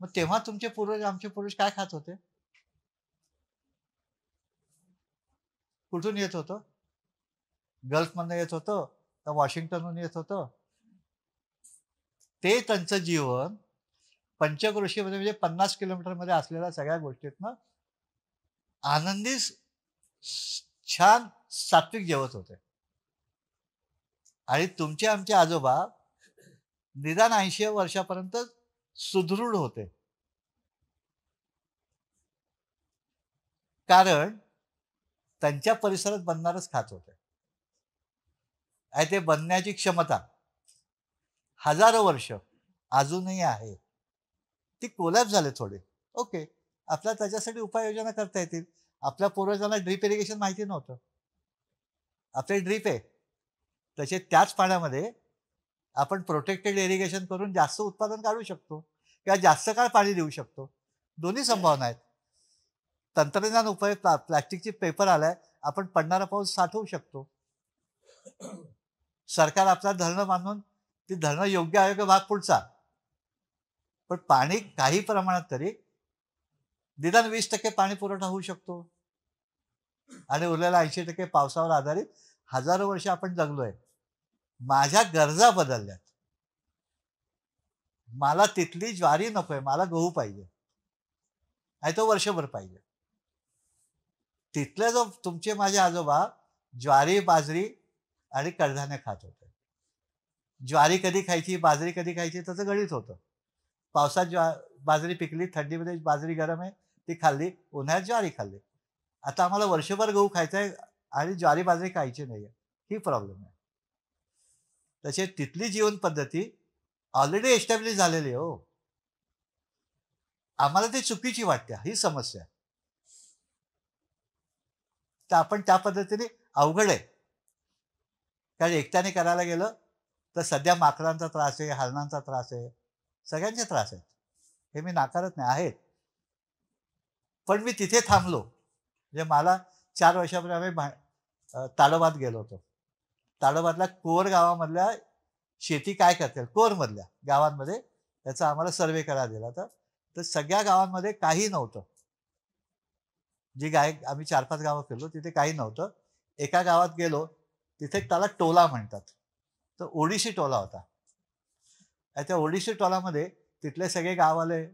मग तेव्हा तुमचे पूर्वज, आमचे पूर्वज काय खात होते? कुठून येत होतं? गल्फमधनं येत होतं का वॉशिंग्टनहून येत होतं? ते त्यांचं जीवन पंचक्रोशीमध्ये म्हणजे 50 किलोमीटरमध्ये असलेल्या सगळ्या गोष्टीतनं आनंदी छान सात्विक जेवत होते. आणि तुमचे आमचे आजोबा निदान 80 वर्षापर्यंत सुदृढ होते. कारण त्यांच्या परिसरात बनणारच खात होते. आणि ते बनण्याची क्षमता हजारो वर्ष अजूनही आहे. ती कोलॅप्स झाले थोडे. ओके, आपल्याला त्याच्यासाठी उपाययोजना करता येतील. आपल्या पूर्वजांना ड्रीप इरिगेशन माहिती नव्हतं. आपले ड्रीप आहे, तसे त्याच पाण्यामध्ये आपण प्रोटेक्टेड इरिगेशन करून जास्त उत्पादन काढू शकतो किंवा जास्त काळ पाणी देऊ शकतो. दोन्ही संभावना आहेत. तंत्रज्ञान उपयोग प्लास्टिकची पेपर आलाय, आपण पडणारा पाऊस साठवू शकतो. सरकार आपला धरणं बांधून ती धरणं योग्य अयोग्य भाग पुढचा, पण पाणी काही प्रमाणात तरी निदान 20% पाणी पुरवठा होऊ शकतो आणि उरलेला 80% पावसावर आधारित हजारो वर्ष आपण जगलोय. माझ्या गरजा बदलल्यात. मला तिथली ज्वारी नकोय, मला गहू पाहिजे आणि तो वर्षभर पाहिजे. तिथले जो तुमचे माझे आजोबा ज्वारी बाजरी आणि कडधान्य खात होते. ज्वारी कधी खायची बाजरी कधी खायची त्याचं गणित होतं. पावसात बाजरी पिकली, थंडीमध्ये बाजरी गरम आहे ती खाल्ली, उन्हाळ्यात ज्वारी खाल्ली. आता आम्हाला वर्षभर गहू खायचा आहे आणि ज्वारी बाजरी खायची नाही, ही प्रॉब्लेम आहे. तसे तिथली जीवन पद्धती ऑलरेडी एस्टॅब्लिश झालेली आहे. हो, आम्हाला ती चुकीची वाटते, ही समस्या आहे. तर आपण त्या पद्धतीने अवघड आहे. कारण एकट्याने करायला गेलं तर सध्या माकडांचा त्रास आहे, हरणांचा त्रास आहे, सगळ्यांचे त्रास आहेत. हे मी नाकारत नाही, आहेत. पण मी तिथे थांबलो. म्हणजे मला 4 वर्षापूर्वी आम्ही ताडोबात गेलो होतो. ताडोबातल्या कोर गावामधल्या शेती काय करतील, कोरमधल्या गावांमध्ये त्याचा आम्हाला सर्वे करायला दिला होता. तर सगळ्या गावांमध्ये काही नव्हतं. जी आम्ही 4-5 गावं फिरलो तिथे काही नव्हतं. एका गावात गेलो तिथे त्याला टोला म्हणतात. तर ओडिसी टोला होता. आणि त्या ओडिसी टोलामध्ये तिथले सगळे गाववाले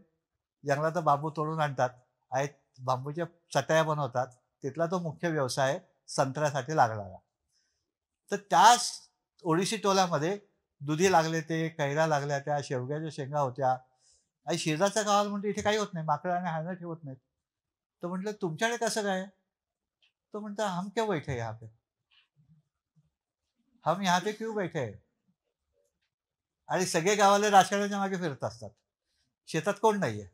जंगलात बांबू तोडून आणतात आणि बांबूच्या चटया बनवतात. तिथला तो मुख्य व्यवसाय संत्र्यासाठी लागणारा. तर त्या ओडिसी टोल्यामध्ये दुधी लागले, ते कैरा लागल्या, त्या शेवग्याच्या शेंगा होत्या. आणि शेजारच्या गावाला म्हणतो इथे काही होत नाही, माकडं आणि हरणं ठेवत नाहीत. तो म्हटलं तुमच्याकडे कसं काय? तो म्हणता हम क्यों बैठे यहाँ पे, हम यहाँ पे क्यों बैठे है. आणि सगळे गावाले राजकारणाच्या मागे फिरत असतात. शेतात कोण नाहीये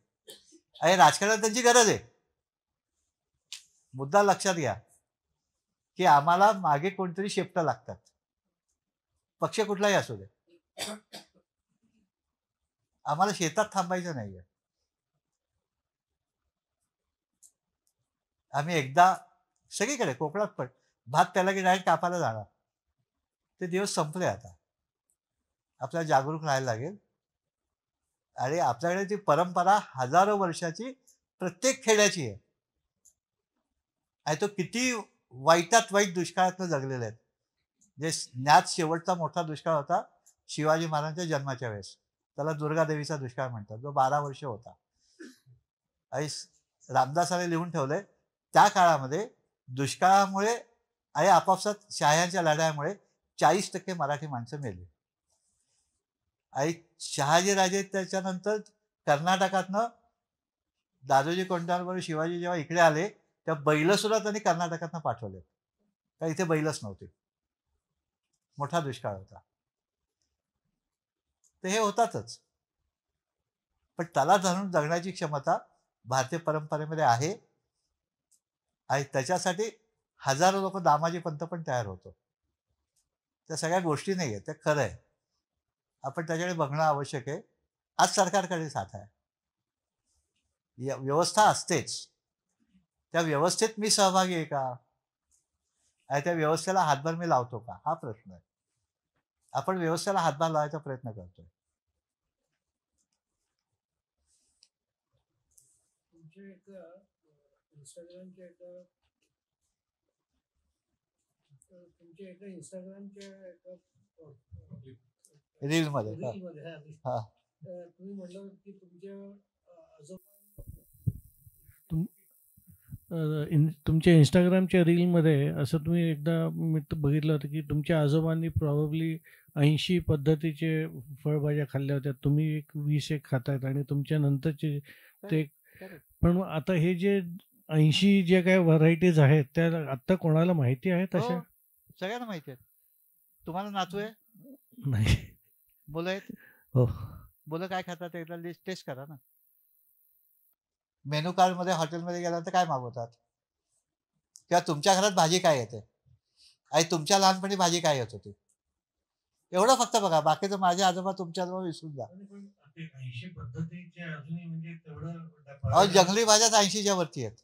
आणि राजकारणात त्यांची गरज आहे. मुद्दा लक्षात घ्या की आम्हाला मागे कोणतरी शेपटं लागतात, पक्ष कुठलाही असू दे. आम्हाला शेतात थांबायचं नाहीये. आम्ही एकदा सगळीकडे कोकणात पण भात त्याला की डायरेक्ट कापायला जाणार. ते दिवस संपले. आता आपल्याला जागरूक राहायला लागेल. आणि आपल्याकडे ती परंपरा हजारो वर्षाची प्रत्येक खेड्याची आहे. आणि तो किती वाईटात वाईट दुष्काळातनं जगलेले आहेत. जे ज्ञात शेवटचा मोठा दुष्काळ होता शिवाजी महाराजांच्या जन्माच्या वेळेस, त्याला दुर्गादेवीचा दुष्काळ म्हणतात, जो 12 वर्ष होता. आणि रामदासाने लिहून ठेवलंय त्या काळामध्ये दुष्काळामुळे आणि आपापसात शहायांच्या लढ्यामुळे 40% मराठी माणसं मेली. आणि शहाजीराजे त्याच्यानंतर कर्नाटकातनं दादोजी कोंढाणबरोबर शिवाजी जेव्हा इकडे आले तेव्हा बैल सुद्धा त्यांनी कर्नाटकातनं पाठवले, कारण इथे बैलच नव्हते. मोठा दुष्काळ होता. तर हे होतातच. पण त्याला धरून जगण्याची क्षमता भारतीय परंपरेमध्ये आहे. आणि त्याच्यासाठी हजारो लोक दामाजी पंत पण तयार होतो. त्या सगळ्या गोष्टी नाही आहेत, ते खरं आहे. आपण त्याच्याकडे बघणं आवश्यक आहे. आज सरकारकडे साथ आहे, व्यवस्था असतेच. त्या व्यवस्थेत मी सहभागी आहे का, आणि त्या व्यवस्थेला हातभार मी लावतो का, हा प्रश्न आहे. आपण व्यवस्थेला हातभार लावायचा प्रयत्न करतोय. रील मध्ये तुम्ही म्हटलं की तुमच्या इंस्टाग्रामच्या रीलमध्ये असं तुम्ही एकदा मी बघितलं होतं की तुमच्या आजोबांनी प्रॉब्ली 80 पद्धतीचे फळभाज्या खाल्ल्या होत्या. तुम्ही 20 खातायत आणि तुमच्या नंतरचे ते. पण आता हे जे 80 जे काही व्हरायटीज आहेत त्या आत्ता कोणाला माहिती आहेत हो, अशा? सगळ्यांना माहिती आहे. तुम्हाला नातू आहे, नाही. मुलं आहेत, हो. मुलं काय खातात एकदा लिस्ट टेस्ट करा ना. मेनू कार्ड मध्ये हॉटेलमध्ये गेल्यानंतर काय मागवतात, किंवा तुमच्या घरात भाजी काय येते आणि तुमच्या लहानपणी भाजी काय येत होती, एवढं फक्त बघा. बाकीचं माझे आजोबा तुमच्याजवळ विसरून जा. 80 पद्धतीचे अजूनही म्हणजे अहो, जंगली भाज्याच 80च्या वरती आहेत.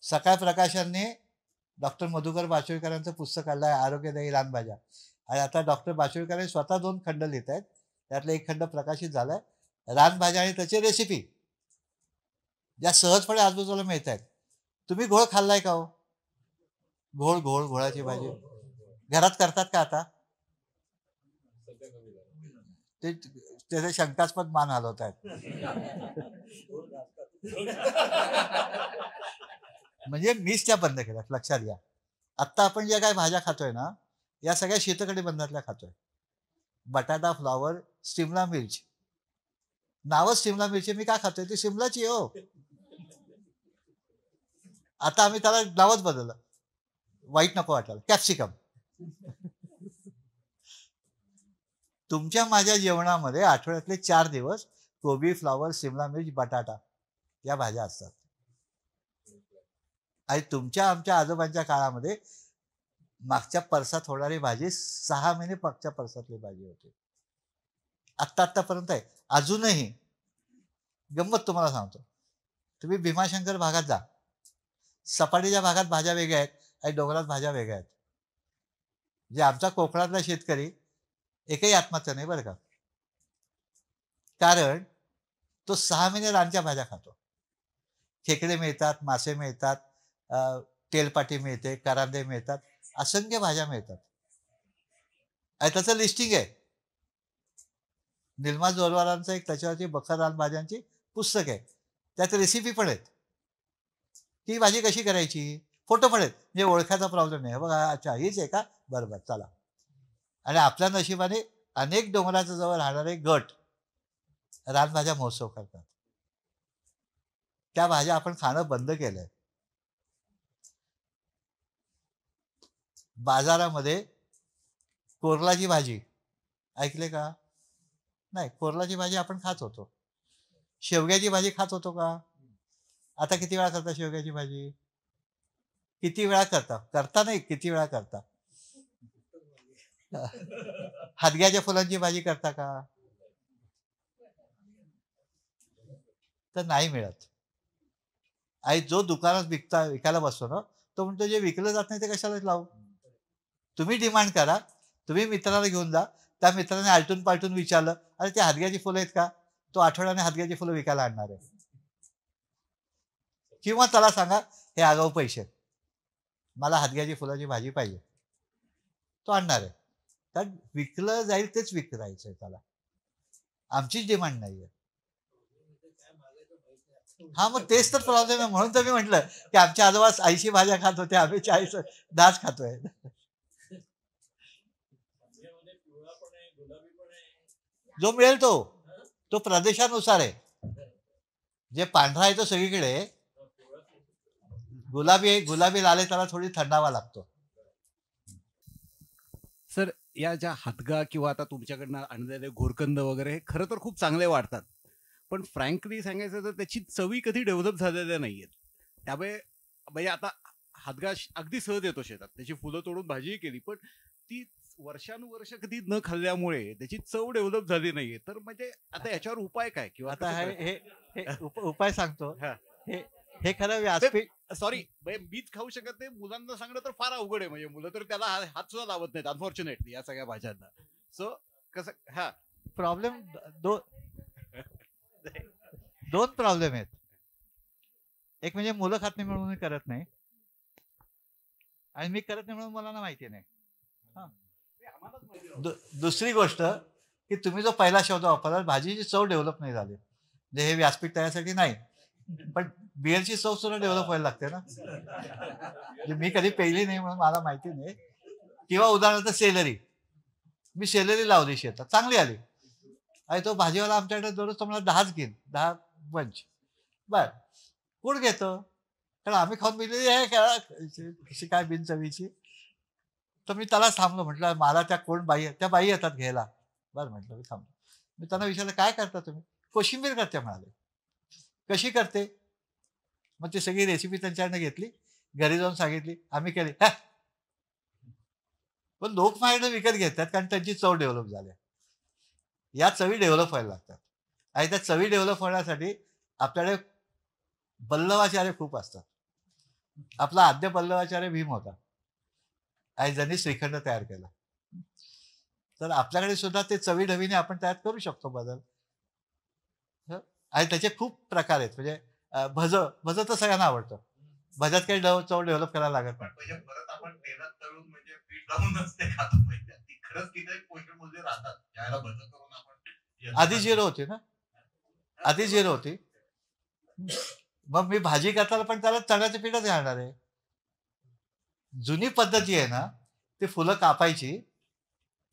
सकाळ प्रकाशनने डॉक्टर मधुकर बाचुळकरांचं पुस्तक काढलं आहे, आरोग्यदायी रानभाज्या, आणि आता डॉक्टर बाचुळकर स्वतः 2 खंड लिहित आहेत. त्यातला एक खंड प्रकाशित झालाय, रानभाज्या आणि त्याची रेसिपी, ज्या सहजपणे आजूबाजूला मिळत आहेत. तुम्ही घोळ खाल्लाय का हो? घोळाची भाजी घरात करतात का आता? सध्या कमी झालं. ते त्याचे शंकास्पद मान हलवत आहेत. म्हणजे मीच त्या बंद केल्या, लक्षात घ्या. आत्ता आपण ज्या काय भाज्या खातोय ना, या सगळ्या शीतकढीबंधातल्या खातोय. बटाटा, फ्लॉवर, शिमला मिरची. नावच शिमला मिरची, मी काय खातोय ती शिमलाची हो. आता आम्ही त्याला नावच बदललं, वाईट नको वाटायला, कॅप्सिकम. तुमच्या माझ्या जेवणामध्ये आठवड्यातले 4 दिवस कोबी, फ्लॉवर, शिमला मिर्च, बटाटा या भाज्या असतात. आणि तुमच्या आमच्या आजोबांच्या काळामध्ये मागच्या परसात होणारी भाजी 6 महिने मागच्या परसातली भाजी होती. आत्तापर्यंत आहे अजूनही. गंमत तुम्हाला सांगतो, तुम्ही भीमाशंकर भागात जा, सपाटीच्या भागात भाज्या वेगळ्या आहेत आणि डोंगरात भाज्या वेगळ्या आहेत. जे आमचा कोकणातला शेतकरी एकही आत्महत्या नाही बरं का, कारण तो 6 महिने रानच्या भाज्या खातो. खेकडे मिळतात, मासे मिळतात, तेलपाटी मिळते, करांदे मिळतात, असंख्य भाज्या मिळतात. आणि त्याचं लिस्टिंग आहे. निलमा जोरवारांचं एक त्याच्यावरची बखर रान भाज्यांची पुस्तक आहे, त्यात रेसिपी पण आहेत. ही भाजी कशी करायची, फोटो पण आहेत, म्हणजे ओळखायचा प्रॉब्लेम नाही. बघा, अच्छा हीच आहे का, बरोबर चला. आणि आपल्या नशिबाने अनेक डोंगराच्या जवळ राहणारे गट रानभाज्या महोत्सव करतात. त्या भाज्या आपण खाणं बंद केलंय. बाजारामध्ये कोरलाची भाजी ऐकले का? नाही, कोरलाची भाजी आपण खात होतो. शेवग्याची भाजी खात होतो का? आता किती वेळा करता शेवग्याची भाजी? किती वेळा करता नाही, किती वेळा करता? हदग्याच्या फुलांची भाजी करता का? तर नाही मिळत. आणि जो दुकानात विकायला बसतो ना, तो म्हणतो जे विकलं जात नाही ते कशाला लावू. तुम्ही डिमांड करा, तुम्ही मित्राला घेऊन जा, त्या मित्राने आलटून पालटून विचारलं, अरे ते हदग्याची फुलं आहेत का, तो आठवड्याने हदग्याची फुलं विकायला आणणार आहे. किंवा त्याला सांगा, हे आगाऊ पैसे, मला हदग्याची फुलाची भाजी पाहिजे, तो आणणार आहे. कारण विकलं जाईल तेच विकायचं त्याला, आमचीच डिमांड नाहीये. हा, मग तेच तर प्रॉब्लेम आहे. म्हणून तर मी म्हटलं की आमच्या आजोबा 80 भाज्या खात होते, आम्ही 40 10 खातोय. जो मिळेल तो प्रदेशानुसार आहे. जे पांढरा आहे तो सगळीकडे, गुलाबी लाल त्याला थोडी थंडावा लागतो. सर, या ज्या हातगा किंवा आता तुमच्याकडनं आणलेले घोरकंद वगैरे हे खरं तर खूप चांगले वाटतात, पण फ्रँकली सांगायचं तर त्याची चवी कधी डेव्हलप झालेल्या नाहीयेत. त्यामुळे म्हणजे आता हातगा अगदी सहज येतो शेतात, त्याची फुलं तोडून भाजीही केली, पण ती वर्षानुवर्ष कधी न खाल्ल्यामुळे त्याची चव डेव्हलप झाली नाहीये. तर म्हणजे आता याच्यावर उपाय काय? किंवा आता हे उपाय सांगतो. हे खरं व्यासपीठ, सॉरी, मीच खाऊ शकत नाही, मुलांना सांगणं तर फार अवघड आहे. म्हणजे मुलं तर त्याला हात सुद्धा लावत नाहीत अनफॉर्च्युनेटली या सगळ्या भाज्यांना. सो कसं, हा प्रॉब्लेम दोन प्रॉब्लेम आहेत. एक म्हणजे मुलं खात नाही म्हणून मी करत नाही, आणि मी करत नाही म्हणून मुलांना माहिती नाही. दुसरी गोष्ट की तुम्ही जो पहिला शब्द वापरला, भाजीची चव डेव्हलप नाही झाली, म्हणजे हे व्यासपीठ त्यासाठी नाही, पण बिअरची चव सुद्धा डेव्हलप व्हायला लागते ना. म्हणजे मी कधी पेली नाही म्हणून मला माहिती नाही. किंवा उदाहरणार्थ सेलरी, मी सेलरी लावली शेतात, चांगली आली, आणि तो भाजीवाला आमच्याकडे दररोज तुम्हाला 10च घेईन, 10 बंच बर. कोण घेतं? कारण आम्ही खाऊन बघितलेली आहे का कशी काय बिनचवीची. तर मी त्याला थांबलो, म्हटलं मला त्या कोण बाई त्या बाई येतात घ्यायला. बरं म्हटलं, मी थांबलो. मी त्यांना विचारलं काय करता तुम्ही? कोशिंबीर करते म्हणाले. कशी करते? मग ती सगळी रेसिपी त्यांच्याकडनं घेतली, घरी जाऊन सांगितली, आम्ही केली. पण लोक माझ्याकडे विकत घेतात कारण त्यांची चव डेव्हलप झाली. या चवी डेव्हलप व्हायला लागतात आणि त्या चवी डेव्हलप होण्यासाठी आपल्याकडे पल्लवाचार्य खूप असतात. आपला आद्य पल्लवाचार्य भीम होता आणि ज्यांनी श्रीखंड तयार केला. तर आपल्याकडे सुद्धा ते चवी ढवीने आपण तयार करू शकतो बदल. आणि त्याचे खूप प्रकार आहेत. म्हणजे भज तर सगळ्यांना आवडतं. भज्यात काही चव डेव्हलप करायला लागत नाही. म्हणजे परत आपण तेलात तळून म्हणजे पीठ लावूनच ते खातो. म्हणजे खरंच किती पोषणमूल्य राहतात ज्याला भज करून आपण. आधी झिरो होती ना, आधी झिरो होती. मग मी भाजी करताना पण त्याला चण्याचं पीठच घालणार आहे. जुनी पद्धती आहे ना, ते फुलं कापायची,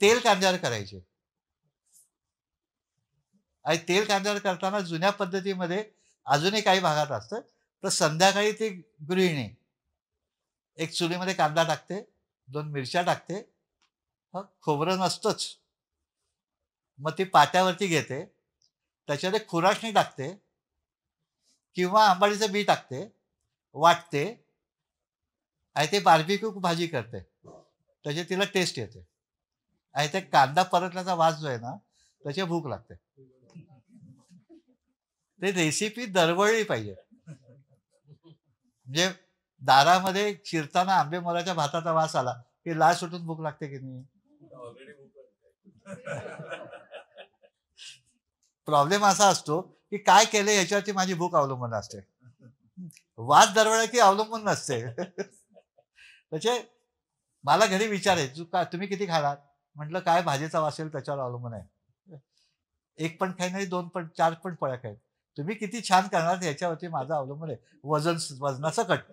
तेल कांद्यावर करायची. आणि तेल कांद्यावर करताना जुन्या पद्धतीमध्ये अजूनही काही भागात असतं. तर संध्याकाळी ती गृहिणी एक चुलीमध्ये कांदा टाकते, 2 मिरच्या टाकते, खोबरं नसतंच. मग ती पाट्यावरती घेते, त्याच्यामध्ये खुराशणी टाकते किंवा आंबाडीचं बी टाकते, वाटते आणि ते बार्बिक्यू भाजी करते. त्याची तिला टेस्ट येते आणि ते कांदा परतल्याचा वास जो आहे ना, त्याची भूक लागते. ते रेसिपी दरवळली पाहिजे. म्हणजे दारामध्ये शिरताना आंबे मोराच्या भाताचा वास आला की लाळ सुटून भूक लागते की नाही. प्रॉब्लेम असा असतो की काय केलं याच्यावरती माझी भूक अवलंबून असते. वास दरवळला की अवलंबून नसते. त्याचे मला घरी विचारायचं का तुम्ही किती खालात? म्हटलं काय भाजीचा वास येईल त्याच्यावर अवलंबून आहे. 1 पण खाईन नाही, 2 पण 4 पण पोळ्या खाईन. तुम्ही किती छान करणार याच्यावरती माझं अवलंबून आहे. वजनाचं कट.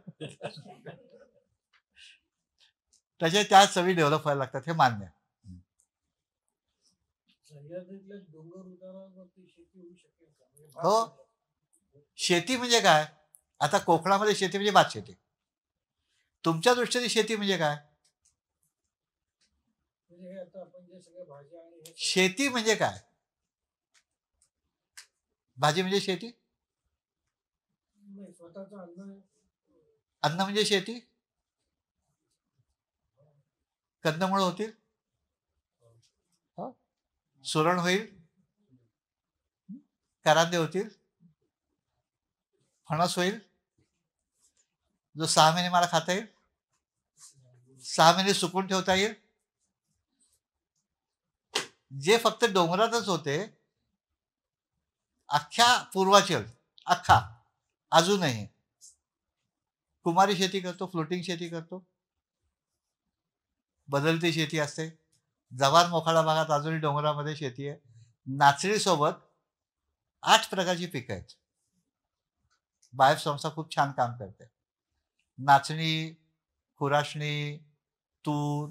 त्याचे त्या चवी डेव्हलप व्हायला लागतात, हे मान्य. हो. शेती म्हणजे काय? आता कोकणामध्ये शेती म्हणजे भात शेती. तुमच्या दृष्टीने शेती म्हणजे काय? शेती म्हणजे काय? भाजी म्हणजे शेती? अन्न म्हणजे शेती? कंदमुळं होतील, सुरण होईल, करांदे होतील, फणस होईल, जो 6 महिने मला खाता येईल, 6 महिने सुकून ठेवता येईल. जे फक्त डोंगरातच होते, अख्ख्या पूर्वाचल अख्खा अजूनही कुमारी शेती करतो, फ्लोटिंग शेती करतो, बदलती शेती असते. जव्हार मोखाडा भागात अजूनही डोंगरामध्ये शेती आहे. नाचणीसोबत 8 प्रकारची पिकं आहेत. बायोफ संस्था खूप छान काम करते. नाचणी, खुराशणी, तूर,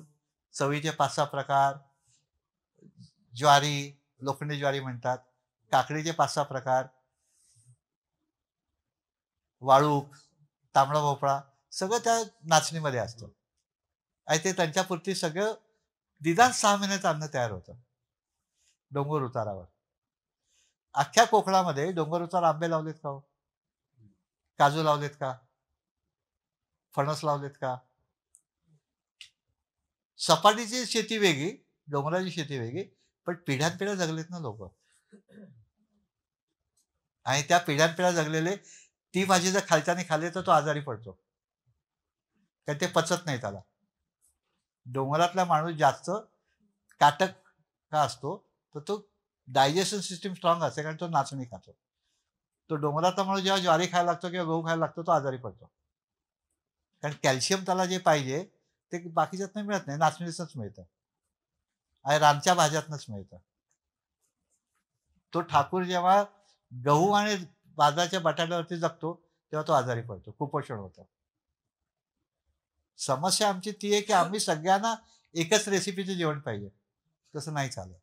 चवीचे 5-6 प्रकार, ज्वारी, लोखंडी ज्वारी म्हणतात, काकडीचे 5-6 प्रकार, वाळूक, तांबडा भोपळा, सगळं त्या नाचणीमध्ये असतं. आणि ते त्यांच्यापुरती सगळं निदान 6 महिन्याचं अन्न तयार होतं डोंगर उतारावर. अख्ख्या कोकणामध्ये डोंगर उतार आंबे लावलेत का हो? काजू लावलेत का? फणस लावलेत का? सपाटीची शेती वेगळी, डोंगराची शेती वेगळी, पण पिढ्यानपिढ्या जगलेत ना लोक. आणि त्या पिढ्यानपिढ्या जगलेले ती भाजी जर खालच्याने खाल्ली तर तो आजारी पडतो, कारण ते पचत नाही त्याला. डोंगरातला माणूस जास्त काटक का असतो तर तो डायजेशन सिस्टीम स्ट्रॉंग असते, कारण तो नाचणी खातो. तो डोंगरातला माणूस जेव्हा ज्वारी खायला लागतो किंवा गहू खायला लागतो तो आजारी पडतो, कारण कॅल्शियम त्याला जे पाहिजे ते बाकीच्यातनं मिळत नाही, नाचणीतच मिळतं आणि रानच्या भाज्यातनंच मिळतं. तो ठाकूर जेव्हा गहू आणि बाजाराच्या बटाट्यावरती जगतो तेव्हा तो आजारी पडतो, कुपोषण होतं. समस्या आमची ती आहे की आम्ही सगळ्यांना एकच रेसिपीचं जेवण पाहिजे, तसं नाही चालत.